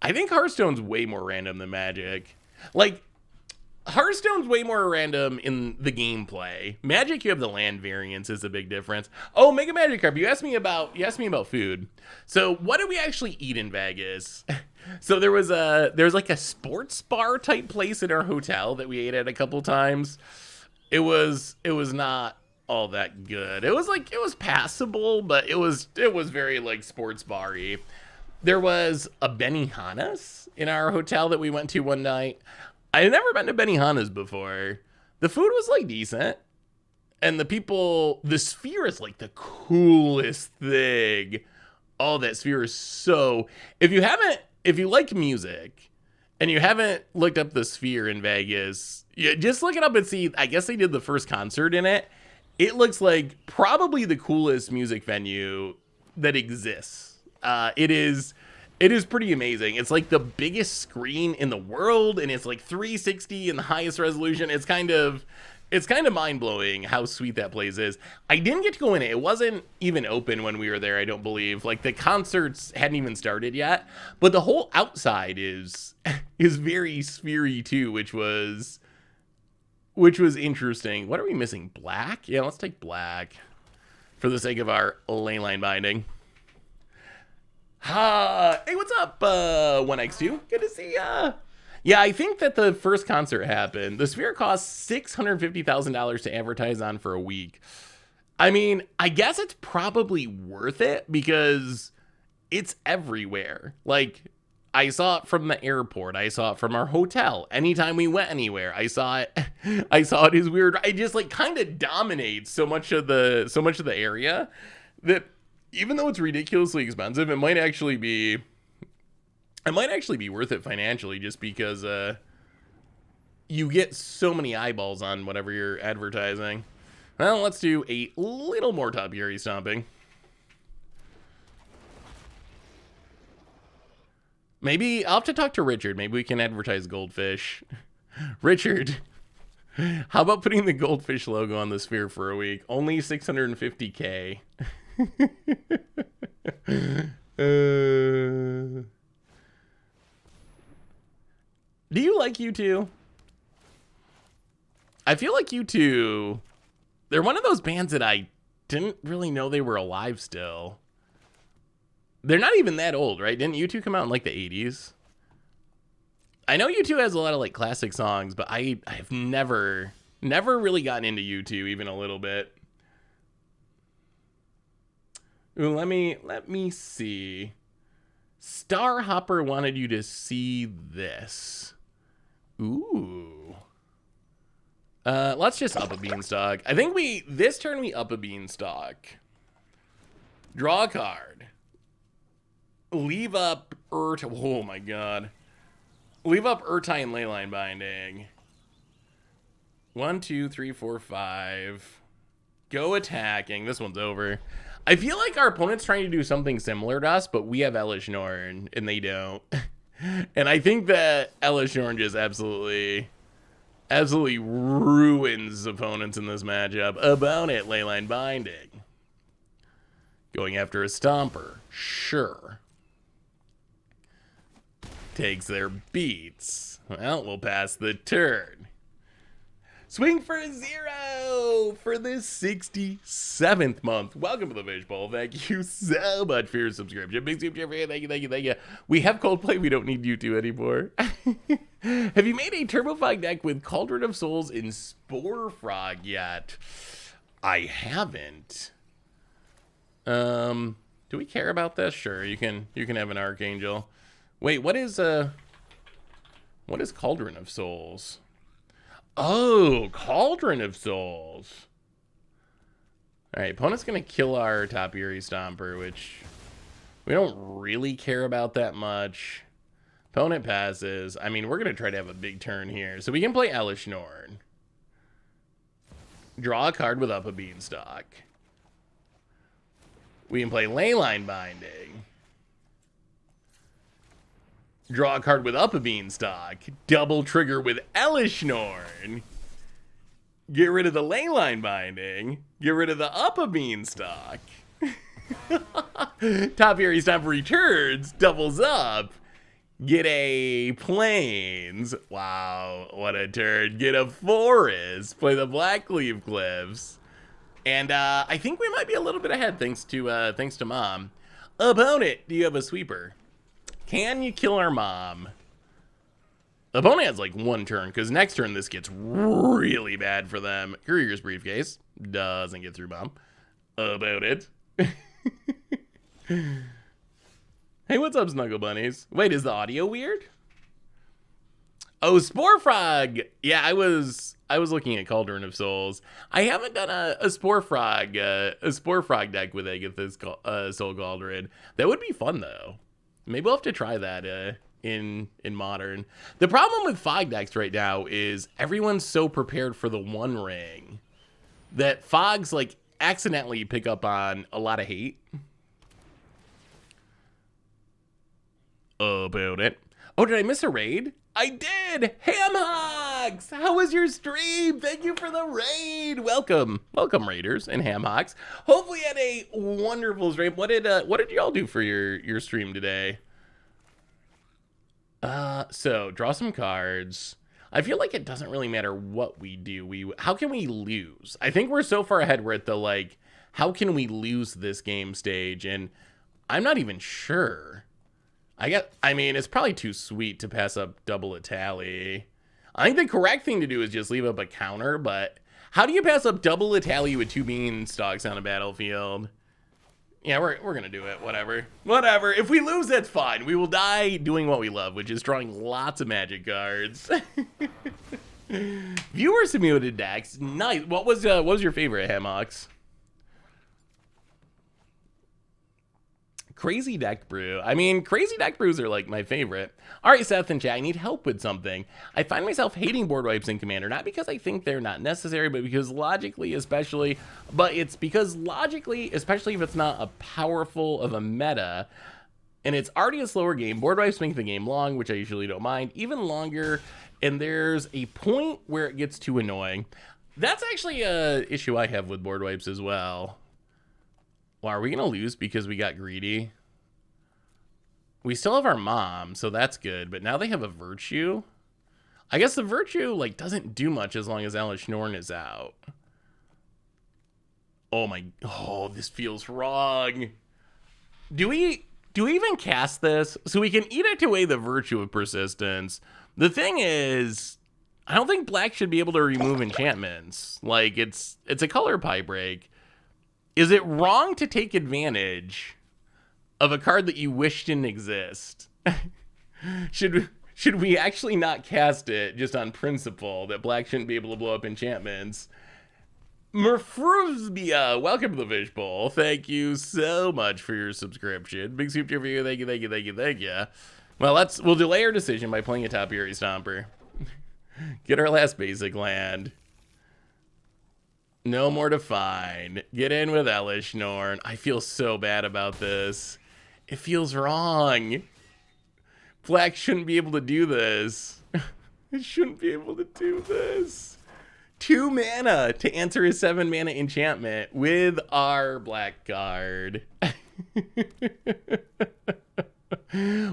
I think Hearthstone's way more random than Magic. Like, Hearthstone's way more random in the gameplay. Magic, you have the land variance is a big difference. Oh, Mega Magic Carp, you asked me about food. So, what did we actually eat in Vegas? So there was like a sports bar type place in our hotel that we ate at a couple times. It was not all that good. It was passable, but it was very like sports bar-y. There was a Benihana's in our hotel that we went to one night. I had never been to Benihana's before. The food was like decent. And the sphere is like the coolest thing. Oh, that sphere is so... If you like music and you haven't looked up the Sphere in Vegas, yeah, just look it up and see. I guess they did the first concert in it. It looks like probably the coolest music venue that exists. It is pretty amazing. It's like the biggest screen in the world, and it's like 360 in the highest resolution. It's kind of mind-blowing how sweet that place is. I didn't get to go in it. It wasn't even open when we were there, I don't believe. Like, the concerts hadn't even started yet. But the whole outside is very sphere-y, too, which was interesting. What are we missing? Black? Yeah, let's take black for the sake of our ley line binding. Hey, what's up, 1x2? Good to see ya. Yeah, I think that the first concert happened. The Sphere cost $650,000 to advertise on for a week. I mean, I guess it's probably worth it because it's everywhere. Like, I saw it from the airport. I saw it from our hotel. Anytime we went anywhere, I saw it. I saw it as weird. It just like kind of dominates so much of the area that even though it's ridiculously expensive, it might actually be worth it financially just because you get so many eyeballs on whatever you're advertising. Well, let's do a little more topiary stomping. Maybe I'll have to talk to Richard. Maybe we can advertise goldfish. Richard, how about putting the goldfish logo on the Sphere for a week? Only $650K. Do you like U2? I feel like U2, they're one of those bands that I didn't really know they were alive still. They're not even that old, right? Didn't U2 come out in like the 80s? I know U2 has a lot of like classic songs, but I've never really gotten into U2 even a little bit. Ooh, let me see. Starhopper wanted you to see this. Ooh. Let's just up a Beanstalk. I think this turn we up a Beanstalk. Draw a card. Leave up oh my god. Leave up Urtai and Leyline Binding. 1, 2, 3, 4, 5. Go attacking. This one's over. I feel like our opponent's trying to do something similar to us, but we have Elesh Norn, and they don't. And I think that Elesh Norn just absolutely ruins opponents in this matchup. About it, Leyline Binding. Going after a Stomper. Sure. Takes their beats. Well, we'll pass the turn. Swing for a 0 for the 67th month. Welcome to the Fishbowl. Thank you so much for your subscription. Big super chat for you. Thank you, thank you, thank you. We have Coldplay. We don't need you two anymore. Have you made a Turbo Fog deck with Cauldron of Souls and Spore Frog yet? I haven't. Do we care about this? Sure, you can have an Archangel. Wait, what is Cauldron of Souls? Oh, Cauldron of Souls. Alright, opponent's gonna kill our top Eerie Stomper, which we don't really care about that much. Opponent passes. I mean, we're gonna try to have a big turn here. So we can play Elesh Norn. Draw a card with Up a Beanstalk. We can play Leyline Binding. Draw a card with Up a Beanstalk. Double trigger with Elesh Norn. Get rid of the Leyline Binding. Get rid of the Up a Beanstalk. Top Eerie Stomper returns. Doubles up. Get a Plains. Wow, what a turn. Get a Forest. Play the Blackleaf Cliffs. And I think we might be a little bit ahead thanks to Mom. Opponent, do you have a sweeper? Can you kill our mom? Opponent has like one turn, because next turn this gets really bad for them. Courier's Briefcase. Doesn't get through Mom. About it. Hey, what's up, Snuggle Bunnies? Wait, is the audio weird? Oh, Spore Frog. Yeah, I was looking at Cauldron of Souls. I haven't done a Spore Frog deck with Agatha's Soul Cauldron. That would be fun though. Maybe we'll have to try that in Modern. The problem with Fog decks right now is everyone's so prepared for the One Ring that Fogs like accidentally pick up on a lot of hate. About it. Oh, did I miss a raid? I did! Ham Hocks! How was your stream? Thank you for the raid! Welcome. Welcome, Raiders and Ham Hocks. Hopefully you had a wonderful stream. What did y'all do for your stream today? So, draw some cards. I feel like it doesn't really matter what we do. How can we lose? I think we're so far ahead we're at the, like, how can we lose this game stage? And I'm not even sure. I mean, it's probably too sweet to pass up double a tally. I think the correct thing to do is just leave up a counter, but how do you pass up double a tally with 2 Beanstalks on a battlefield? Yeah, we're gonna do it. Whatever. Whatever. If we lose, that's fine. We will die doing what we love, which is drawing lots of Magic cards. Viewer simulated decks. Nice. What was your favorite, Hammocks? Crazy Deck Brew. I mean, Crazy Deck Brews are like my favorite. All right, Seth and Chad, I need help with something. I find myself hating board wipes in Commander, not because I think they're not necessary, but because logically, especially if it's not a powerful of a meta, and it's already a slower game, board wipes make the game long, which I usually don't mind, even longer, and there's a point where it gets too annoying. That's actually a issue I have with board wipes as well. Well, are we going to lose because we got greedy? We still have our mom, so that's good. But now they have a virtue. I guess the virtue like doesn't do much as long as Elesh Norn is out. Oh, this feels wrong. Do we even cast this? So we can edict away the virtue of persistence. The thing is, I don't think black should be able to remove enchantments. Like, it's a color pie break. Is it wrong to take advantage of a card that you wish didn't exist? Should we actually not cast it just on principle that black shouldn't be able to blow up enchantments? Merfruzbia, welcome to the Fishbowl. Thank you so much for your subscription. Big soup for you. Thank you, thank you, thank you, thank you. Well, we'll delay our decision by playing a Topiary Stomper. Get our last basic land. No more to find. Get in with Elesh Norn. I feel so bad about this. It feels wrong. Black shouldn't be able to do this. It shouldn't be able to do this. 2 mana to answer his 7 mana enchantment with our black card.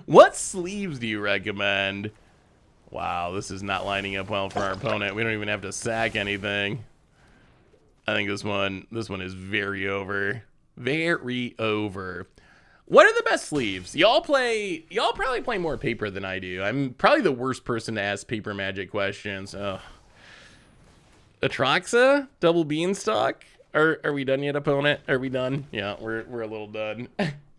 What sleeves do you recommend? Wow, this is not lining up well for our opponent. We don't even have to sack anything. I think this one is very over. Very over. What are the best sleeves? Y'all probably play more paper than I do. I'm probably the worst person to ask paper Magic questions. Ugh. Atraxa? Double Beanstalk? Are we done yet, opponent? Are we done? Yeah, we're a little done.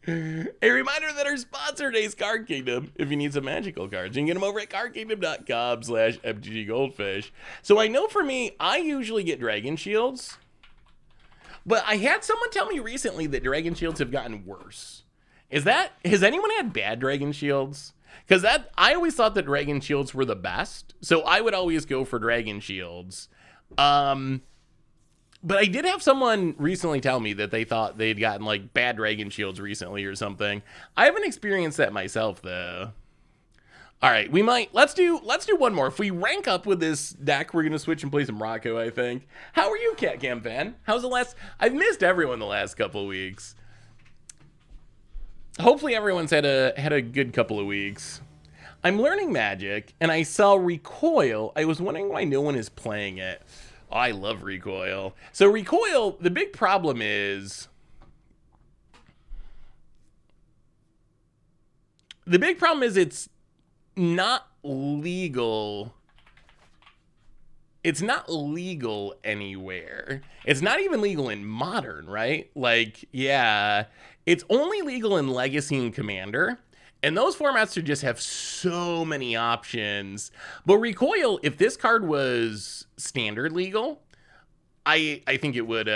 A reminder that our sponsor today is Card Kingdom. If you need some magical cards, you can get them over at cardkingdom.com/MTG Goldfish. So I know for me, I usually get Dragon Shields. But I had someone tell me recently that Dragon Shields have gotten worse. Has anyone had bad Dragon Shields? Because I always thought that Dragon Shields were the best. So I would always go for Dragon Shields. But I did have someone recently tell me that they thought they'd gotten like bad Dragon Shields recently or something. I haven't experienced that myself though. All right, let's do one more. If we rank up with this deck, we're gonna switch and play some Rocco, I think. How are you, Cat Cam fan? How's the last? I've missed everyone the last couple of weeks. Hopefully everyone's had a good couple of weeks. I'm learning Magic, and I saw Recoil. I was wondering why no one is playing it. Oh, I love Recoil. So Recoil, the big problem is... it's not legal. It's not legal anywhere. It's not even legal in Modern, right? Like, yeah. It's only legal in Legacy and Commander. And those formats should just have so many options. But Recoil, if this card was standard legal, I think it would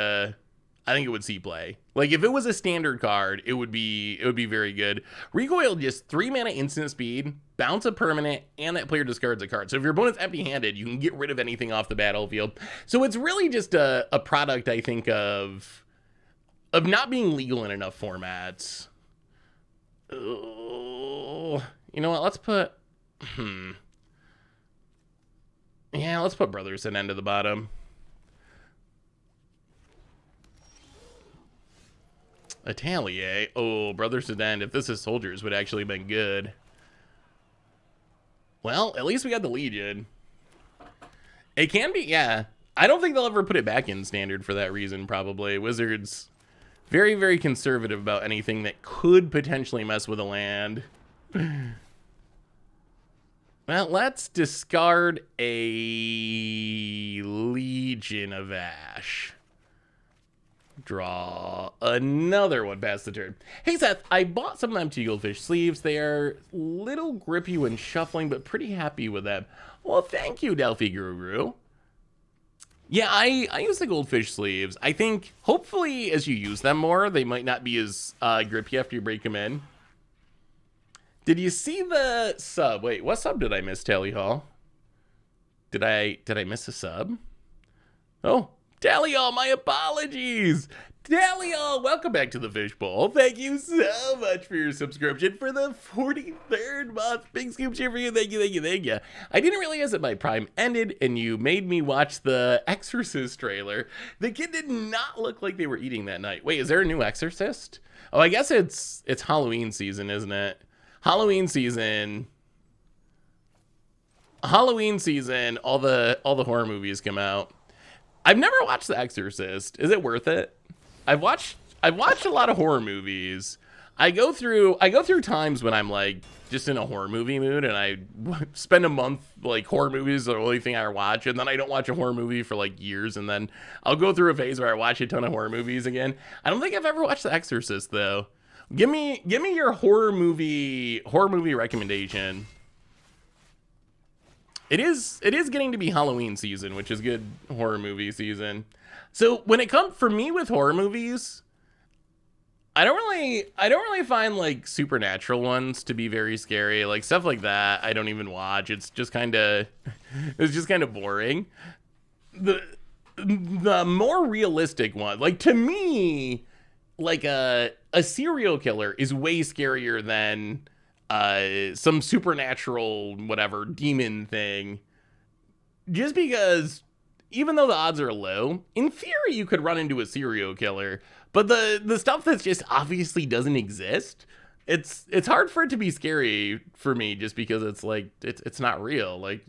see play. Like if it was a standard card, it would be very good. Recoil just 3 mana instant speed, bounce a permanent, and that player discards a card. So if your opponent's empty-handed, you can get rid of anything off the battlefield. So it's really just a product, I think, of not being legal in enough formats. Oh, you know what? Let's put let's put Brothers and End to the bottom. Atelier. Oh, Brothers and End. If this is Soldiers, would actually have been good. Well, at least we got the Legion. It can be, yeah. I don't think they'll ever put it back in standard for that reason, probably. Wizards, very, very conservative about anything that could potentially mess with a land. Well, let's discard a Legion of Ash. Draw another one past the turn. Hey, Seth, I bought some MTG Goldfish sleeves. They are a little grippy when shuffling, but pretty happy with them. Well, thank you, Delphi Guru. Yeah, I use the Goldfish sleeves. I think, hopefully, as you use them more, they might not be as grippy after you break them in. Did you see the sub? Wait, what sub did I miss, Tally Hall? Did I miss a sub? Oh, Tally Hall, my apologies. Tally Hall, welcome back to the Fishbowl. Thank you so much for your subscription for the 43rd month. Big scoop cheer for you. Thank you, thank you, thank you. I didn't realize that my Prime ended and you made me watch the Exorcist trailer. The kid did not look like they were eating that night. Wait, is there a new Exorcist? Oh, I guess it's Halloween season, isn't it? Halloween season, all the horror movies come out. I've never watched The Exorcist. Is it worth it? I've watched a lot of horror movies. I go through times when I'm like just in a horror movie mood, and I spend a month like horror movies are the only thing I watch, and then I don't watch a horror movie for like years, and then I'll go through a phase where I watch a ton of horror movies again. I don't think I've ever watched The Exorcist though. Give me your horror movie recommendation. It is getting to be Halloween season, which is good horror movie season. So when it comes for me with horror movies, I don't really find like supernatural ones to be very scary. Like stuff like that, I don't even watch. It's just kind of boring. The more realistic one, like to me, like a serial killer is way scarier than some supernatural whatever demon thing. Just because even though the odds are low, in theory you could run into a serial killer. But the stuff that just obviously doesn't exist, it's hard for it to be scary for me just because it's like it's not real. Like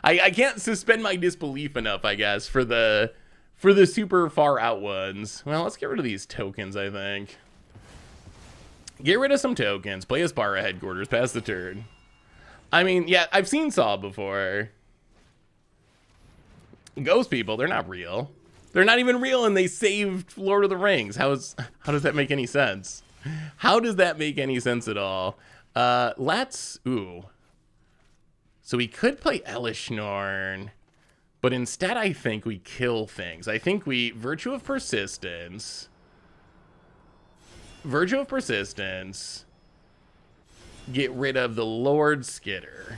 I can't suspend my disbelief enough, I guess, for the super far out ones. Well, let's get rid of these tokens, I think. Get rid of some tokens, play Aspara headquarters, pass the turn. I mean, yeah, I've seen Saw before. Ghost people, they're not real. They're not even real, and they saved Lord of the Rings. How does that make any sense? How does that make any sense at all? Ooh. So we could play Elesh Norn, but instead I think we kill things. I think we Virtue of Persistence. Get rid of the Lord Skitter.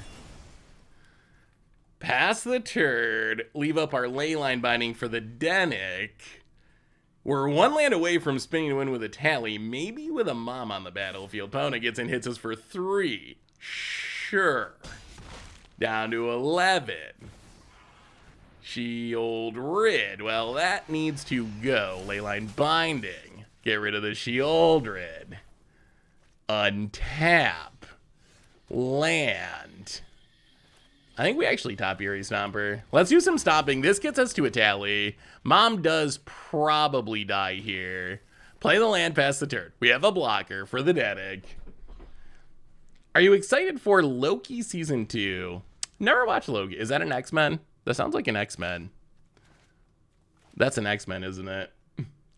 Pass the turn, leave up our Leyline Binding for the Denic. We're one land away from spinning to win with a tally, maybe with a mom on the battlefield. Opponent gets in, hits us for 3. Sure. Down to 11. Sheoldred. Well, that needs to go. Leyline Binding. Get rid of the Sheoldred. Untap. Land. I think we actually top Eerie Stomper. Let's do some stopping. This gets us to a tally. Mom does probably die here. Play the land, pass the turn. We have a blocker for the Denic. Are you excited for Loki Season 2? Never watched Loki. Is that an X-Men? That sounds like an X-Men. That's an X-Men, isn't it?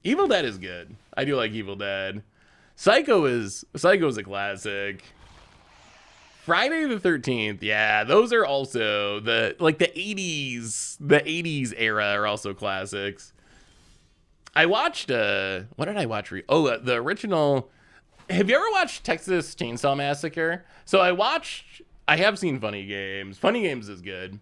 Evil Dead is good. I do like Evil Dead. Psycho is a classic. Friday the 13th, yeah, those are also the 80s era are also classics. I watched what did I watch? The original. Have you ever watched Texas Chainsaw Massacre? So I have seen Funny Games. Funny Games is good.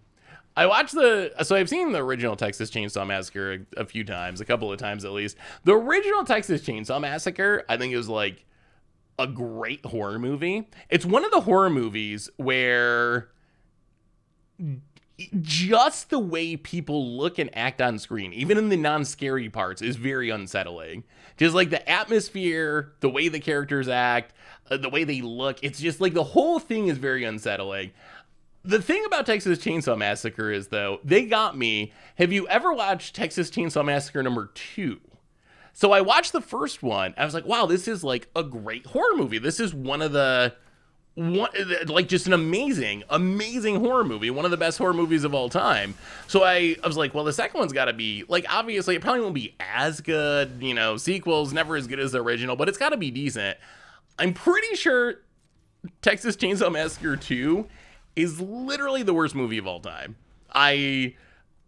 I've seen the original Texas Chainsaw Massacre a few times, a couple of times at least. The original Texas Chainsaw Massacre, I think it was like a great horror movie. It's one of the horror movies where just the way people look and act on screen, even in the non-scary parts, is very unsettling. Just like the atmosphere, the way the characters act, the way they look, it's just like the whole thing is very unsettling. The thing about Texas Chainsaw Massacre is, though, they got me. Have you ever watched Texas Chainsaw Massacre number 2? So I watched the first one. I was like, wow, this is like a great horror movie. This is just an amazing horror movie. One of the best horror movies of all time. So I was like, well, the second one's got to be, like, obviously it probably won't be as good. You know, sequels never as good as the original, but it's got to be decent. I'm pretty sure Texas Chainsaw Massacre 2 is literally the worst movie of all time. I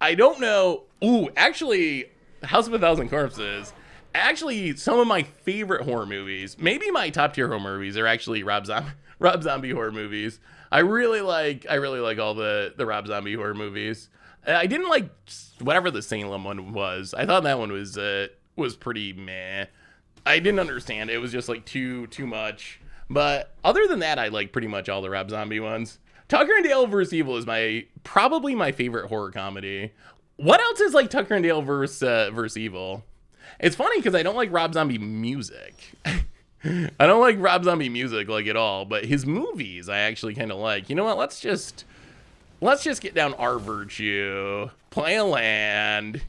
don't know. Ooh, actually, House of a Thousand Corpses. Actually, some of my favorite horror movies, maybe my top tier horror movies, are actually Rob Zombie horror movies. I really like all the Rob Zombie horror movies. I didn't like whatever the Salem one was. I thought that one was pretty meh. I didn't understand it. It was just like too much. But other than that, I like pretty much all the Rob Zombie ones. Tucker and Dale vs. Evil is probably my favorite horror comedy. What else is like Tucker and Dale versus Evil? It's funny because I don't like Rob Zombie music. I don't like Rob Zombie music like at all, but his movies I actually kind of like. You know what? Let's just get down our virtue, play a land,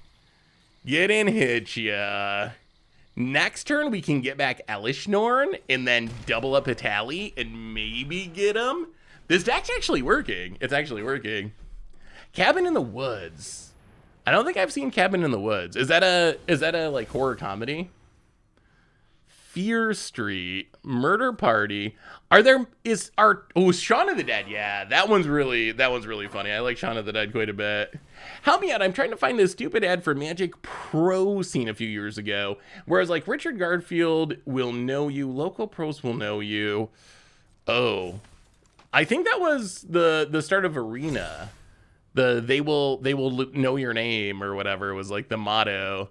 get in, hit ya. Next turn we can get back Elesh Norn and then double up a tally and maybe get him. This deck's actually working. It's actually working. Cabin in the Woods. I don't think I've seen Cabin in the Woods. Is that a like horror comedy? Fear Street, Murder Party. Shaun of the Dead. Yeah, that one's really funny. I like Shaun of the Dead quite a bit. Help me out. I'm trying to find this stupid ad for Magic Pro seen a few years ago. Whereas like Richard Garfield will know you, local pros will know you. Oh, I think that was the start of Arena. They will know your name or whatever was like the motto.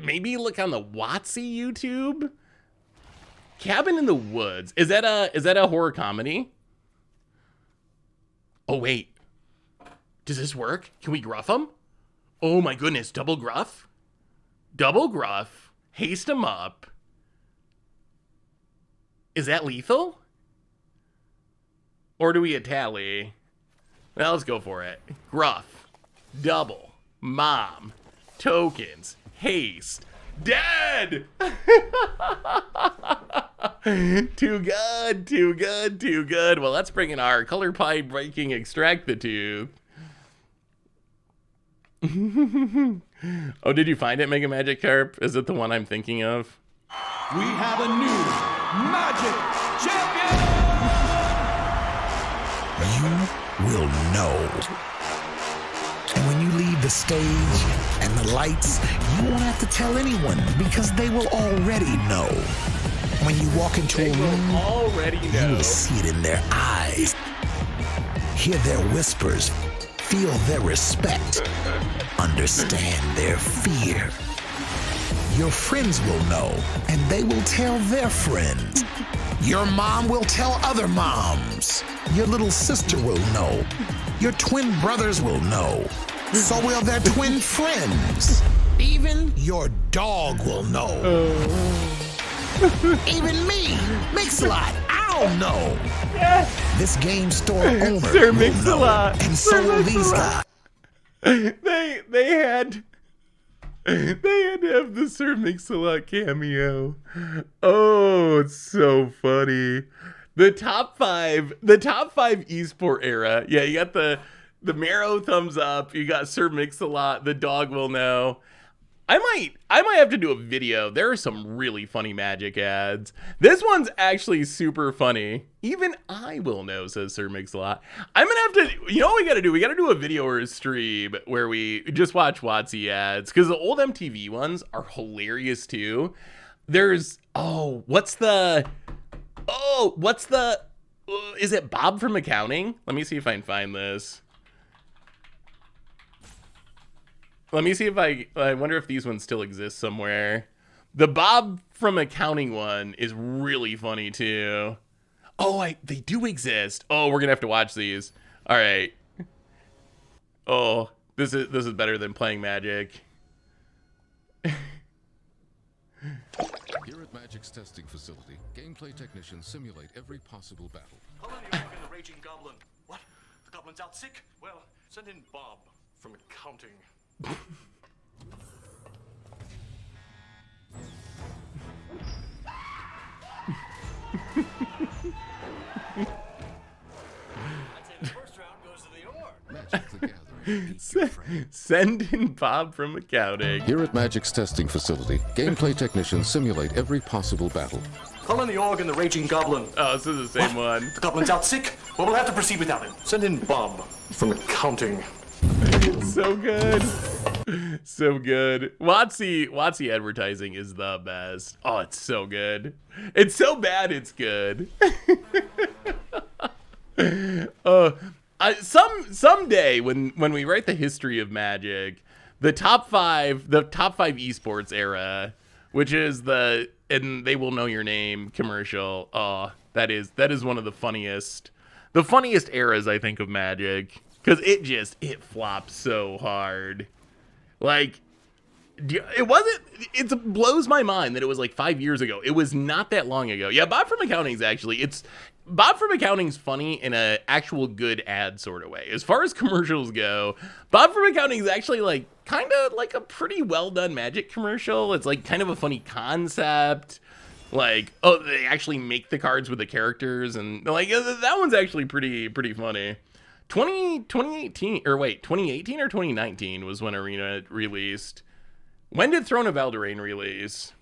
Maybe look on the WotC YouTube. Cabin in the Woods. Is that a horror comedy? Oh wait. Does this work? Can we gruff them? Oh my goodness, double gruff? Double gruff. Haste them up. Is that lethal? Or do we a tally? Well, let's go for it. Gruff. Double. Mom. Tokens. Haste. Dead! Too good, too good, too good. Well, let's bring in our color pipe breaking extract the tooth. Oh, did you find it, Mega Magic Carp? Is it the one I'm thinking of? We have a new Magic Champion! You will know. And when you leave the stage and the lights, you won't have to tell anyone because they will already know. When you walk into a room, you will see it in their eyes, hear their whispers, feel their respect, understand their fear. Your friends will know, and they will tell their friends. Your mom will tell other moms. Your little sister will know. Your twin brothers will know. So will their twin friends. Even your dog will know. Even me, Mix-a-Lot, I'll know. This game store owner Sir will Mix-a-Lot. know. And so will these guys. They had to have the Sir Mix-a-Lot cameo. Oh, it's so funny. The top five esport era. Yeah, you got the Marrow thumbs up. You got Sir Mix-a-Lot. The dog will know. I might have to do a video. There are some really funny Magic ads. This one's actually super funny. Even I will know, says Sir Mix-a-Lot. I'm gonna have to, you know what we gotta do? We gotta do a video or a stream where we just watch WotC ads. Because the old MTV ones are hilarious too. There's, is it Bob from Accounting? Let me see if I can find this. Let me see if I wonder if these ones still exist somewhere. The Bob from Accounting one is really funny too. Oh, they do exist. Oh, we're gonna have to watch these. All right. Oh, this is better than playing Magic. Here at Magic's testing facility, gameplay technicians simulate every possible battle. Hello, you and the Raging Goblin. What? The Goblin's out sick? Well, send in Bob from Accounting. Magic the Gathering. Meet your friend. Send in Bob from Accounting. Here at Magic's testing facility, gameplay technicians simulate every possible battle. Colin the Org and the Raging Goblin. Oh, this is the same one. The Goblin's out sick? Well, we'll have to proceed without him. Send in Bob from Accounting. So good. So good. WotC advertising is the best. Oh, it's so good. It's so bad it's good. Someday when we write the history of Magic, the top five esports era, which is and they will know your name commercial. Oh, that is one of the funniest eras I think of Magic. Because it flops so hard. Like, it blows my mind that it was like 5 years ago. It was not that long ago. Yeah, Bob from Accounting's Bob from Accounting's funny in an actual good ad sort of way. As far as commercials go, Bob from Accounting is actually like kind of like a pretty well done Magic commercial. It's like kind of a funny concept. Like, oh, they actually make the cards with the characters, and like that one's actually pretty funny. 2018 or 2019 was when Arena released. When did Throne of Eldraine release?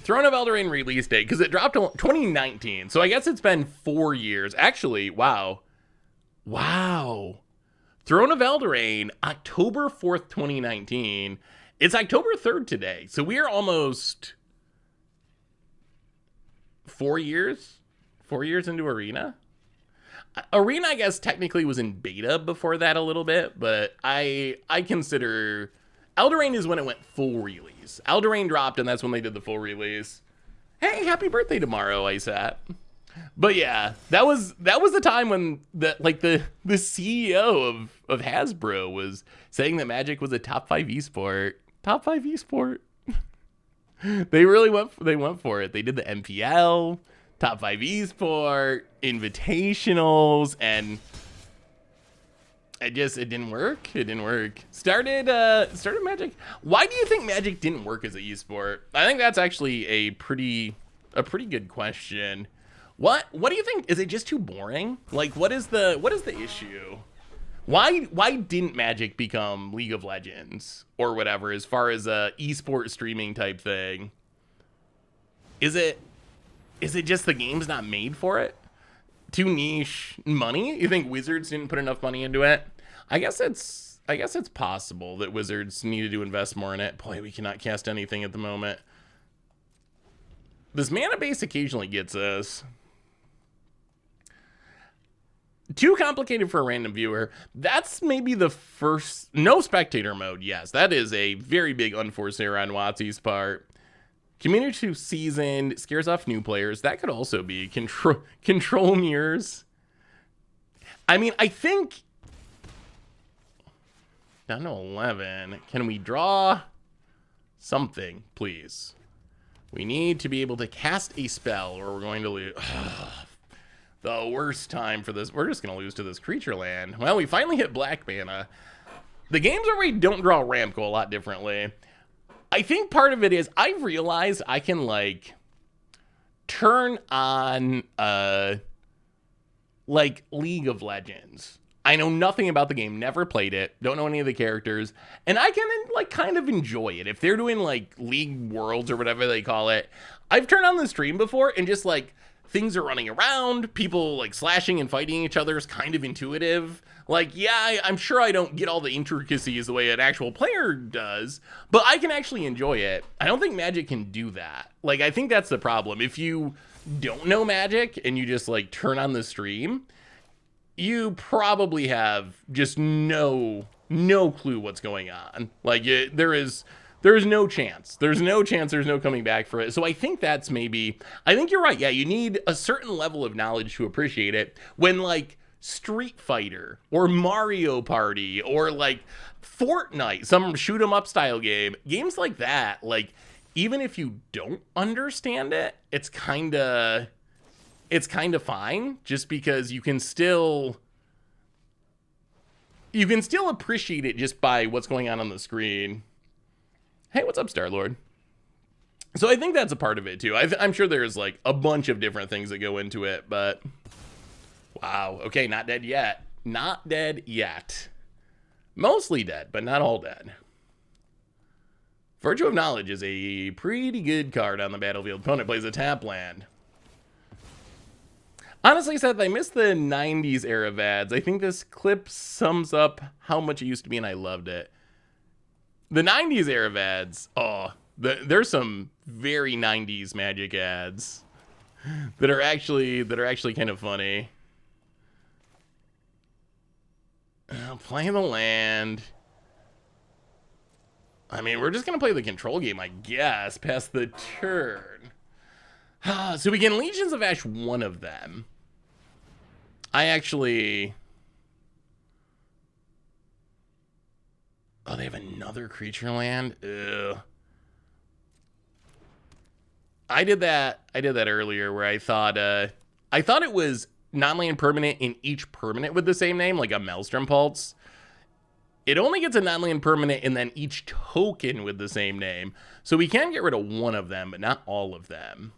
Throne of Eldraine release date, because it dropped in 2019. So I guess it's been 4 years. Actually, wow. Wow. Throne of Eldraine, October 4th, 2019. It's October 3rd today. So we are almost 4 years? 4 years into Arena? Arena, I guess, technically was in beta before that a little bit, but I consider Eldraine is when it went full release. Eldraine dropped, and that's when they did the full release. Hey, happy birthday tomorrow, ISAT. But yeah, that was the time when the CEO of Hasbro was saying that Magic was a top 5 esport. Top 5 esport. They went for it. They did the MPL, top 5 esport, invitationals, and it didn't work. It didn't work. Started Magic. Why do you think Magic didn't work as an esport? I think that's actually a pretty good question. What do you think? Is it just too boring? Like, what is the issue? Why didn't Magic become League of Legends or whatever as far as a esport streaming type thing? Is it just the game's not made for it? Too niche money? You think Wizards didn't put enough money into it? I guess it's possible that Wizards needed to invest more in it. Boy, we cannot cast anything at the moment. This mana base occasionally gets us. Too complicated for a random viewer. That's maybe the first. No spectator mode. Yes, that is a very big unforced error on WotC's part. Community too seasoned, scares off new players. That could also be control mirrors. I mean, I think down to 11. Can we draw something, please? We need to be able to cast a spell, or we're going to lose. The worst time for this. We're just going to lose to this creature land. Well, we finally hit black mana. The games where we don't draw ramp go a lot differently. I think part of it is I've realized I can, like, turn on, like, League of Legends. I know nothing about the game, never played it, don't know any of the characters, and I can, like, kind of enjoy it. If they're doing, like, League Worlds or whatever they call it, I've turned on the stream before and just, like, things are running around, people, like, slashing and fighting each other is kind of intuitive. Like, yeah, I'm sure I don't get all the intricacies the way an actual player does, but I can actually enjoy it. I don't think Magic can do that. Like, I think that's the problem. If you don't know Magic and you just, like, turn on the stream, you probably have just no clue what's going on. Like, there is no chance. There's no chance. There's no coming back for it. So I think that's maybe, I think you're right. Yeah, you need a certain level of knowledge to appreciate it. When, like, Street Fighter or Mario Party or, like, Fortnite, some shoot 'em up style games like that, like, even if you don't understand it, it's kind of fine, just because you can still appreciate it just by what's going on the screen. Hey, what's up, Star-Lord? So I think that's a part of it too. I'm sure there's, like, a bunch of different things that go into it, but wow. Okay, not dead yet. Not dead yet. Mostly dead, but not all dead. Virtue of Knowledge is a pretty good card on the battlefield. Opponent plays a tap land. Honestly, Seth, I miss the 90s era VADs. I think this clip sums up how much it used to be, and I loved it. The 90s era VADs, there's some very 90s Magic ads that are actually kind of funny. Playing the land. I mean, we're just going to play the control game, I guess, past the turn. So we can Legions of Ash one of them. They have another creature land? Ugh. I did that earlier where I thought it was non-land permanent in each permanent with the same name, like a Maelstrom Pulse. It only gets a non-land permanent and then each token with the same name. So we can get rid of one of them, but not all of them.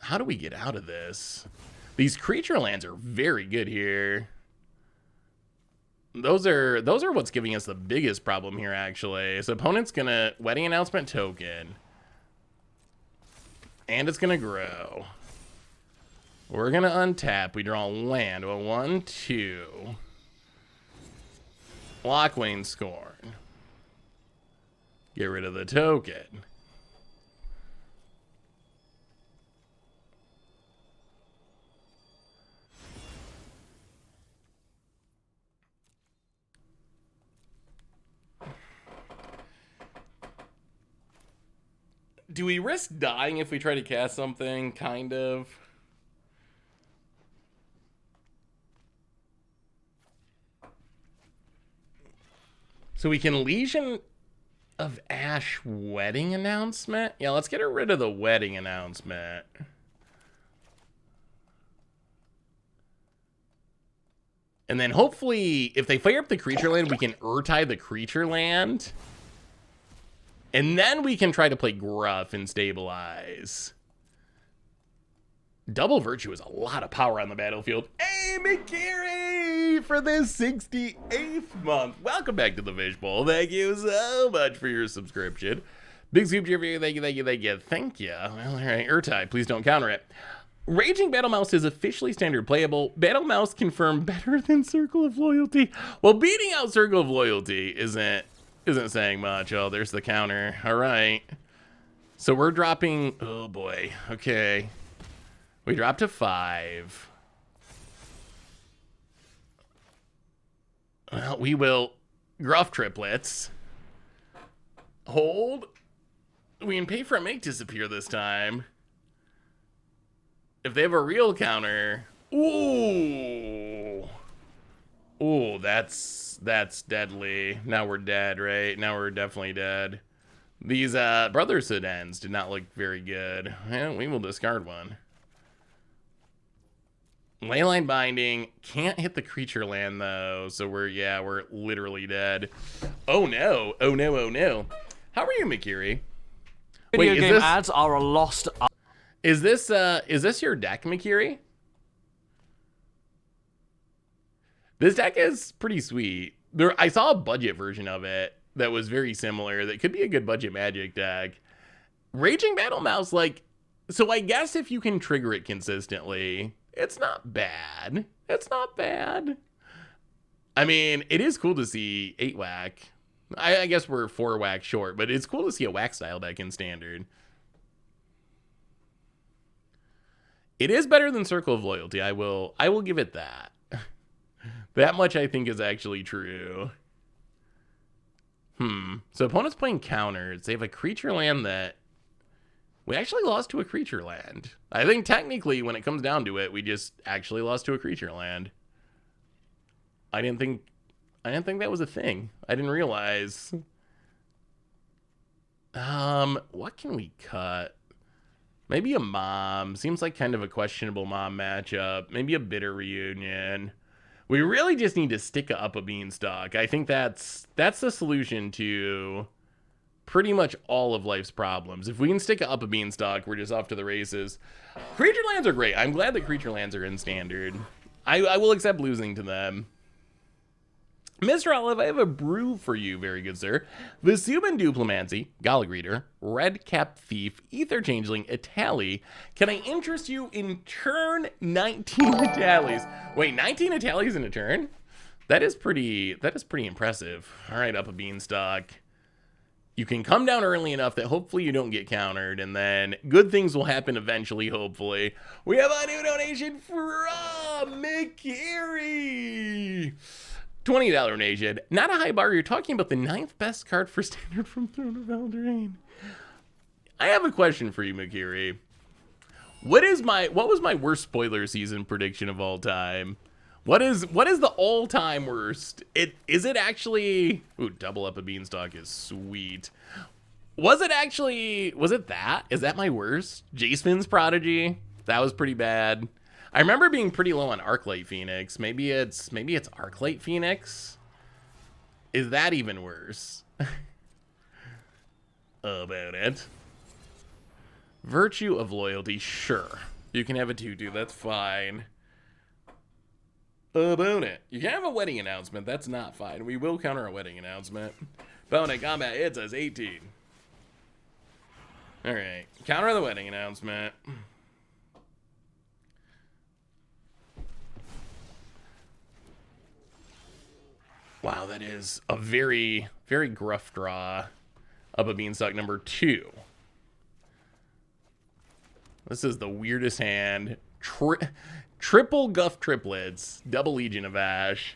How do we get out of this? These creature lands are very good here. Those are what's giving us the biggest problem here, actually. So opponent's gonna Wedding Announcement token. And it's going to grow. We're going to untap. We draw land. A 1-2. Lockwayne Scorn. Get rid of the token. Do we risk dying if we try to cast something? Kind of. So we can Legion of Ash wedding announcement? Yeah, let's get rid of the wedding announcement. And then hopefully, if they fire up the creature land, we can Urtai the creature land. And then we can try to play Gruff and stabilize. Double Virtue is a lot of power on the battlefield. Hey, McKiri, for this 68th month. Welcome back to the Fishbowl. Thank you so much for your subscription. Big scoop cheer for you. Thank you, thank you, thank you. Thank you. Well, all right, Urtai, please don't counter it. Raging Battle Mouse is officially standard playable. Battle Mouse confirmed better than Circle of Loyalty. Well, beating out Circle of Loyalty isn't saying much. Oh, there's the counter. All right. So we're dropping... Oh, boy. Okay. We dropped to 5. Well, we will Gruff triplets. Hold. We can pay for a Make Disappear this time. If they have a real counter... Ooh. Ooh, that's deadly. Now we're dead, right? Now we're definitely dead. These Brotherhood ends did not look very good. Well, we will discard one. Leyline Binding. Can't hit the creature land, though. So we're literally dead. Oh, no. Oh, no, oh, no. How are you, Mikiri? Video game ads are a lost... Is this your deck, Mikiri? This deck is pretty sweet. I saw a budget version of it that was very similar. That could be a good budget Magic deck. Raging Battle Mouse, like, so I guess if you can trigger it consistently, it's not bad. It's not bad. I mean, it is cool to see 8 whack. I guess we're 4 whack short, but it's cool to see a whack style deck in standard. It is better than Circle of Loyalty. I will give it that. That much I think is actually true. So opponents playing counters. They have a creature land that we actually lost to a creature land. I think technically when it comes down to it, we just actually lost to a creature land. I didn't think that was a thing. I didn't realize. What can we cut? Maybe a Mom. Seems like kind of a questionable Mom matchup. Maybe a Bitter Reunion. We really just need to stick Up a Beanstalk. I think that's the solution to pretty much all of life's problems. If we can stick Up a Beanstalk, we're just off to the races. Creature lands are great. I'm glad that creature lands are in standard. I will accept losing to them. Mr. Olive, I have a brew for you, very good sir. Vesuban Duplomancy, Gallag Reader, Redcap Thief, Ether Changeling, Itali. Can I interest you in turn 19 Italis? Wait, 19 Italis in a turn? That is pretty impressive. All right, Up a Beanstalk. You can come down early enough that hopefully you don't get countered, and then good things will happen eventually, hopefully. We have a new donation from Mikiri. $20 donation. Not a high bar. You're talking about the 9th best card for standard from Throne of Eldraine. I have a question for you, Mikiri. What was my worst spoiler season prediction of all time? What is the all-time worst? Is it actually... Ooh, double Up a Beanstalk is sweet. Was it that? Is that my worst? Jacefin's Prodigy? That was pretty bad. I remember being pretty low on Arclight Phoenix. Maybe it's Arclight Phoenix? Is that even worse? About it. Virtue of Loyalty, sure. You can have a 2/2, that's fine. About it. You can have a wedding announcement, that's not fine. We will counter a wedding announcement. Bone Combat, it says 18. All right. Counter the wedding announcement. Wow, that is a very, very gruff draw. Up a Beanstalk number 2. This is the weirdest hand. Triple Guff Triplets. Double Legion of Ash.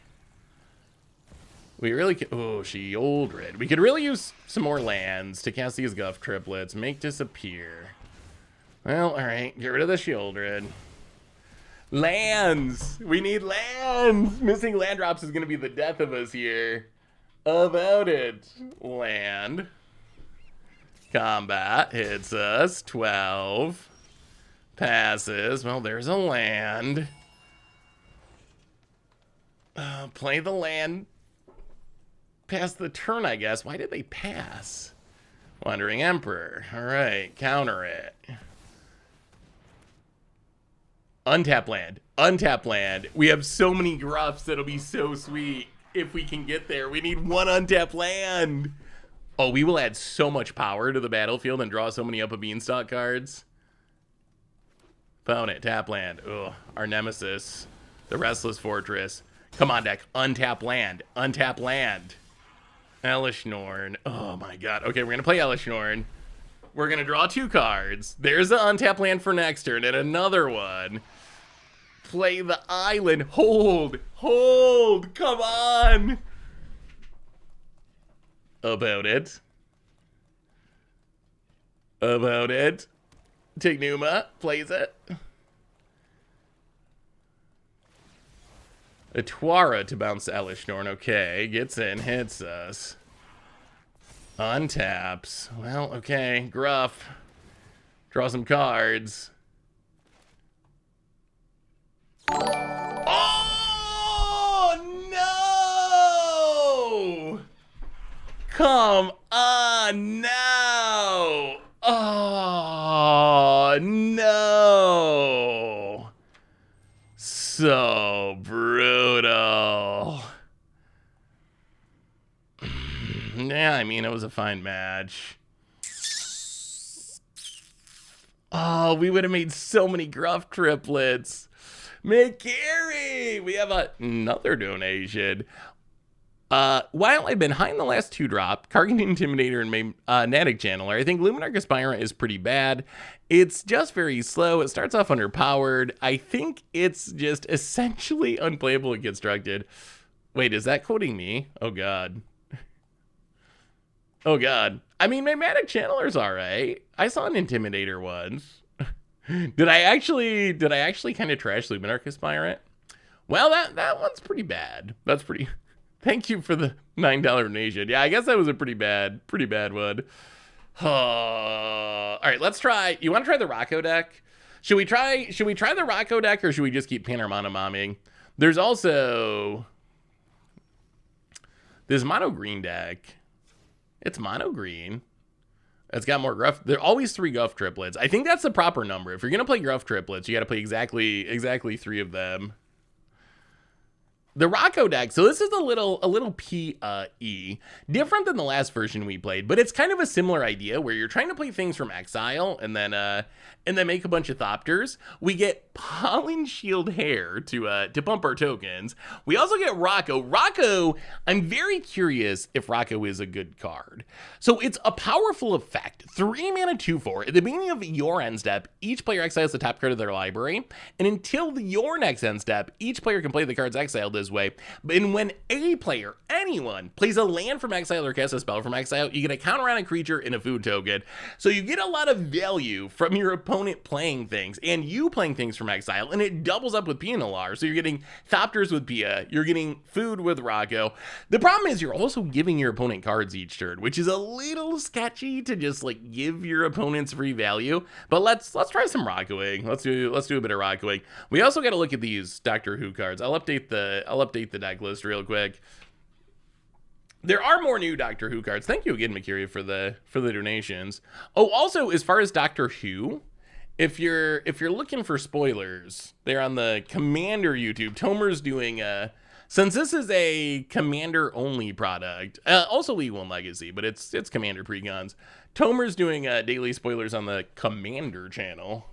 We really could... Oh, Shieldred. We could really use some more lands to cast these Guff Triplets. Make disappear. Well, alright. Get rid of the Shieldred. Lands! We need lands! Missing land drops is going to be the death of us here. About it. Land. Combat hits us. 12. Passes. Well, there's a land. Play the land. Pass the turn, I guess. Why did they pass? Wandering Emperor. Alright, counter it. Untap land. Untap land. We have so many gruffs that'll be so sweet if we can get there. We need one untap land. Oh, we will add so much power to the battlefield and draw so many Up a Beanstalk cards. Found it. Tap land. Ugh. Our nemesis. The Restless Fortress. Come on, deck. Untap land. Untap land. Elesh Norn. Oh, my God. Okay, we're going to play Elesh Norn. We're going to draw 2 cards. There's the untap land for next turn and another one. Play the island. Hold. Hold. Come on. About it. About it. Take Numa. Plays it. A Tuara to bounce Elesh Norn. Okay. Gets in. Hits us. Untaps. Well, okay. Gruff. Draw some cards. Oh, no! Come on now! Oh, no! So brutal. Yeah, I mean, it was a fine match. Oh, we would have made so many gruff triplets. McCary! We have another donation. While I've been high in the last 2 drop, Kargan Intimidator and Natick Channeler, I think Luminarch Aspirant is pretty bad. It's just very slow. It starts off underpowered. I think it's just essentially unplayable and constructed. Wait, is that quoting me? Oh, God. Oh, God. I mean, my Natick Channeler's all right. I saw an Intimidator once. Did I actually kind of trash Luminarch Aspirant? Well, that one's pretty bad. That's pretty... Thank you for the $9 donation. Yeah, I guess that was a pretty bad one. All right, let's try. You want to try the Rocco deck? Should we try the Rocco deck, or should we just keep Bean-Harmonicon? There's also this mono green deck. It's mono green. It's got more gruff. There are always 3 gruff triplets. I think that's the proper number. If you're gonna play gruff triplets, you got to play exactly 3 of them. The Rocco deck, so this is a little PE, different than the last version we played, but it's kind of a similar idea where you're trying to play things from exile and then make a bunch of Thopters. We get Pollen Shield Hair to pump our tokens. We also get Rocco. Rocco, I'm very curious if Rocco is a good card. So it's a powerful effect. 3 mana 2/4. At the beginning of your end step, each player exiles the top card of their library, and until your next end step, each player can play the cards exiled this way. And when a player, anyone, plays a land from exile or casts a spell from exile, you get a counter on a creature and a food token. So you get a lot of value from your opponent playing things and you playing things from exile, and it doubles up with PNLR. So you're getting Thopters with Pia, you're getting food with Rocco. The problem is you're also giving your opponent cards each turn, which is a little sketchy to just like give your opponents free value. But let's try some Roccoing. Let's do a bit of Roccoing. We also got to look at these Doctor Who cards. I'll update the deck list real quick. There are more new Doctor Who cards. Thank you again, McCary, for the donations. Oh, also, as far as Doctor Who, if you're looking for spoilers, they're on the Commander YouTube. Tomer's doing Since this is a Commander-only product, also League 1 Legacy, but it's Commander precons, Tomer's doing daily spoilers on the Commander channel.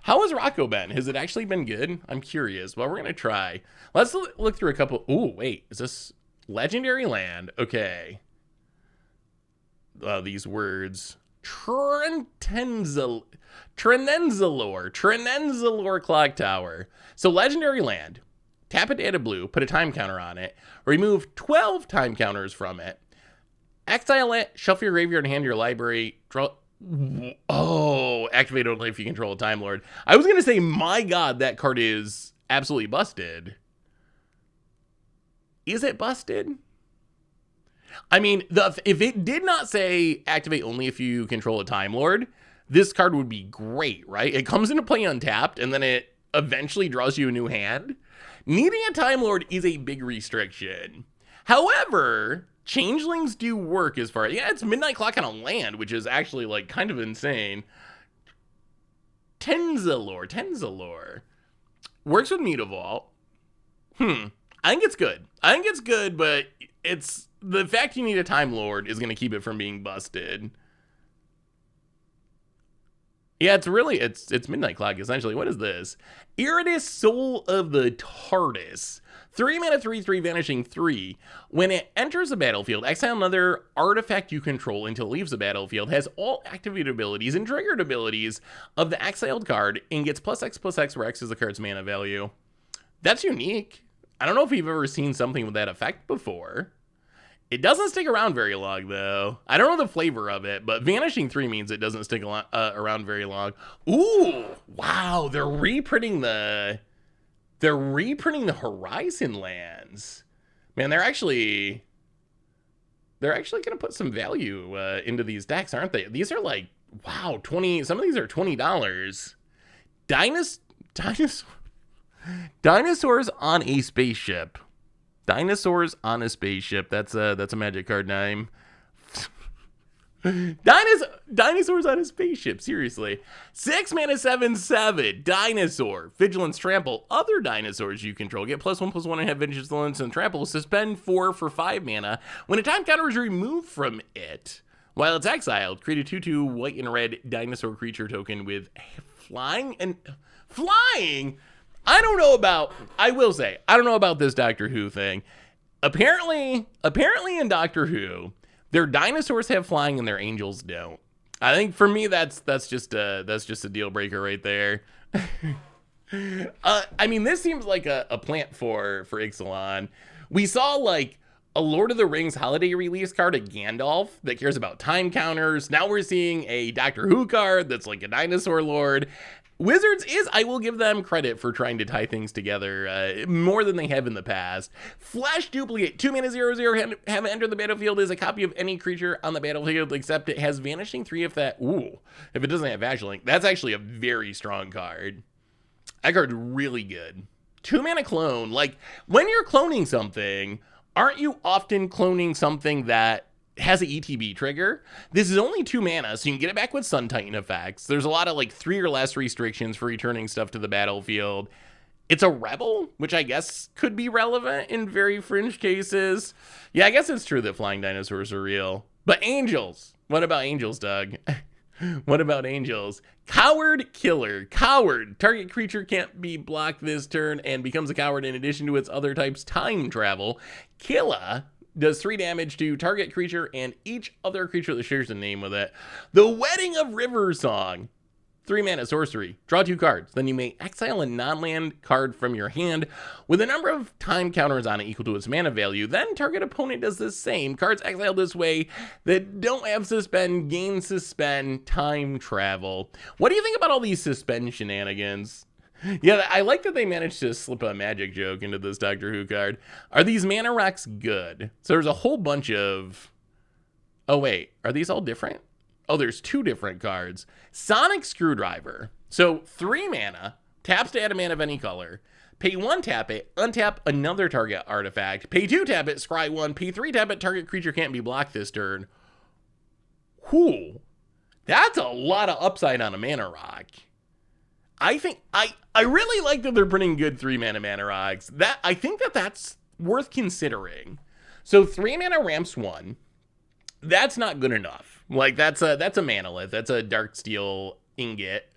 How has Rocco been? Has it actually been good? I'm curious. Well, we're going to try. Let's look through a couple. Ooh, wait. Is this Legendary Land? Okay. These words. Trenenzalore Clock Tower. So Legendary Land. Tap it, add a blue, put a time counter on it. Remove 12 time counters from it. Exile it, shuffle your graveyard and hand your library. Draw. Oh, activate only if you control a Time Lord. I was going to say, my God, that card is absolutely busted. Is it busted? I mean, if it did not say activate only if you control a Time Lord, this card would be great, right? It comes into play untapped, and then it eventually draws you a new hand. Needing a Time Lord is a big restriction. However, changelings do work as far as, yeah, it's Midnight Clock on a land, which is actually like kind of insane. Tenzalore. Works with Mutavault. I think it's good. But it's the fact you need a Time Lord is going to keep it from being busted. Yeah, it's Midnight Clock, essentially. What is this? Iridis, Soul of the TARDIS. 3 mana, 3/3, vanishing 3. When it enters the battlefield, exile another artifact you control until it leaves the battlefield, has all activated abilities and triggered abilities of the exiled card, and gets +X/+X, where X is the card's mana value. That's unique. I don't know if you've ever seen something with that effect before. It doesn't stick around very long, though. I don't know the flavor of it, but vanishing 3 means it doesn't stick around very long. Ooh, wow, they're reprinting the Horizon lands. Man, they're actually gonna put some value into these decks, aren't they? These are like, wow, some of these are $20. Dinosaurs on a spaceship. Dinosaurs on a spaceship. That's a Magic card name. Dinosaurs on a spaceship. Seriously. 6 mana, 7/7. Dinosaur. Vigilance, Trample. Other dinosaurs you control get +1/+1 and have Vigilance and Trample. Suspend 4 for 5 mana. When a time counter is removed from it, while it's exiled, create a 2/2 white and red dinosaur creature token with flying and flying. I don't know about this Doctor Who thing. Apparently in Doctor Who, their dinosaurs have flying and their angels don't. I think for me that's just a deal breaker right there. I mean, this seems like a plant for Ixalan. We saw like a Lord of the Rings holiday release card, a Gandalf that cares about time counters. Now we're seeing a Doctor Who card that's like a dinosaur lord. Wizards I will give them credit for trying to tie things together more than they have in the past. Flash Duplicate, 2 mana, 0/0, have it enter the battlefield as a copy of any creature on the battlefield, except it has Vanishing 3 if it doesn't have Vagilink. That's actually a very strong card. That card's really good. 2 mana clone. Like, when you're cloning something, aren't you often cloning something that has an ETB trigger? This is only 2 mana, so you can get it back with Sun Titan effects. There's a lot of like 3 or less restrictions for returning stuff to the battlefield. It's a rebel, which I guess could be relevant in very fringe cases. Yeah, I guess it's true that flying dinosaurs are real. But angels. What about angels, Doug? What about angels? Coward Killer. Coward. Target creature can't be blocked this turn and becomes a coward in addition to its other types time travel. Killa does 3 damage to target creature and each other creature that shares a name with it. The Wedding of River Song. 3 mana, sorcery. Draw 2 cards. Then you may exile a non-land card from your hand with a number of time counters on it equal to its mana value. Then target opponent does the same. Cards exiled this way that don't have suspend, gain suspend, time travel. What do you think about all these suspend shenanigans? Yeah, I like that they managed to slip a magic joke into this Doctor Who card. Are these mana rocks good? So there's a whole bunch of... Oh, wait. Are these all different? Oh, there's 2 different cards. Sonic Screwdriver. So 3 mana, taps to add a mana of any color. Pay 1, tap it, untap another target artifact. Pay 2, tap it, scry 1. Pay 3, tap it, target creature can't be blocked this turn. Whew. That's a lot of upside on a mana rock. I think I really like that they're printing good 3-mana rocks. That I think that's worth considering. So 3-mana ramps 1. That's not good enough. Like that's a manalith. That's a Darksteel ingot.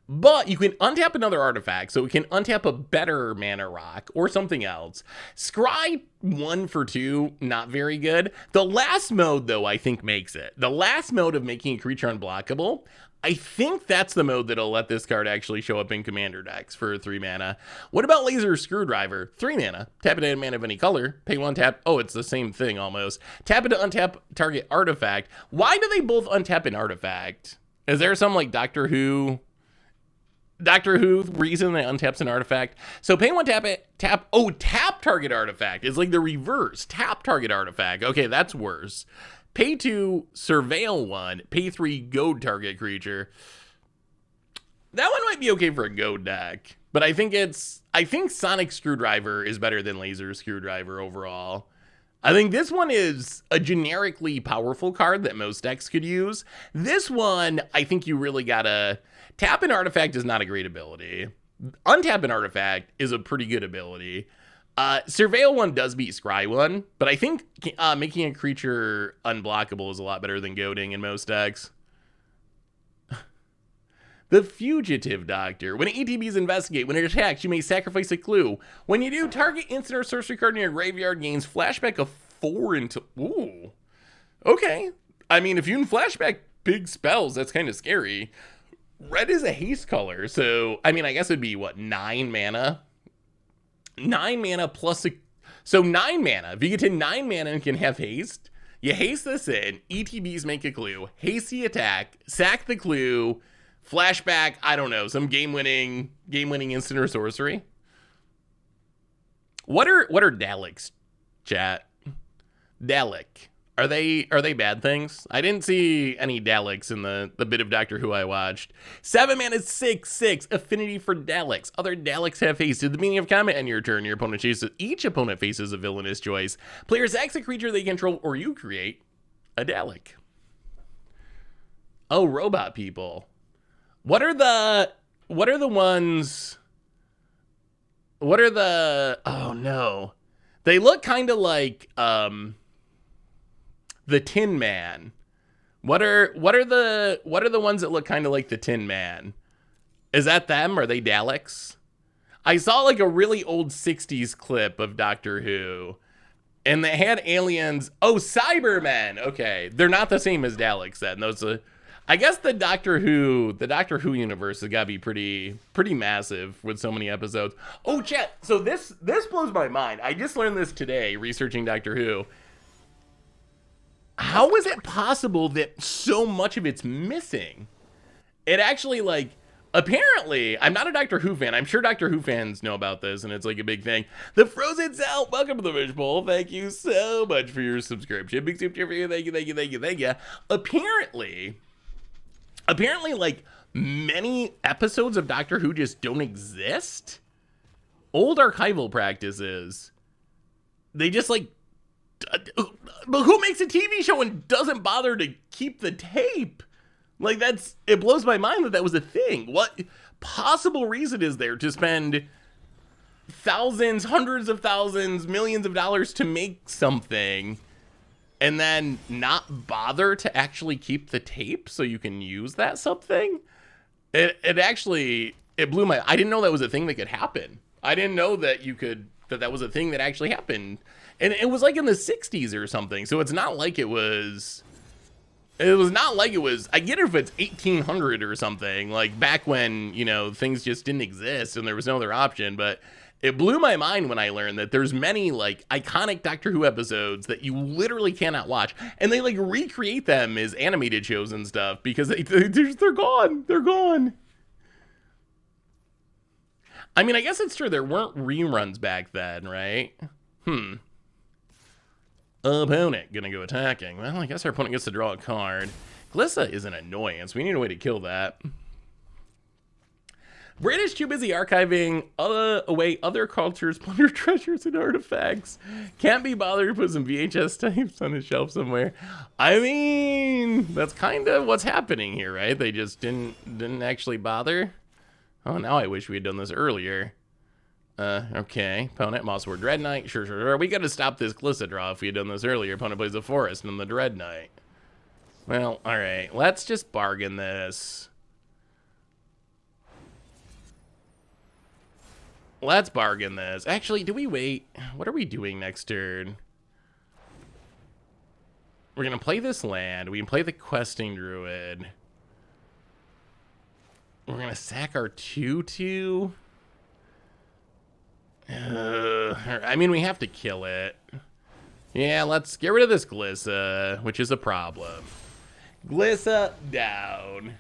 But you can untap another artifact, so it can untap a better mana rock or something else. Scry 1 for 2, not very good. The last mode, though, I think makes it. The last mode of making a creature unblockable, I think that's the mode that'll let this card actually show up in commander decks for 3 mana. What about Laser Screwdriver? 3 mana. Tap it at a mana of any color. Pay 1 tap. Oh, it's the same thing almost. Tap it to untap target artifact. Why do they both untap an artifact? Is there some like Doctor Who reason that untaps an artifact? So pay 1 tap it, tap target artifact. It's like the reverse. Tap target artifact. Okay, that's worse. Pay 2, surveil 1, pay 3, goad target creature. That one might be okay for a goad deck, but I think Sonic Screwdriver is better than Laser Screwdriver overall. I think this one is a generically powerful card that most decks could use. This one, I think you really gotta... Tap an artifact is not a great ability. Untap an artifact is a pretty good ability. Surveil 1 does beat Scry 1, but I think making a creature unblockable is a lot better than goading in most decks. The Fugitive Doctor. When ETBs investigate, when it attacks, you may sacrifice a clue. When you do, target instant or sorcery card in your graveyard gains flashback of 4 until... Ooh. Okay. I mean, if you can flashback big spells, that's kind of scary. Red is a haste color, so, I mean, I guess it'd be, what, 9 mana? 9 mana plus a... So 9 mana. If you get to 9 mana and can have haste, you haste this in, ETBs make a clue, haste the attack, sack the clue, flashback, I don't know, some game-winning instant or sorcery. What are Daleks, chat? Dalek. Are they bad things? I didn't see any Daleks in the bit of Doctor Who I watched. 7 mana, 6/6, affinity for Daleks. Other Daleks have haste. At the beginning of combat on your turn, your opponent chases. Each opponent faces a villainous choice. Player sacks a creature they control, or you create a Dalek. Oh, robot people. What are the ones? What are the? Oh no, they look kind of like the Tin Man. What are the ones that look kind of like the Tin Man? Is that them? Are they Daleks? I saw like a really old 60s clip of Doctor Who, and they had aliens. Oh, Cybermen. Okay, they're not the same as Daleks then. Those I guess the Doctor Who universe has got to be pretty massive with so many episodes. Oh, chat. So this blows my mind. I just learned this today researching Doctor Who. How is it possible that so much of it's missing? It actually, like, apparently, I'm not a Doctor Who fan. I'm sure Doctor Who fans know about this, and it's like a big thing. The Frozen South, welcome to the Fishbowl. Thank you so much for your subscription. Big super for you. Thank you. Apparently, like, many episodes of Doctor Who just don't exist. Old archival practices. They just, like, but who makes a TV show and doesn't bother to keep the tape? Like, it blows my mind that was a thing. What possible reason is there to spend thousands, hundreds of thousands, millions of dollars to make something and then not bother to actually keep the tape so you can use that something? It blew my... I didn't know that was a thing that could happen. I didn't know that that was a thing that actually happened. And it was like in the 60s or something. So it's not like it was... I get it if it's 1800 or something. Like back when, things just didn't exist and there was no other option. But it blew my mind when I learned that there's many, like, iconic Doctor Who episodes that you literally cannot watch. And they, like, recreate them as animated shows and stuff because they're gone. They're gone. I mean, I guess it's true. There weren't reruns back then, right? Opponent gonna go attacking. Well, I guess our opponent gets to draw a card. Glissa is an annoyance. We need a way to kill that. British too busy archiving away other cultures, plunder treasures and artifacts. Can't be bothered to put some VHS tapes on a shelf somewhere. I mean, that's kind of what's happening here, right? They just didn't actually bother. Oh, now I wish we had done this earlier. Okay. Opponent, Mossword Dread Knight. Sure. We gotta stop this Glissa draw if we had done this earlier. Opponent plays a Forest and the Dread Knight. Well, alright. Let's just bargain this. Let's bargain this. Actually, do we wait? What are we doing next turn? We're gonna play this land. We can play the Questing Druid. We're gonna sack our 2/2. I mean, we have to kill it. Yeah, let's get rid of this Glissa, which is a problem. Glissa down.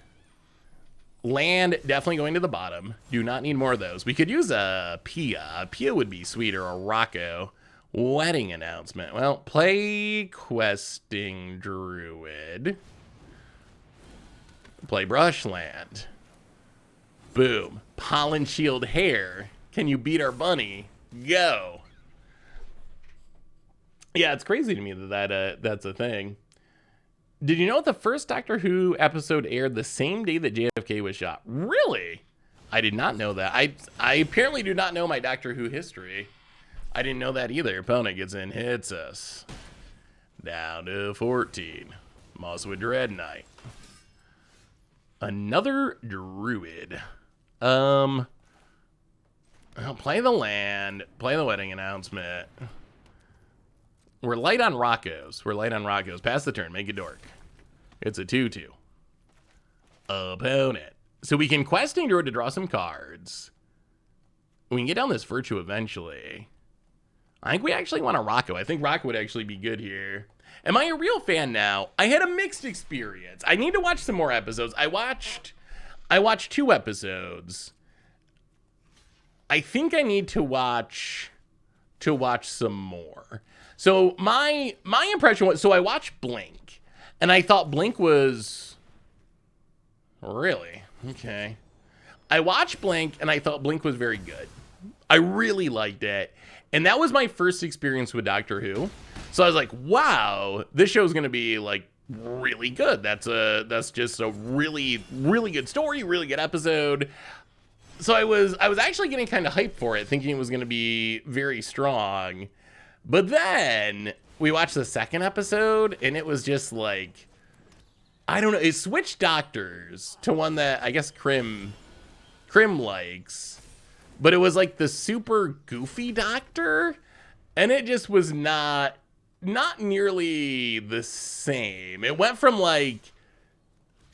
Land definitely going to the bottom. Do not need more of those. We could use a Pia. A Pia would be sweeter, or a Rocco. Wedding announcement. Well, play Questing Druid. Play Brushland. Boom. Pollen Shield Hair. Can you beat our bunny? Go. Yeah, it's crazy to me that that's a thing. Did you know the first Doctor Who episode aired the same day that JFK was shot? Really? I did not know that. I apparently do not know my Doctor Who history. I didn't know that either. Opponent gets in, hits us. Down to 14. Mosswood Dread Knight. Another Druid. I'll play the land. Play the wedding announcement. We're light on Roccos. Pass the turn. Make it dork. It's a 2/2. Opponent. So we can Questing Druid to draw some cards. We can get down this Virtue eventually. I think we actually want a Rocco. I think Rocco would actually be good here. Am I a real fan now? I had a mixed experience. I need to watch some more episodes. I watched 2 episodes. I think I need to watch some more. So my impression was, so I watched Blink, and I thought Blink was really okay. I watched Blink, and I thought Blink was very good. I really liked it, and that was my first experience with Doctor Who. So I was like, wow, this show's gonna be like really good. That's just a really, really good story, really good episode. So I was actually getting kind of hyped for it, thinking it was gonna be very strong. But then we watched the second episode, and it was just like, I don't know, it switched doctors to one that I guess Krim likes, but it was like the super goofy doctor, and it just was not nearly the same. It went from like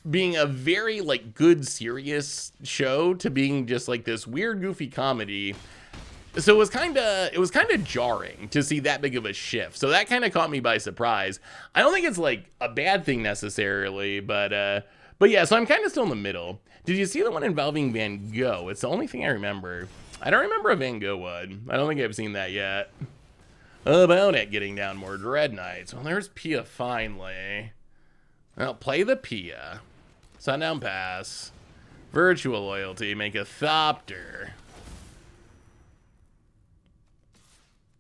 being a very like good serious show to being just like this weird goofy comedy. So it was kind of jarring to see that big of a shift. So that kind of caught me by surprise. I don't think it's like a bad thing necessarily, but yeah, so I'm kind of still in the middle. Did you see the one involving Van Gogh? It's the only thing I remember. I don't remember a Van Gogh one. I don't think I've seen that yet. About it, getting down more Dread Knights. Well, there's Pia finally. Well, play the Pia. Sundown Pass. Virtual Loyalty, make a Thopter.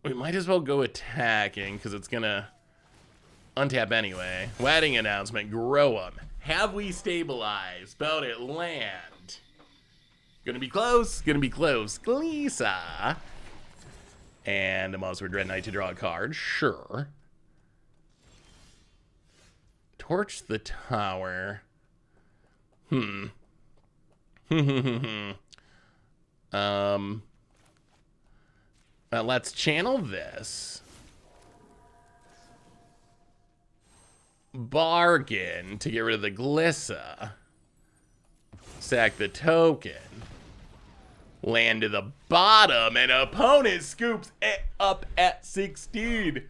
We might as well go attacking, because it's going to untap anyway. Wedding announcement, grow 'em. Have we stabilized? About it, land. Gonna be close, Glissa. And a Mossword Dread Knight to draw a card, sure. Torch the tower. Let's channel this. Bargain to get rid of the Glissa. Sack the token. Land to the bottom, and opponent scoops it up at 16.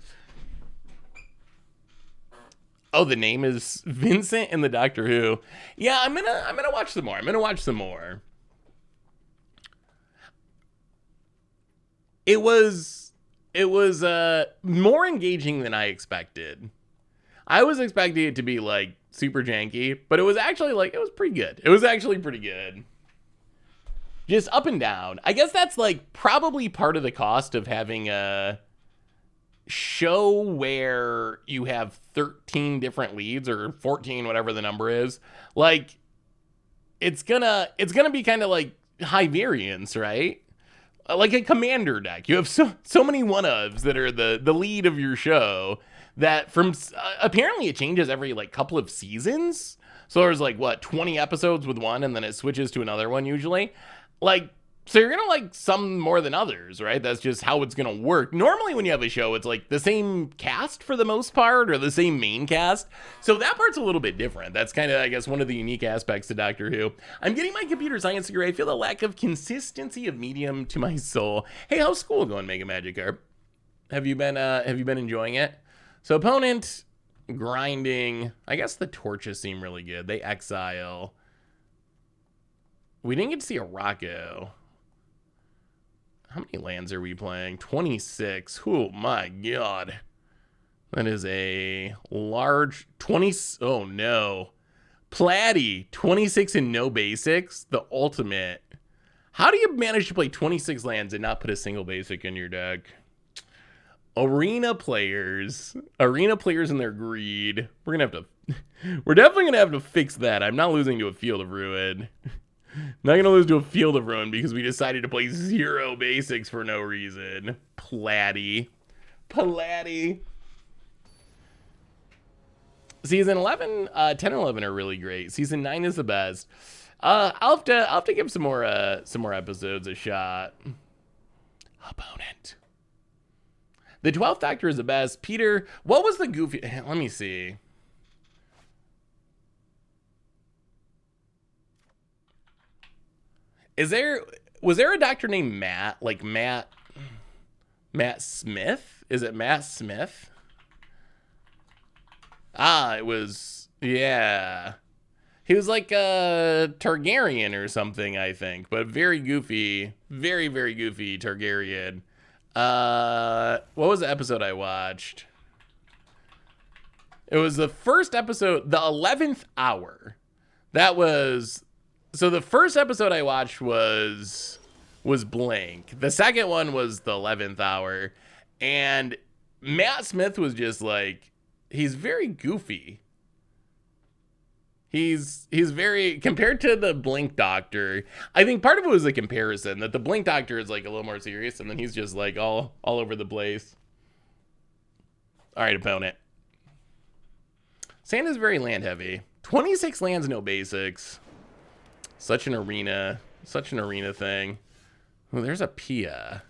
Oh, the name is Vincent in the Doctor Who. Yeah, I'm gonna watch some more. It was more engaging than I expected. I was expecting it to be like super janky, but it was actually like, it was pretty good. It was actually pretty good. Just up and down. I guess that's like probably part of the cost of having a show where you have 13 different leads, or 14, whatever the number is. Like, it's gonna be kind of like high variance, right? Like a commander deck. You have so many one-ofs that are the lead of your show that from apparently it changes every like couple of seasons. So there's like what 20 episodes with one and then it switches to another one usually. Like so you're gonna like some more than others, right? That's just how it's gonna work. Normally when you have a show, it's like the same cast for the most part or the same main cast. So that part's a little bit different. That's kind of, I guess, one of the unique aspects to Doctor Who. I'm getting my computer science degree. I feel the lack of consistency of medium to my soul. Hey, how's school going, Mega Magikarp? Have you been enjoying it? So opponent grinding. I guess the torches seem really good. They exile. We didn't get to see a Rocco. How many lands are we playing? 26. Oh my god. That is a large 20. Oh no. Platy. 26 and no basics. The ultimate. How do you manage to play 26 lands and not put a single basic in your deck? Arena players and their greed. We're definitely gonna have to fix that. I'm not losing to a Field of Ruin. Not gonna lose to a Field of Ruin because we decided to play 0 basics for no reason. Platy. Season 11, 10 and 11 are really great. Season 9 is the best. I'll have to give some more episodes a shot. Opponent. The 12th Doctor is the best. Peter, what was the goofy? Let me see. Was there a doctor named Matt? Like Matt Smith? Is it Matt Smith? Ah, it was, yeah. He was like a Targaryen or something, I think, but very goofy, very, very goofy Targaryen. What was the episode I watched? It was the first episode, the 11th hour. So the first episode I watched was blank. The second one was the 11th hour. And Matt Smith was just like, he's very goofy. He's very, compared to the Blink Doctor, I think part of it was the comparison, that the Blink Doctor is like a little more serious, and then he's just like all over the place. All right, opponent. Santa's very land heavy. 26 lands, no basics. Such an arena thing. Oh, there's a Pia.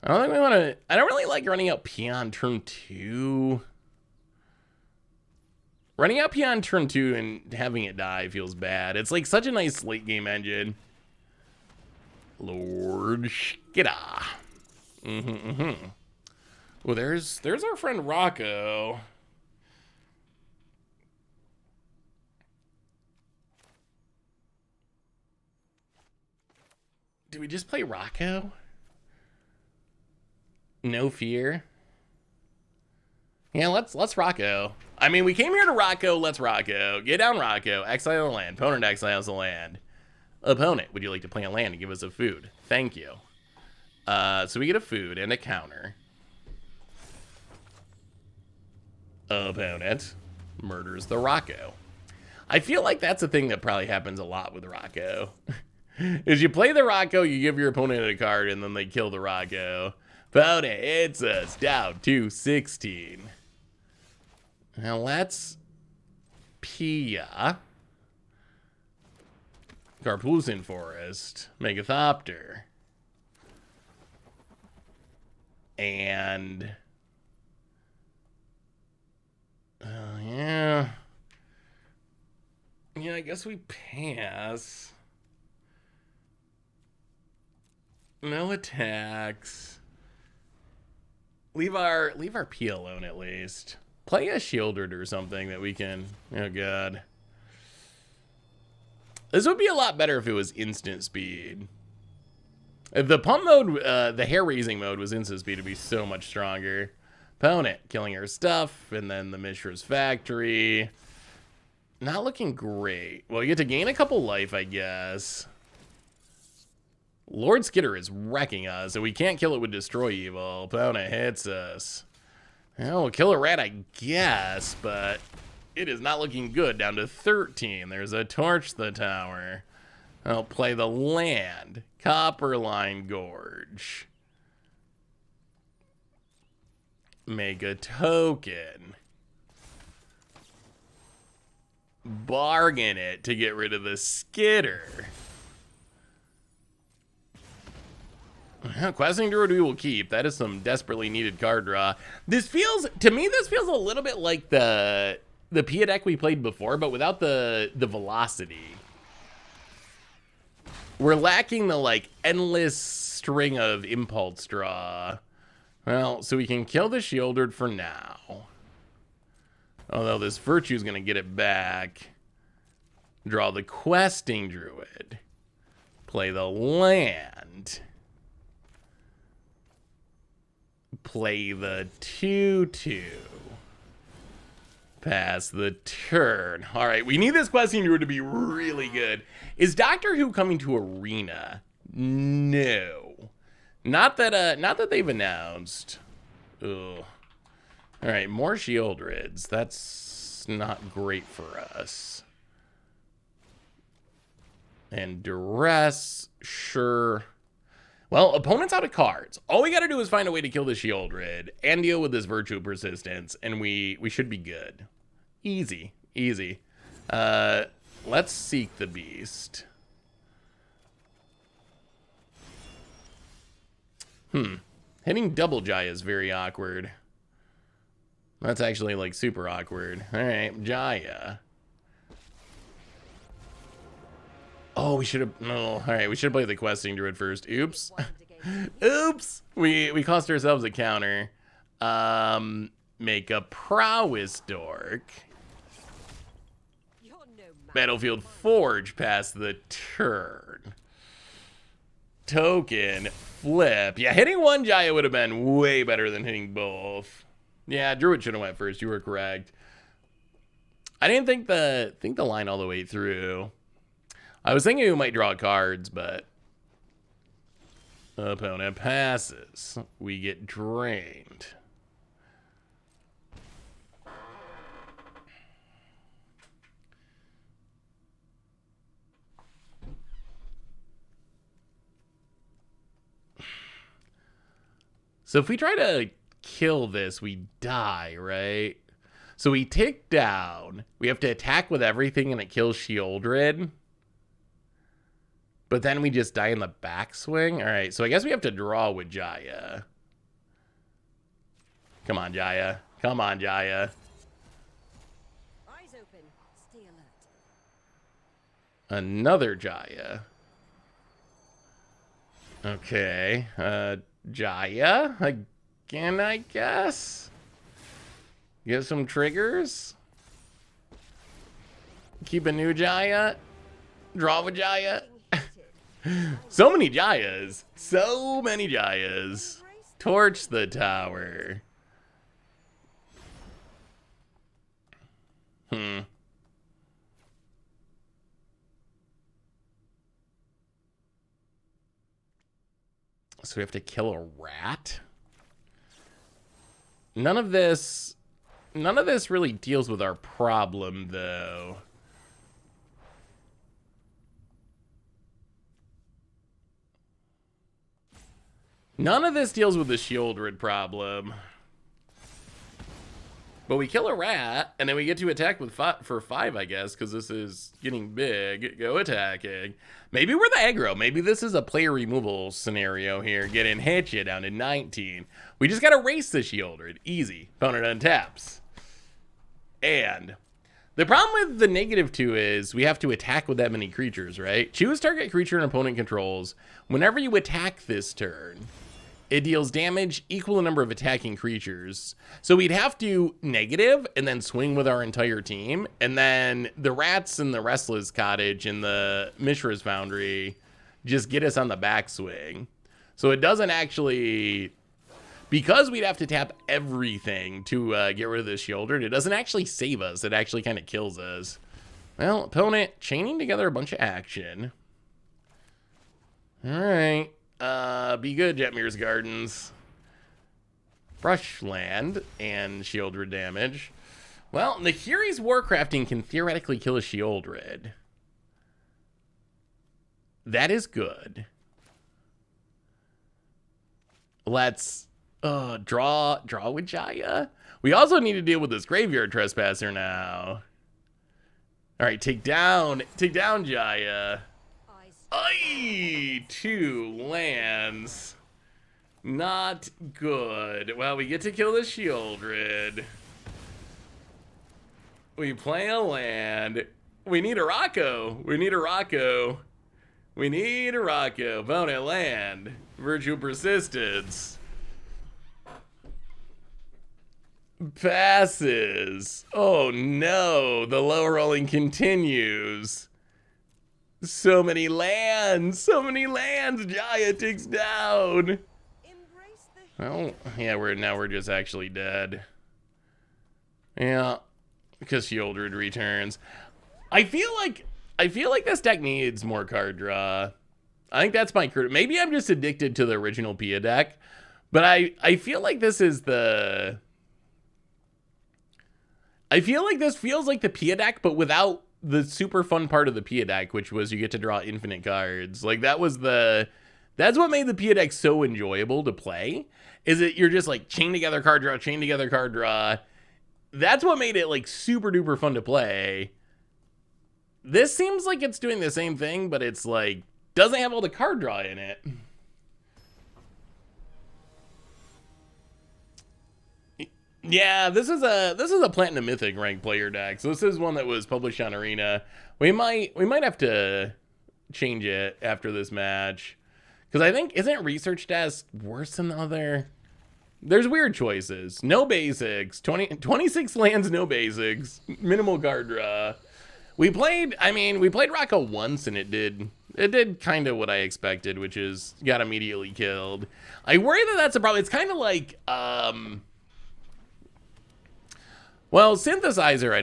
I don't really like running out Pia on turn 2. Running out Pia on turn 2 and having it die feels bad. It's like such a nice late game engine. Lord Skidda. Well, there's our friend Rocco. Do we just play Rocco? No fear. Yeah, let's Rocco. I mean, we came here to Rocco. Let's Rocco. Get down, Rocco. Exile the land. Opponent exiles the land. Opponent, would you like to play a land and give us a food? Thank you. So we get a food and a counter. Opponent murders the Rocco. I feel like that's a thing that probably happens a lot with Rocco. Is you play the Rocco, you give your opponent a card, and then they kill the Rocco. Opponent hits us down to 16. Now let's Pia. Carpusin Forest. Megathopter. And... yeah. Yeah, I guess we pass. No attacks. Leave our P alone at least. Play a Shieldred or something that we can. Oh god. This would be a lot better if it was instant speed. If the pump mode, the hair raising mode was instant speed, it'd be so much stronger. Opponent killing her stuff, and then the Mishra's Factory. Not looking great. Well, you get to gain a couple life, I guess. Lord Skidder is wrecking us, and we can't kill it with Destroy Evil. Opponent hits us. Well, we'll kill a rat, I guess, but it is not looking good. Down to 13. There's a Torch the Tower. I'll play the land. Copperline Gorge. Make a token. Bargain it to get rid of the Skitter. Questing Druid we will keep. That is some desperately needed card draw. This feels, to me, this feels a little bit like the Pia deck we played before, but without the velocity. We're lacking the, like, endless string of impulse draw. Well, so we can kill the Shieldred for now. Although this Virtue's going to get it back. Draw the Questing Druid. Play the land. Play the 2/2. Pass the turn. All right, we need this Questing Druid to be really good. Is Doctor Who coming to Arena? No. Not that they've announced. Ugh. All right, more Shieldreds. That's not great for us. And Duress, sure. Well, opponent's out of cards. All we got to do is find a way to kill the Shieldred and deal with this Virtue Persistence, and we should be good. Easy, easy. Let's seek the beast. Hitting double Jaya is very awkward. That's actually, like, super awkward. All right, Jaya. Oh, we should have... No, all right, we should have played the Questing Druid first. Oops. Oops! We cost ourselves a counter. Make a Prowess Dork. Battlefield Forge past the turn. Token. Flip. Yeah, hitting one Jaya would have been way better than hitting both. Yeah, Druid should have went first. You were correct. I didn't think the line all the way through. I was thinking we might draw cards, but opponent passes. We get drained. So if we try to kill this, we die, right? So we tick down. We have to attack with everything and it kills Shieldred. But then we just die in the backswing. All right, so I guess we have to draw with Jaya. Come on, Jaya. Come on, Jaya. Eyes open. Stay alert. Another Jaya. Okay. Jaya again, I guess. Get some triggers. Keep a new Jaya. Draw with Jaya. So many Jayas. So many Jayas. Torch the tower. So we have to kill a rat? None of this really deals with our problem, though. None of this deals with the Shieldred problem. But we kill a rat, and then we get to attack with for 5, I guess, because this is getting big. Go attacking. Maybe we're the aggro. Maybe this is a player removal scenario here. Get in, hit you down to 19. We just got to race the Shieldred. Easy. Opponent untaps. And the problem with the -2 is we have to attack with that many creatures, right? Choose target creature and opponent controls. Whenever you attack this turn, it deals damage equal to the number of attacking creatures. So we'd have to negative and then swing with our entire team. And then the rats in the Restless Cottage and the Mishra's Foundry just get us on the backswing. So it doesn't actually... Because we'd have to tap everything to get rid of this Shieldred, it doesn't actually save us. It actually kind of kills us. Well, opponent chaining together a bunch of action. All right. Be good, Jetmir's Gardens. Brushland and Shieldred damage. Well, Nahiri's Warcrafting can theoretically kill a Shieldred. That is good. Let's draw with Jaya. We also need to deal with this graveyard trespasser now. All right, take down Jaya. Aye, 2 lands. Not good. Well, we get to kill the Shieldred. We play a land. We need a Rocco. We need a Rocco. Opponent land. Virtual Persistence. Passes. Oh no, the low rolling continues. So many lands. Jaya takes down. Oh, yeah, we're just actually dead. Yeah, because Shieldred returns. I feel like this deck needs more card draw. I think that's my crit. Maybe I'm just addicted to the original Pia deck, but I feel like this is the. I feel like this feels like the Pia deck, but without the super fun part of the Pia deck, which was you get to draw infinite cards. Like that's what made the Pia deck so enjoyable to play. Is that you're just like chain together card draw. That's what made it like super duper fun to play. This seems like it's doing the same thing, but it's like doesn't have all the card draw in it. Yeah, this is a Platinum Mythic rank player deck. So this is one that was published on Arena. We might have to change it after this match. Because I think, isn't Research Desk worse than the other? There's weird choices. No basics. 26 lands, no basics. Minimal card draw. We played Rocco once and it did kind of what I expected, which is got immediately killed. I worry that that's a problem. It's kind of like, well, Synthesizer I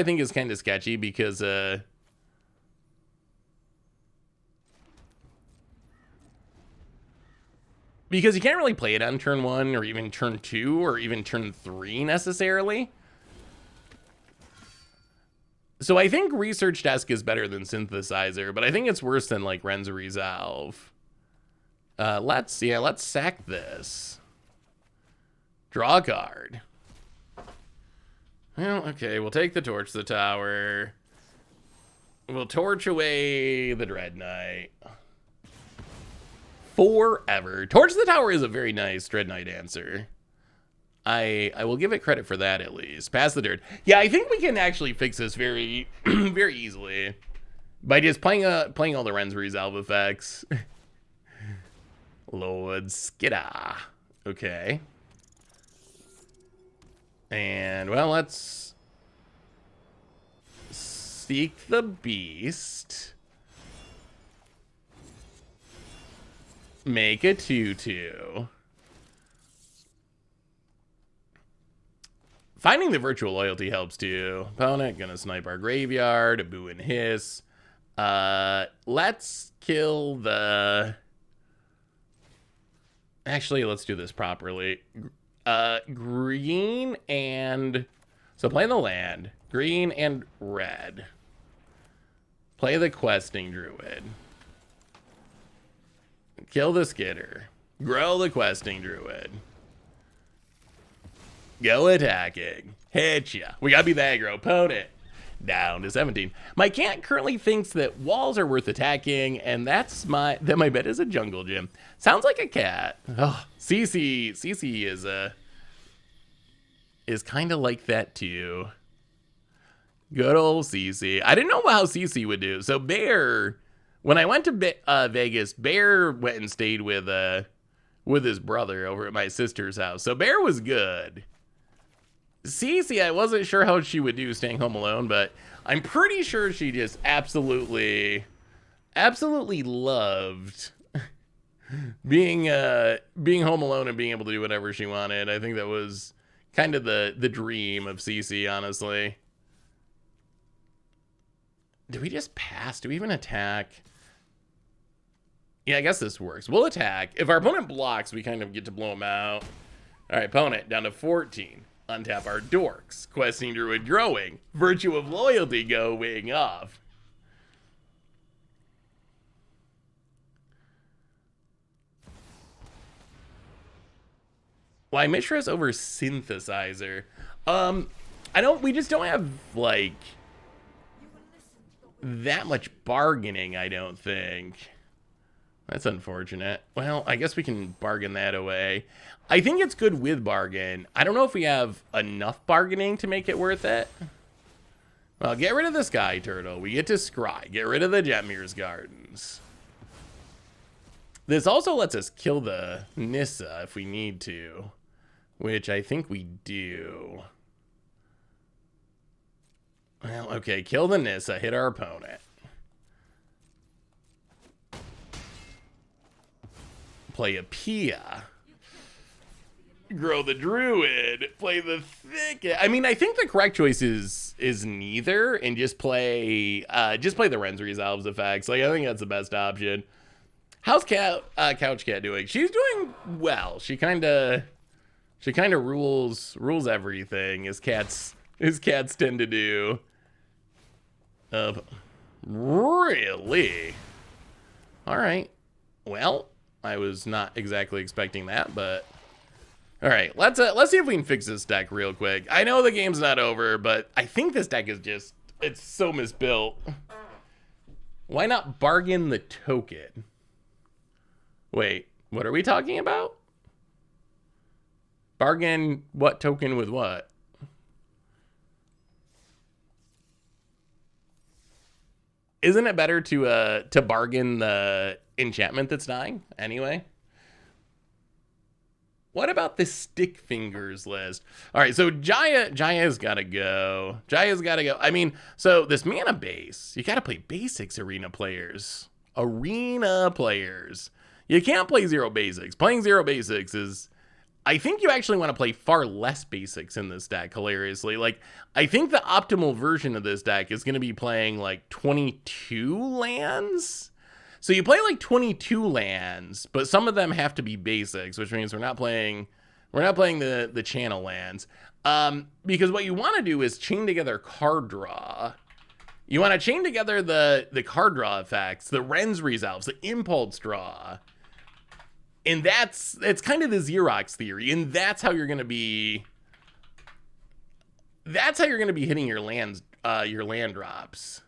think is kind of sketchy because you can't really play it on turn 1 or even turn 2 or even turn 3 necessarily. So I think Research Desk is better than Synthesizer, but I think it's worse than like Ren's Resolve. Let's sack this. Draw a card. Well, okay, we'll take the Torch to the tower. We'll torch away the Dread Knight. Forever. Torch to the tower is a very nice Dread Knight answer. I will give it credit for that at least. Pass the dirt. Yeah, I think we can actually fix this very, very easily by just playing all the Ren's Resolve effects. Lord Skidda. Okay. And, well, let's seek the beast. Make a 2/2. Finding the virtual loyalty helps too. Opponent gonna snipe our graveyard, a boo and hiss. Let's kill the... Actually, let's do this properly. Green and... So play the land. Green and red. Play the questing druid. Kill the skidder. Grow the questing druid. Go attacking. Hit ya. We gotta be the aggro opponent. Down to 17. My cat currently thinks that walls are worth attacking, and that my bet is a jungle gym. Sounds like a cat. Oh, CC is kind of like that too. Good old CC. I didn't know how CC would do. So Bear, when I went to Vegas, Bear went and stayed with his brother over at my sister's house. So Bear was good. Cece, I wasn't sure how she would do staying home alone, but I'm pretty sure she just absolutely loved being home alone and being able to do whatever she wanted. I think that was kind of the dream of Cece, honestly. Do we just pass? Do we even attack? Yeah, I guess this works. We'll attack. If our opponent blocks, we kind of get to blow him out. All right, opponent down to 14. Untap our dorks. Questing druid growing. Virtue of loyalty going off. Why Mishra's over Synthesizer? We just don't have, like, that much bargaining, I don't think. That's unfortunate. Well, I guess we can bargain that away. I think it's good with bargain. I don't know if we have enough bargaining to make it worth it. Well, get rid of the Sky Turtle. We get to scry. Get rid of the Jetmir's Gardens. This also lets us kill the Nissa if we need to, which I think we do. Well, okay, kill the Nissa, hit our opponent. Play a Pia. Grow the Druid. Play the Thicket. I mean, I think the correct choice is neither, and just play the Ren's Resolves effects. Like, I think that's the best option. How's Couch Cat doing? She's doing well. She kind of rules everything, as cats tend to do. Really? All right. Well, I was not exactly expecting that, but all right. Let's see if we can fix this deck real quick. I know the game's not over, but I think this deck is it's so misbuilt. Why not bargain the token? Wait, what are we talking about? Bargain what token with what? Isn't it better to bargain the enchantment that's dying anyway? What about the Stick Fingers list? All right, so Jaya's got to go. Jaya's got to go. I mean, so this mana base, you got to play basics, arena players. Arena players. You can't play zero basics. Playing zero basics is... I think you actually want to play far less basics in this deck, hilariously. Like, I think the optimal version of this deck is going to be playing, like, 22 lands. So you play, like, 22 lands, but some of them have to be basics, which means we're not playing the channel lands. Because what you want to do is chain together card draw. You want to chain together the card draw effects, the Ren's Resolves, the Impulse Draw. And it's kind of the Xerox theory, and that's how you're going to be hitting your land drops.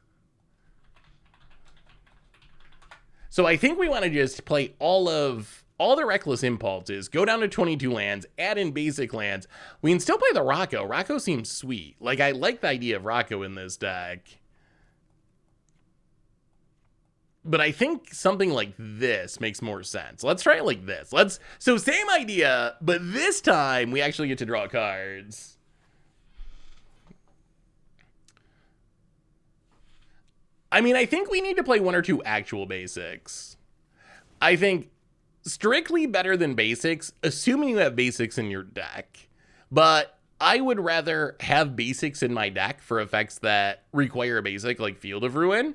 So I think we want to just play all the Reckless Impulses, go down to 22 lands, add in basic lands. We can still play the Rocco. Rocco seems sweet. Like, I like the idea of Rocco in this deck. But I think something like this makes more sense. Let's try it like this. So same idea, but this time we actually get to draw cards. I mean, I think we need to play one or two actual basics. I think strictly better than basics, assuming you have basics in your deck. But I would rather have basics in my deck for effects that require a basic, like Field of Ruin,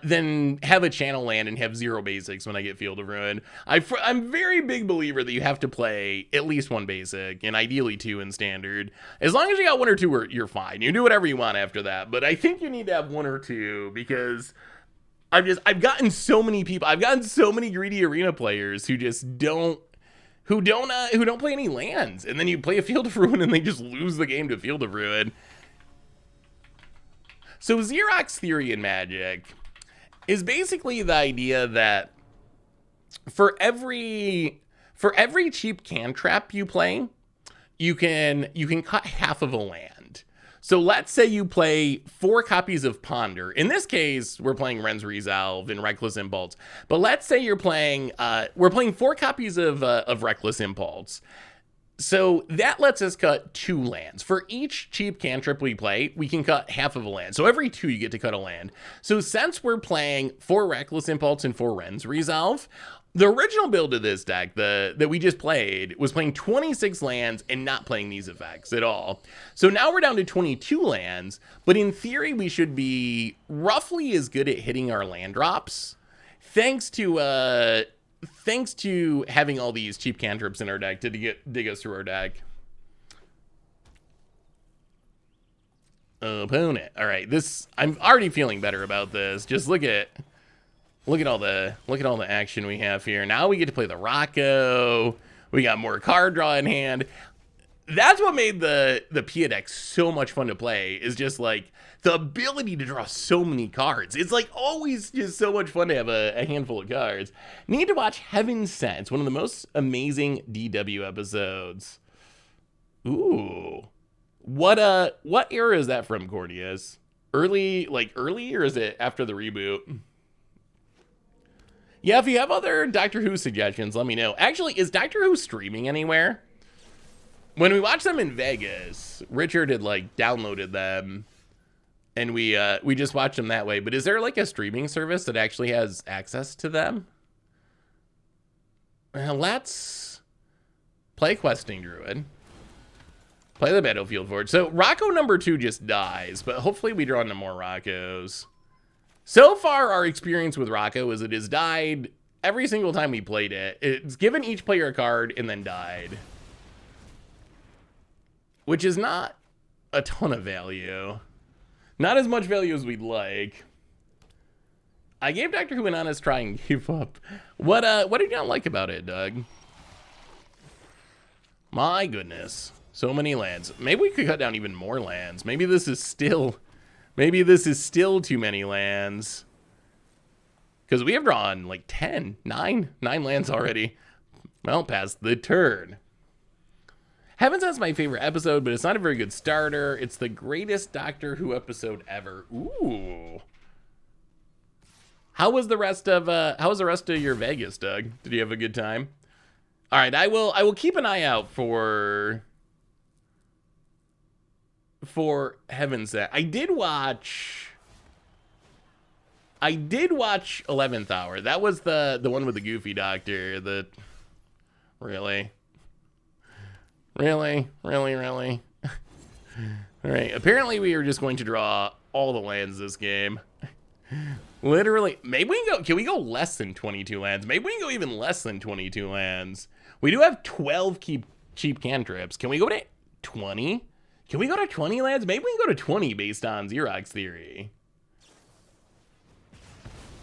than have a channel land and have zero basics when I get Field of Ruin. I'm very big believer that you have to play at least one basic, and ideally two in standard. As long as you got one or two, you're fine. You do whatever you want after that, but I think you need to have one or two, because I've gotten so many greedy arena players who just don't play any lands, and then you play a Field of Ruin and they just lose the game to Field of Ruin. So Xerox theory in Magic is basically the idea that for every cheap cantrip you play, you can cut half of a land. So let's say you play 4 copies of Ponder. In this case, we're playing Ren's Resolve and Reckless Impulse. But let's say we're playing 4 copies of Reckless Impulse. So that lets us cut 2 lands. For each cheap cantrip we play, we can cut half of a land. So every 2 you get to cut a land. So since we're playing 4 Reckless Impulse and 4 Ren's Resolve, the original build of this deck that we just played was playing 26 lands and not playing these effects at all. So now we're down to 22 lands, but in theory we should be roughly as good at hitting our land drops, thanks to having all these cheap cantrips in our deck to dig us through our deck. Opponent. All right, I'm already feeling better about this. Just look at all the action we have here. Now we get to play the Rocco. We got more card draw in hand. That's what made the Pia deck so much fun to play, is just like the ability to draw so many cards. It's like always just so much fun to have a handful of cards. Need to watch Heaven Sent. It's one of the most amazing DW episodes. Ooh. What era is that from, Corneas? Early, or is it after the reboot? Yeah, if you have other Doctor Who suggestions, let me know. Actually, is Doctor Who streaming anywhere? When we watched them in Vegas, Richard had like downloaded them, and we just watched them that way. But is there like a streaming service that actually has access to them? Well, let's play Questing Druid. Play the Battlefield Forge. So Rocco number 2 just dies, but hopefully we draw into more Roccos. So far, our experience with Rocco is it has died every single time we played it. It's given each player a card and then died, which is not a ton of value. Not as much value as we'd like. I gave Doctor Who an honest try and gave up. What did you not like about it, Doug? My goodness. So many lands. Maybe we could cut down even more lands. Maybe this is still too many lands. Because we have drawn like 9 lands already. Well, past the turn. Heaven Sent's my favorite episode, but it's not a very good starter. It's the greatest Doctor Who episode ever. Ooh. How was the rest of your Vegas, Doug? Did you have a good time? All right, I will keep an eye out for Heaven Sent. I did watch 11th Hour. That was the one with the goofy doctor. Really. All right, apparently we are just going to draw all the lands this game. Literally, maybe can we go less than 22 lands? Maybe we can go even less than 22 lands. We do have 12 cheap cantrips. Can we go to 20? Can we go to 20 lands? Maybe we can go to 20 based on Xerox theory.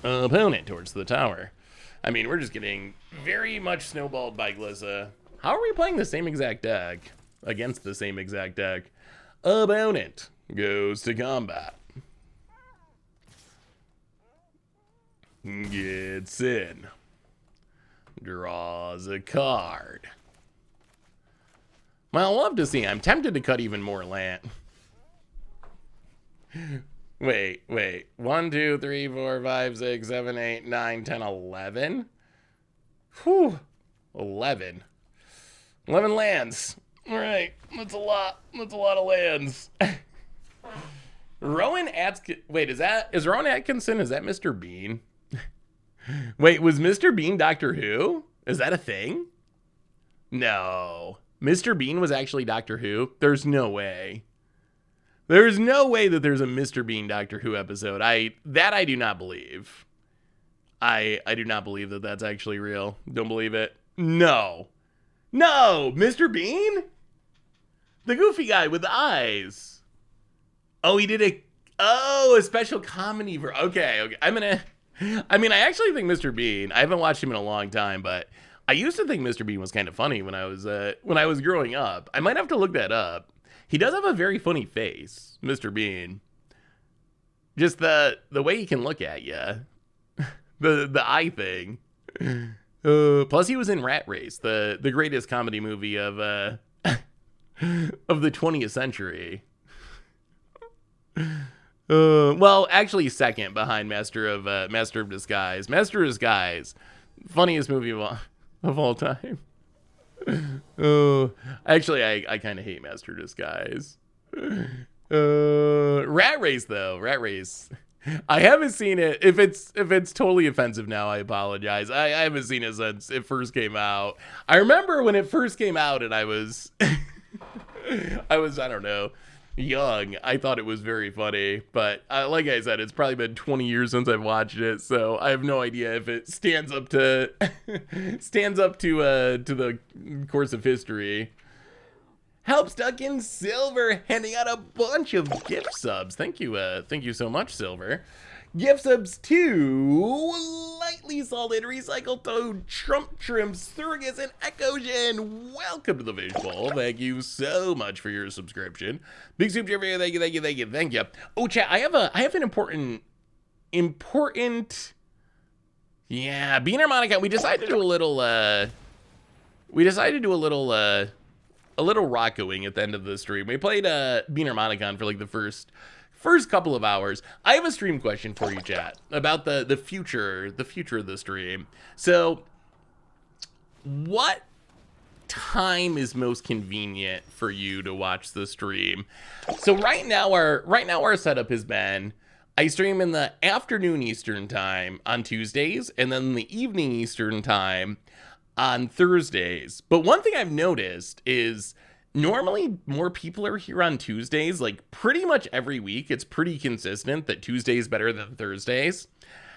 Opponent towards the tower. I mean, we're just getting very much snowballed by Glissa. How are we playing the same exact deck against the same exact deck? Opponent goes to combat. Gets in. Draws a card. Well, I'll love to see. I'm tempted to cut even more land. Wait. 1, 2, 3, 4, 5, 6, 7, 8, 9, 10, 11. Whew. 11 lands. All right. That's a lot. That's a lot of lands. Rowan Atkinson. Wait, is Rowan Atkinson? Is that Mr. Bean? Wait, was Mr. Bean Doctor Who? Is that a thing? No. Mr. Bean was actually Doctor Who? There's no way. There's no way that there's a Mr. Bean Doctor Who episode. I do not believe. I do not believe that that's actually real. Don't believe it. No, Mr. Bean? The goofy guy with the eyes. Oh, he did a special comedy for, okay. I actually think Mr. Bean, I haven't watched him in a long time, but I used to think Mr. Bean was kind of funny when I was growing up. I might have to look that up. He does have a very funny face, Mr. Bean. Just the way he can look at you. The eye thing. Plus he was in Rat Race, the greatest comedy movie of the 20th century. Well, actually second behind Master of Disguise. Master of Disguise, funniest movie of all time. Actually, I kind of hate Master of Disguise. Rat Race though, Rat Race. I haven't seen it. If it's totally offensive now, I apologize. I haven't seen it since it first came out. I remember when it first came out, and I was I don't know, young. I thought it was very funny, but like I said, it's probably been 20 years since I've watched it, so I have no idea if it stands up to the course of history. Help Stuck in Silver handing out a bunch of gift subs. Thank you so much, Silver. Gift subs to Slightly Solid, Recycled Toad, Trump Trim, Surgus, and Echogen. Welcome to the Fishbowl. Thank you so much for your subscription. Big soup for you. Thank you. Oh, chat, I have an important. Yeah, Bean-Harmonicon. We decided to do a little Roccoing at the end of the stream. We played Bean-Harmonicon for like the first couple of hours. I have a stream question for you, chat, about the future of the stream. So, what time is most convenient for you to watch the stream? So right now our setup has been, I stream in the afternoon Eastern time on Tuesdays, and then the evening Eastern time on Thursdays. But one thing I've noticed is normally more people are here on Tuesdays. Like pretty much every week, it's pretty consistent that Tuesdays better than Thursdays,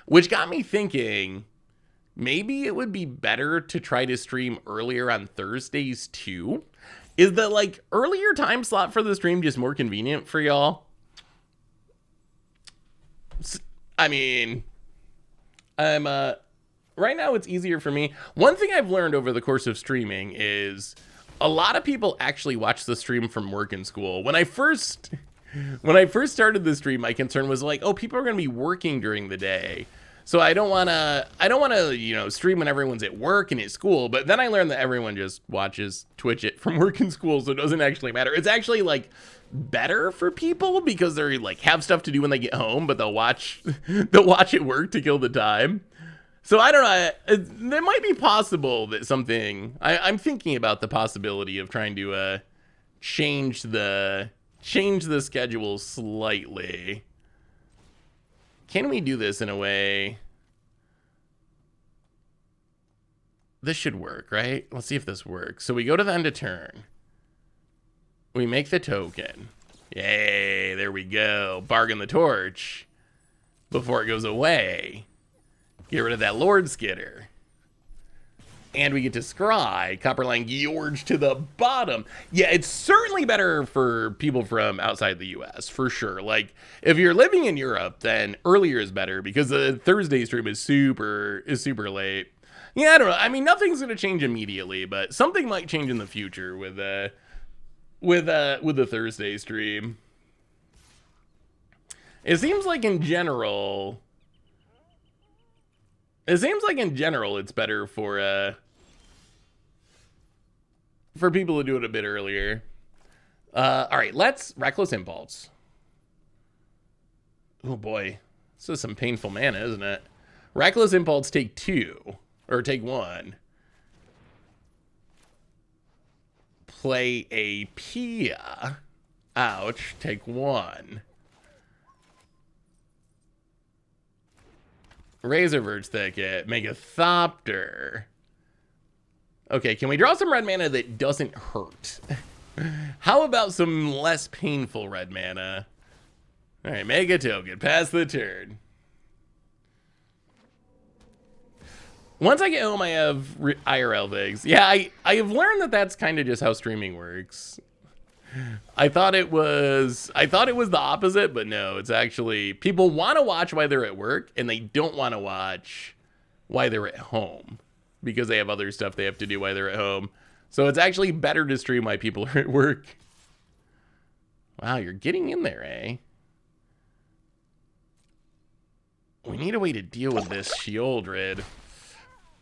which got me thinking maybe it would be better to try to stream earlier on Thursdays too. Is the like earlier time slot for the stream just more convenient for y'all? I mean, right now it's easier for me. One thing I've learned over the course of streaming is a lot of people actually watch the stream from work and school. When I first started the stream, my concern was like, oh, people are going to be working during the day. So I don't want to, stream when everyone's at work and at school. But then I learned that everyone just watches Twitch it from work and school, so it doesn't actually matter. It's actually like better for people because they're like have stuff to do when they get home, but they'll watch at work to kill the time. So I don't know. There might be possible that something. I'm thinking about the possibility of trying to change the schedule slightly. Can we do this in a way? This should work, right? Let's see if this works. So we go to the end of turn. We make the token. Yay, there we go. Bargain the torch before it goes away. Get rid of that Lord Skitter. And we get to scry Copperline George to the bottom. Yeah, it's certainly better for people from outside the US, for sure. Like, if you're living in Europe, then earlier is better because the Thursday stream is super late. Yeah, I don't know. I mean, nothing's gonna change immediately, but something might change in the future with the Thursday stream. It seems like in general it's better for people to do it a bit earlier. All right, let's Reckless Impulse. Oh boy, this is some painful mana, isn't it? Reckless Impulse, take 2 or take 1. Play a Pia. Ouch. Take 1. Razorverge Thicket. Make a Thopter. Okay, can we draw some red mana that doesn't hurt? How about some less painful red mana? Alright, make a token. Pass the turn. Once I get home, I have IRL things. Yeah, I have learned that that's kind of just how streaming works. I thought it was the opposite, but no, it's actually people want to watch while they're at work and they don't want to watch while they're at home because they have other stuff they have to do while they're at home. So it's actually better to stream while people are at work. Wow, you're getting in there, eh? We need a way to deal with this Shieldred.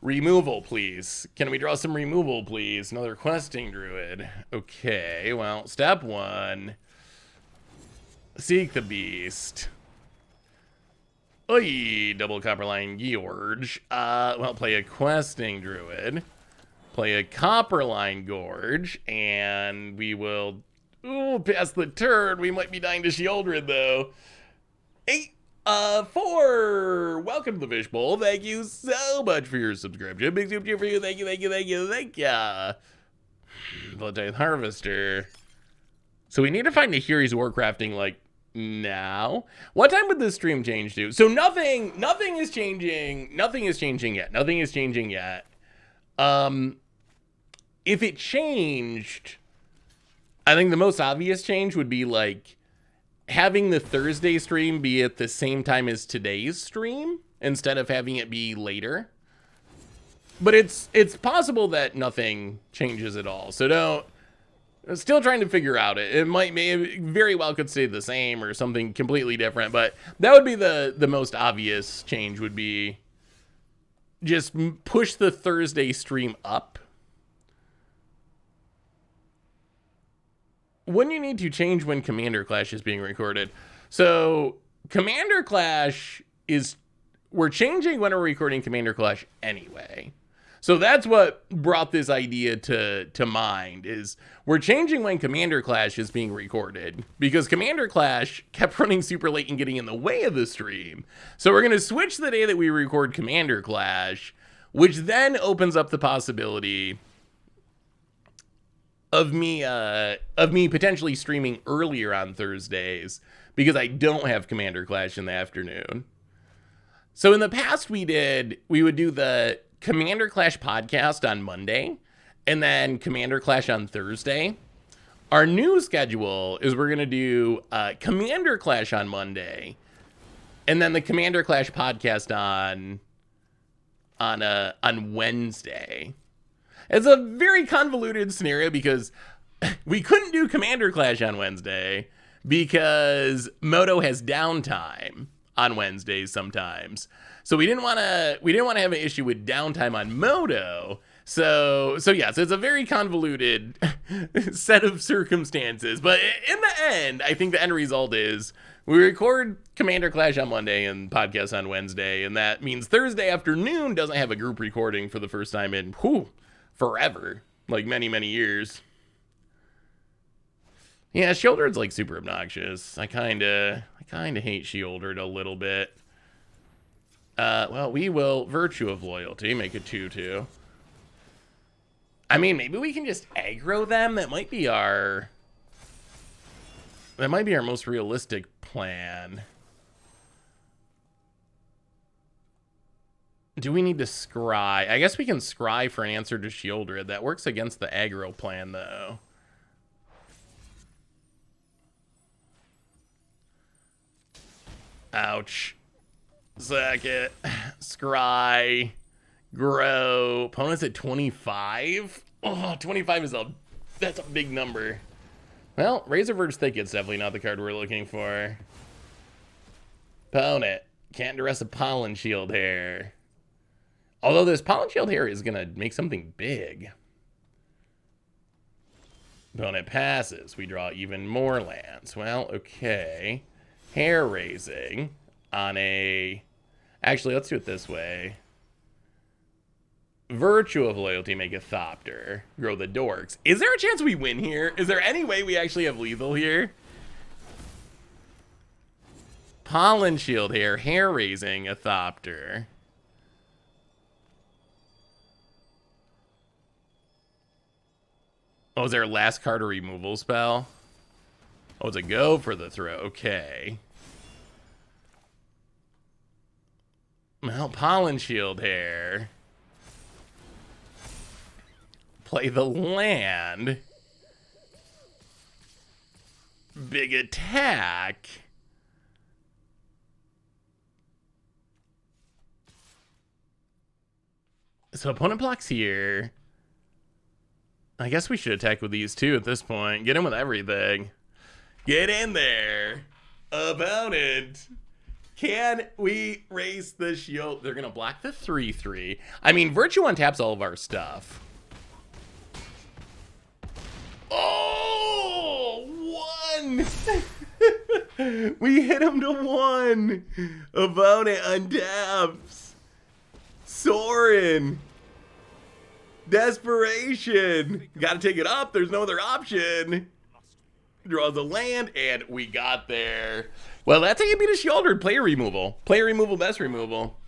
Removal, please. Can we draw some removal, please? Another questing druid. Okay, well, step 1. Seek the beast. Oy, double Copperline George. Well, play a questing druid. Play a Copperline Gorge, and we will pass the turn. We might be dying to Shieldred, though. 8. 4. Welcome to the Fishbowl. Thank you so much for your subscription. Big soup for you. Thank you. Blood Harvester. So we need to find a Hiri's Warcrafting like now. What time would this stream change to? So nothing is changing. Nothing is changing yet. If it changed, I think the most obvious change would be like having the Thursday stream be at the same time as today's stream instead of having it be later. But it's possible that nothing changes at all. So don't. Still trying to figure out it. It may very well could stay the same or something completely different. But that would be the most obvious change. Would be just push the Thursday stream up. Wouldn't you need to change when Commander Clash is being recorded? So Commander Clash is, we're changing when we're recording Commander Clash anyway. So that's what brought this idea to mind, is we're changing when Commander Clash is being recorded because Commander Clash kept running super late and getting in the way of the stream. So we're going to switch the day that we record Commander Clash, which then opens up the possibility of me potentially streaming earlier on Thursdays because I don't have Commander Clash in the afternoon. So in the past we would do the Commander Clash podcast on Monday and then Commander Clash on Thursday. Our new schedule is we're going to do Commander Clash on Monday and then the Commander Clash podcast on Wednesday. It's a very convoluted scenario because we couldn't do Commander Clash on Wednesday because Moto has downtime on Wednesdays sometimes. So we didn't want to have an issue with downtime on Moto. So yes, it's a very convoluted set of circumstances. But in the end, I think the end result is we record Commander Clash on Monday and podcast on Wednesday, and that means Thursday afternoon doesn't have a group recording for the first time in forever, like many years. Yeah, Shieldred's like super obnoxious. I kinda hate Shieldred a little bit. Well, we will Virtue of Loyalty, make it 2/2. I mean, maybe we can just aggro them. That might be our most realistic plan. Do we need to scry? I guess we can scry for an answer to Shieldred. That works against the aggro plan, though. Ouch. Sack it. Scry. Grow. Opponent's at 25? Oh, 25 is that's a big number. Well, Razorverge Thicket's definitely not the card we're looking for. Opponent. Can't duress a Pollen Shield here. Although this Pollen Shield here is going to make something big. Opponent passes. We draw even more lands. Well, okay. Hair raising on a... Actually, let's do it this way. Virtue of Loyalty, make a Thopter. Grow the Dorks. Is there a chance we win here? Is there any way we actually have lethal here? Pollen Shield here. Hair raising a Thopter. Oh, is there a last card or removal spell? Oh, it's a go for the throw. Okay. Well, Pollen Shield here. Play the land. Big attack. So opponent blocks here. I guess we should attack with these two at this point. Get in with everything. Get in there. Opponent. Can we raise the shield? They're going to block the 3/3. I mean, Virtue untaps all of our stuff. Oh, 1. We hit him to 1. Opponent untaps. Sorin. Desperation. Got to take it up. There's no other option. Draws a land, and we got there. Well, that's how you beat a Shieldred. Player removal. Player removal, best removal.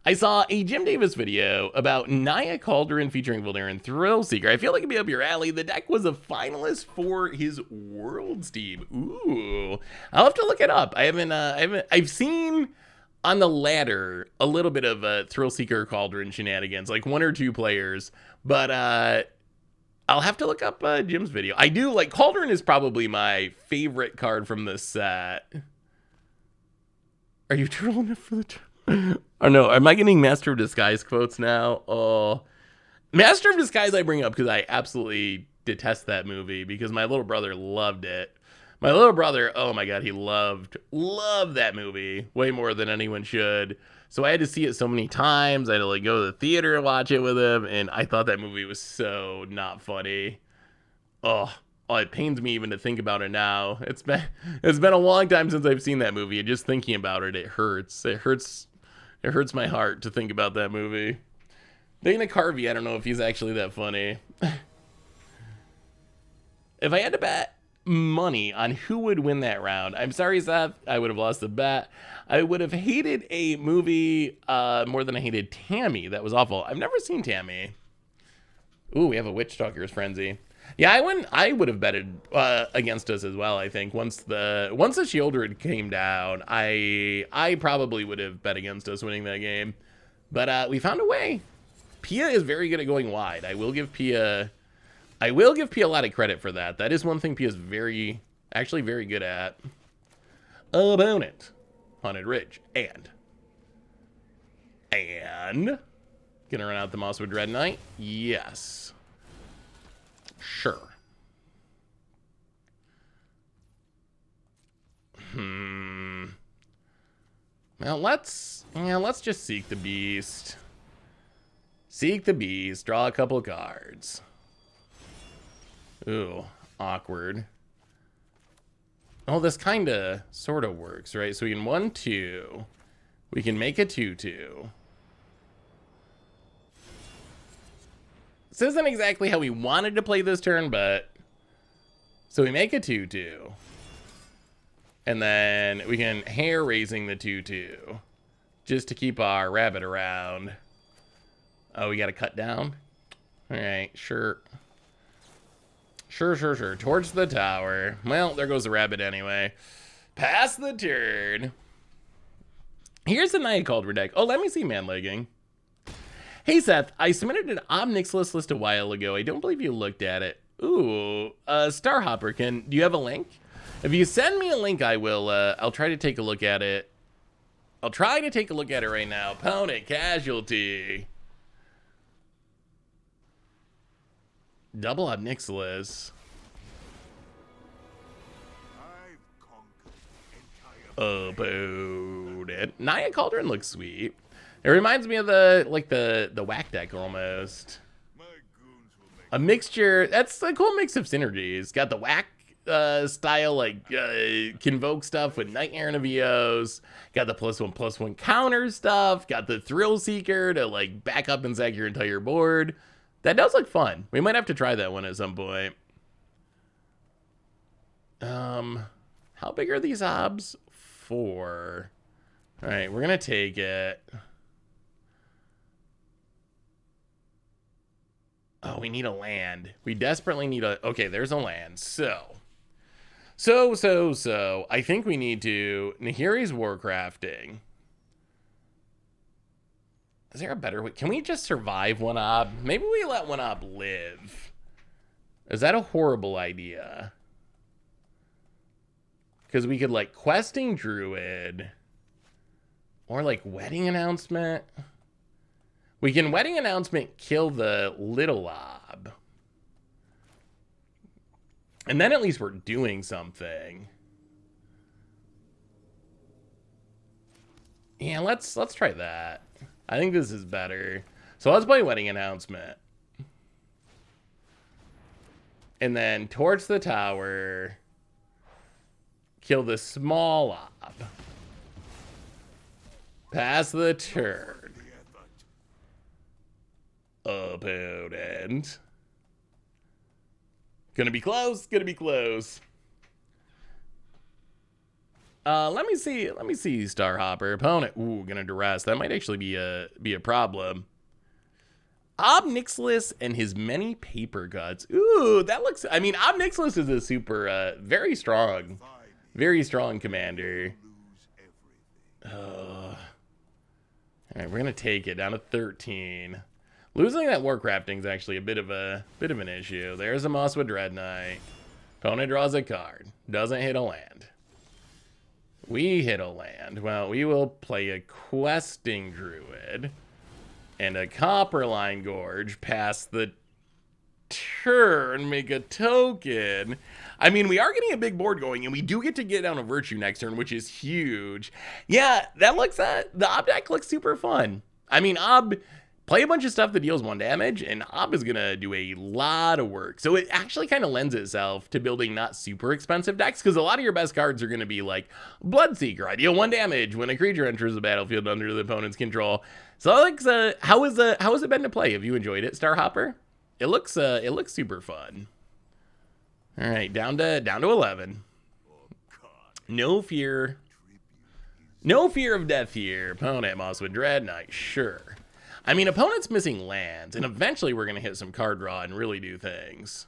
I saw a Jim Davis video about Naya Cauldron featuring Voldaren Thrillseeker. I feel like it'd be up your alley. The deck was a finalist for his Worlds team. Ooh. I'll have to look it up. I've seen on the ladder a little bit of Thrillseeker Cauldron shenanigans, like 1 or 2 players, but I'll have to look up Jim's video. I do like Cauldron is probably my favorite card from this set. Are you turtle enough for the turtle? Oh no, am I getting Master of Disguise quotes now? Oh, Master of Disguise I bring up because I absolutely detest that movie because my little brother loved it. My little brother, oh my god, he loved that movie way more than anyone should. So I had to see it so many times. I had to like go to the theater and watch it with him, and I thought that movie was so not funny. Oh, it pains me even to think about it now. It's been a long time since I've seen that movie, and just thinking about it, it hurts. It hurts my heart to think about that movie. Dana Carvey, I don't know if he's actually that funny. If I had to bet money on who would win that round, I'm sorry, Seth, I would have lost the bet. I would have hated a movie more than I hated Tammy. That was awful. I've never seen Tammy. Ooh, we have a Witch Talker's Frenzy. Yeah, I would have betted against us as well, I think. Once the Shieldred came down, I probably would have bet against us winning that game. But we found a way. Pia is very good at going wide. I will give Pia a lot of credit for that. That is one thing Pia's actually very good at. Opponent. Haunted Ridge. And gonna run out the Mosswood Dread Knight? Yes. Sure. Well, let's just Seek the Beast. Seek the Beast. Draw a couple cards. Ooh, awkward. Oh, this sort of works, right? So we can 1/2. We can make a 2/2. This isn't exactly how we wanted to play this turn, but... So we make a 2/2. And then we can hair raising the 2/2. Just to keep our rabbit around. Oh, we gotta cut down? Alright, sure. Sure. Towards the tower. Well, there goes the rabbit anyway. Pass the turn. Here's the Naya Cauldron deck. Oh, let me see Man-Legging. Hey, Seth, I submitted an Omnixless list a while ago. I don't believe you looked at it. Ooh, Starhopper, do you have a link? If you send me a link, I will, I'll try to take a look at it. I'll try to take a look at it right now. Opponent, Casualty. Double Omnixless. Opponent. Naya Cauldron looks sweet. It reminds me of the whack deck almost. A mixture. That's a cool mix of synergies. Got the whack style convoke stuff with Nightmare and Avios. Got the +1/+1 counter stuff. Got the Thrill Seeker to back up and sack your entire board. That does look fun. We might have to try that one at some point. How big are these obs? 4. All right, we're gonna take it. Oh, we need a land. We desperately need a... Okay, there's a land. So. I think we need to... Nahiri's Warcrafting. Is there a better way? Can we just survive one ob? Maybe we let one ob live. Is that a horrible idea? Because we could Questing Druid. Or Wedding Announcement. We can Wedding Announcement, kill the little ob. And then at least we're doing something. Yeah, let's try that. I think this is better. So let's play Wedding Announcement. And then Torch the Tower. Kill the small ob. Pass the turn. Opponent. Gonna be close. Let me see Starhopper. Opponent. Ooh, gonna duress. That might actually be a problem. Omnixless and his many paper cuts. Ooh, that looks... I mean, Omnixless is a super, very strong commander. All right, we're gonna take it down to 13. Losing that Warcrafting is actually a bit of an issue. There's a Mosswood Dread Knight. Opponent draws a card. Doesn't hit a land. We hit a land. Well, we will play a questing druid and a Copperline Gorge past the turn, make a token. I mean, we are getting a big board going, and we do get to get down a Virtue next turn, which is huge. Yeah, that looks the Ob deck looks super fun. I mean, Ob, play a bunch of stuff that deals 1 damage, and Ob is gonna do a lot of work. So it actually kind of lends itself to building not super expensive decks, because a lot of your best cards are gonna be like Bloodseeker. I deal 1 damage when a creature enters the battlefield under the opponent's control. So like, how has it been to play? Have you enjoyed it, Starhopper? It looks super fun. All right, down to 11. No fear of death here. Opponent Mosswood Dread Knight, sure. I mean, opponent's missing lands, and eventually we're gonna hit some card draw and really do things.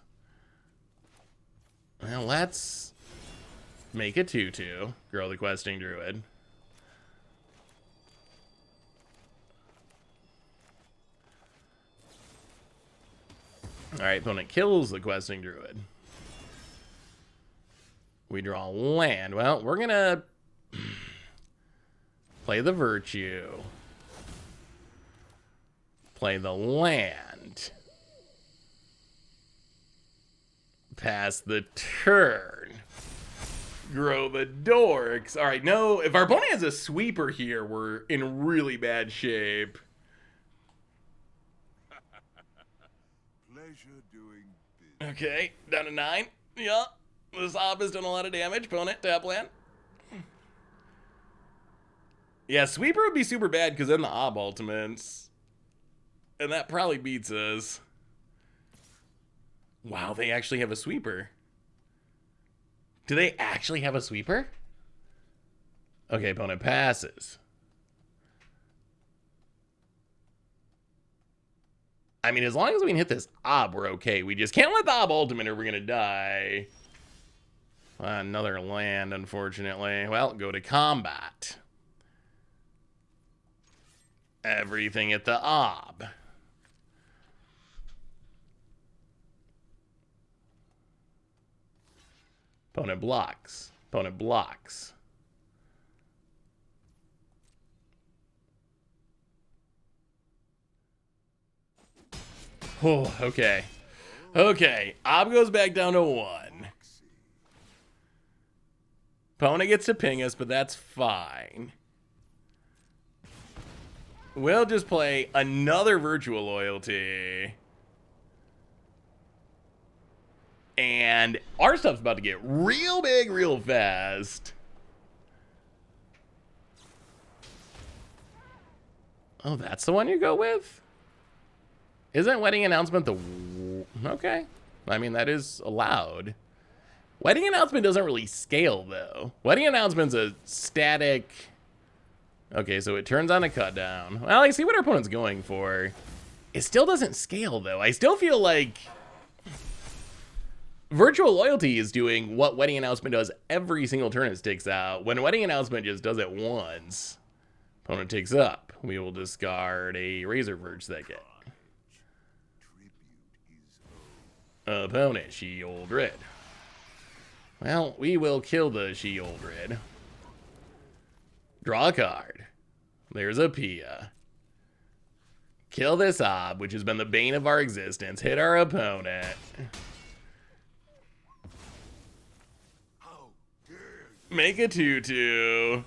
Well, let's make a 2/2. Grow the Questing Druid. All right, opponent kills the Questing Druid. We draw land. Well, we're gonna play the Virtue. Play the land. Pass the turn. Grow the Dorks. All right, no, if our opponent has a sweeper here, we're in really bad shape. Okay, down to 9. Yeah, this Ob has done a lot of damage. Opponent, tap land. Yeah, sweeper would be super bad because then the Ob ultimates. And that probably beats us. Wow, they actually have a sweeper. Do they actually have a sweeper? Okay, opponent passes. I mean, as long as we can hit this Ob, we're okay. We just can't let the Ob ultimate or we're going to die. Another land, unfortunately. Well, go to combat. Everything at the Ob. Opponent blocks. Opponent blocks. Oh, okay. Okay. Ob goes back down to 1. Opponent gets to ping us, but that's fine. We'll just play another Virtual Loyalty. And our stuff's about to get real big real fast. Oh, that's the one you go with? Isn't Wedding Announcement the... Okay. I mean, that is allowed. Wedding Announcement doesn't really scale, though. Wedding Announcement's a static... Okay, so it turns on a cut down. Well, I see what our opponent's going for. It still doesn't scale, though. I still feel like... Virtual Loyalty is doing what Wedding Announcement does every single turn it sticks out, when Wedding Announcement just does it once. Opponent takes up. We will discard a Razor Verge Thicket. Opponent, Sheoldred. Well, we will kill the Sheoldred. Draw a card. There's a Pia. Kill this Ob, which has been the bane of our existence. Hit our opponent. Make a 2/2.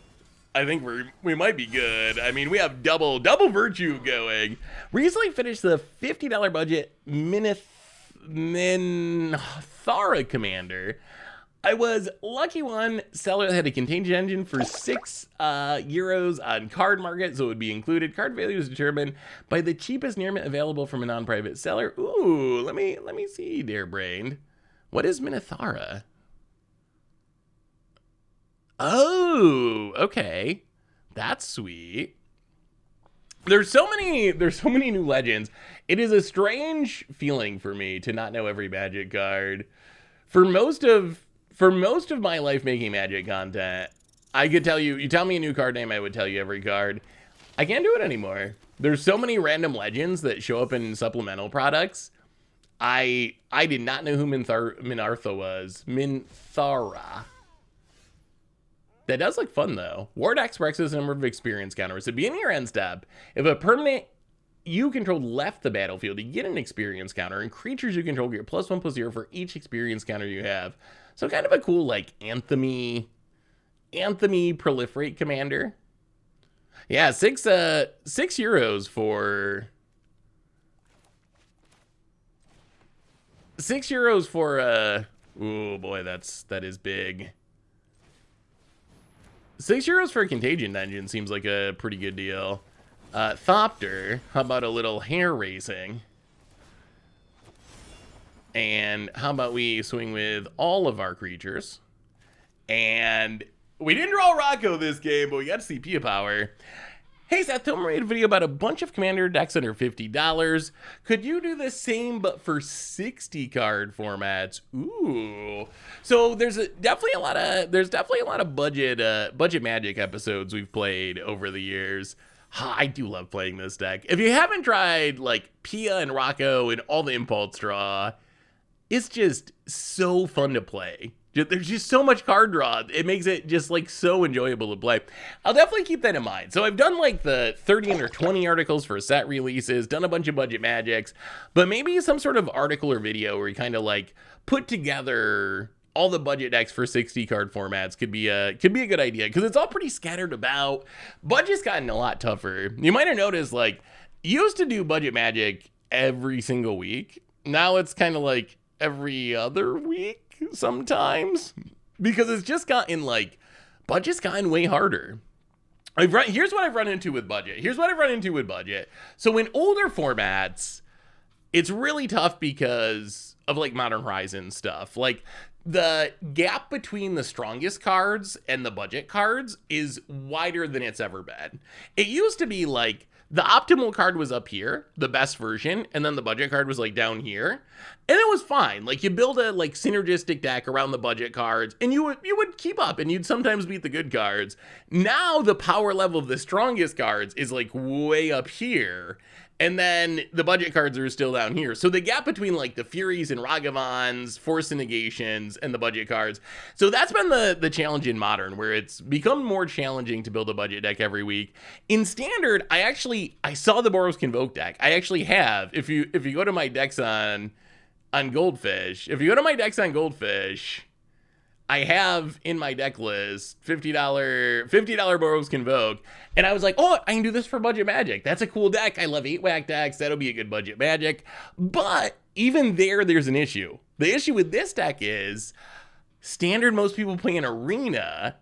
I think we might be good. I mean, we have double Virtue going. Recently finished the $50 budget Minthara Commander. I was lucky one seller that had a contagion engine for 6 euros on Card Market, so it would be included. Card value is determined by the cheapest near mint available from a non-private seller. Ooh, let me see, dear brain. What is Minthara? Oh, okay. That's sweet. There's so many new legends. It is a strange feeling for me to not know every Magic card. For most of my life making Magic content, I could tell you tell me a new card name, I would tell you every card. I can't do it anymore. There's so many random legends that show up in supplemental products. I did not know who Minthara was. Minthara. That does look fun, though. War deck expresses the number of experience counters. At the beginning or end step, if a permanent you control left the battlefield, you get an experience counter, and creatures you control get +1/+0 for each experience counter you have. So kind of a cool, like, anthem-y proliferate commander. Yeah, 6 euros for... 6 euros for, oh boy, that is big. 6 euros for a Contagion Engine seems like a pretty good deal. Thopter, how about a little hair racing? And how about we swing with all of our creatures? And we didn't draw Rocco this game, but we got CP power. Hey Seth, Tilmer made a video about a bunch of commander decks under $50. Could you do the same but for 60 card formats? Ooh. So there's definitely a lot of budget Magic episodes we've played over the years. I do love playing this deck. If you haven't tried like Pia and Rocco and all the impulse draw, it's just so fun to play. There's just so much card draw. It makes it just like so enjoyable to play. I'll definitely keep that in mind. So I've done like the 30 under 20 articles for set releases, done a bunch of budget magics, but maybe some sort of article or video where you kind of like put together all the budget decks for 60 card formats could be a good idea, because it's all pretty scattered about. Budget's gotten a lot tougher. You might have noticed, like, used to do budget magic every single week. Now it's kind of like every other week sometimes, because it's just gotten like, budget's gotten way harder. Here's what I've run into with budget. So in older formats, it's really tough because of like Modern Horizons stuff. Like, the gap between the strongest cards and the budget cards is wider than it's ever been. It used to be like the optimal card was up here, the best version, and then the budget card was like down here, and it was fine. Like, you build a like synergistic deck around the budget cards, and you would keep up, and you'd sometimes beat the good cards. Now the power level of the strongest cards is like way up here, and then the budget cards are still down here. So the gap between like the Furies and Ragavans, Force Negations, and the budget cards. So that's been the challenge in Modern, where it's become more challenging to build a budget deck every week. In Standard, I saw the Boros Convoke deck. I actually have, if you go to my decks on Goldfish, I have in my deck list $50 Boros Convoke, and I was like, oh, I can do this for budget magic. That's a cool deck. I love 8-whack decks. That'll be a good budget magic. But even there's an issue. The issue with this deck is Standard, most people play in Arena,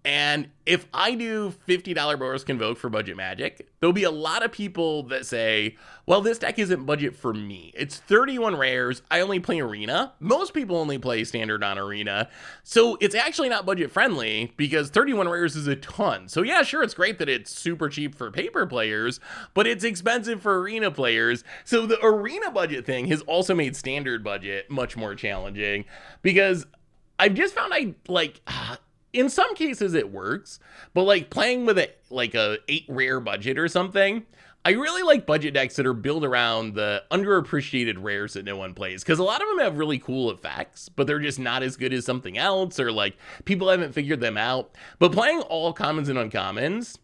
and if I do $50 Boros Convoke for budget magic, there'll be a lot of people that say, well, this deck isn't budget for me. It's 31 rares. I only play Arena. Most people only play Standard on Arena. So it's actually not budget friendly, because 31 rares is a ton. So yeah, sure, it's great that it's super cheap for paper players, but it's expensive for Arena players. So the Arena budget thing has also made Standard budget much more challenging, because I've just found in some cases it works, but like playing with a 8 rare budget or something, I really like budget decks that are built around the underappreciated rares that no one plays, because a lot of them have really cool effects, but they're just not as good as something else, or like people haven't figured them out. But playing all commons and uncommons,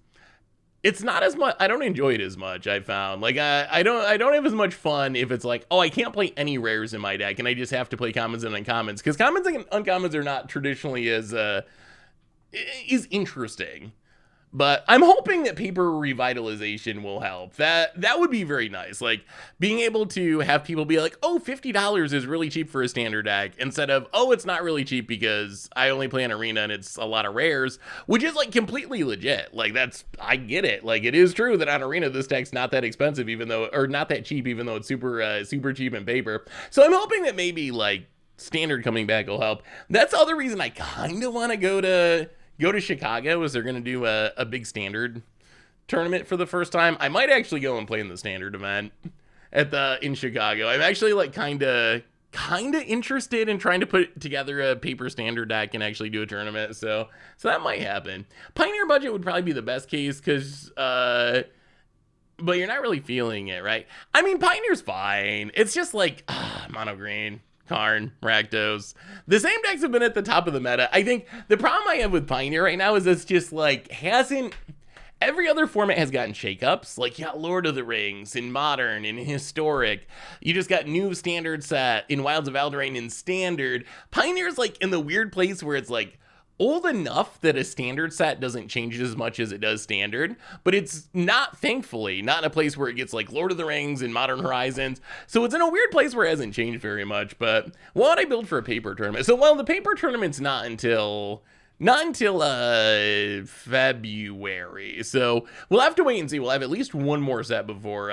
it's not as much. I don't enjoy it as much. I found like I don't have as much fun if it's like, oh, I can't play any rares in my deck and I just have to play commons and uncommons, because commons and uncommons are not traditionally as is interesting. But I'm hoping that paper revitalization will help. That would be very nice. Like, being able to have people be like, oh, $50 is really cheap for a Standard deck, instead of, oh, it's not really cheap because I only play an Arena and it's a lot of rares, which is like completely legit. Like, I get it. Like, it is true that on Arena this deck's not that expensive, or not that cheap, even though it's super cheap in paper. So I'm hoping that maybe like Standard coming back will help. That's the other reason I kind of want to go to Chicago, is they're going to do a big Standard tournament for the first time. I might actually go and play in the Standard event in Chicago. I'm actually like kind of interested in trying to put together a paper Standard deck and actually do a tournament. So that might happen. Pioneer budget would probably be the best case, because but you're not really feeling it, right? I mean, Pioneer's fine. It's just like mono green. Karn, Rakdos. The same decks have been at the top of the meta. I think the problem I have with Pioneer right now is it's just like every other format has gotten shakeups. Like, you got Lord of the Rings in Modern, in Historic. You just got new Standard set in Wilds of Eldraine in Standard. Pioneer's like in the weird place where it's like old enough that a Standard set doesn't change as much as it does Standard, but it's not, thankfully, not in a place where it gets like Lord of the Rings and Modern Horizons. So it's in a weird place where it hasn't changed very much. But what would I build for a paper tournament? So, well, the paper tournament's not until February, so we'll have to wait and see. We'll have at least one more set before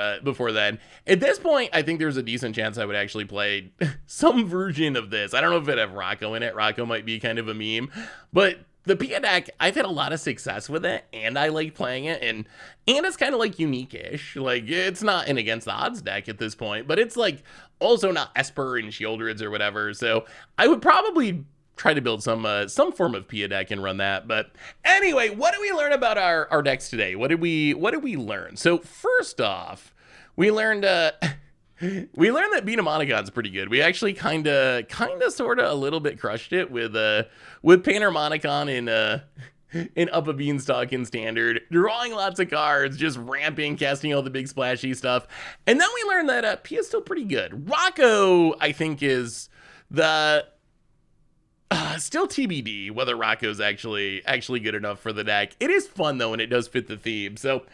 then. At this point, I think there's a decent chance I would actually play some version of this. I don't know if it'd have Rocco in it. Rocco might be kind of a meme, but the Pia deck, I've had a lot of success with it, and I like playing it, and it's kind of like unique-ish. Like, it's not an against the odds deck at this point, but it's like also not Esper and Shieldreds or whatever, so I would probably try to build some form of Pia deck and run that. But anyway, what did we learn about our decks today? What did we learn? So first off, we learned that Bean-Harmonicon's pretty good. We actually kind of sort of a little bit crushed it with Bean-Harmonicon in Up a Beanstalk in Standard, drawing lots of cards, just ramping, casting all the big splashy stuff. And then we learned that Pia's still pretty good. Rocco, I think, is still TBD whether Rocco's actually good enough for the deck. It is fun though, and it does fit the theme. So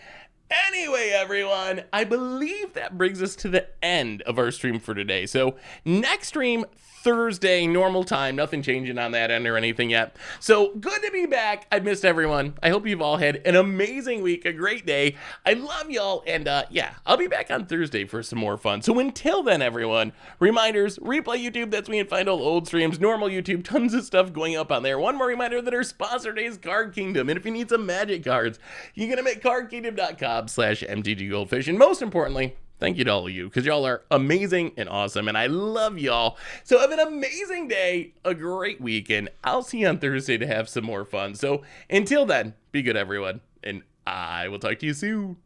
anyway, everyone, I believe that brings us to the end of our stream for today. So next stream, Thursday, normal time. Nothing changing on that end or anything yet. So good to be back. I've missed everyone. I hope you've all had an amazing week, a great day. I love y'all, and yeah, I'll be back on Thursday for some more fun. So until then, everyone, reminders, replay YouTube, that's me and find all old streams, normal YouTube, tons of stuff going up on there. One more reminder that our sponsor today is Card Kingdom, and if you need some Magic cards, you can make cardkingdom.com/MTG Goldfish, and most importantly, thank you to all of you, because y'all are amazing and awesome, and I love y'all. So have an amazing day, a great weekend. I'll see you on Thursday to have some more fun. So until then, be good, everyone, and I will talk to you soon.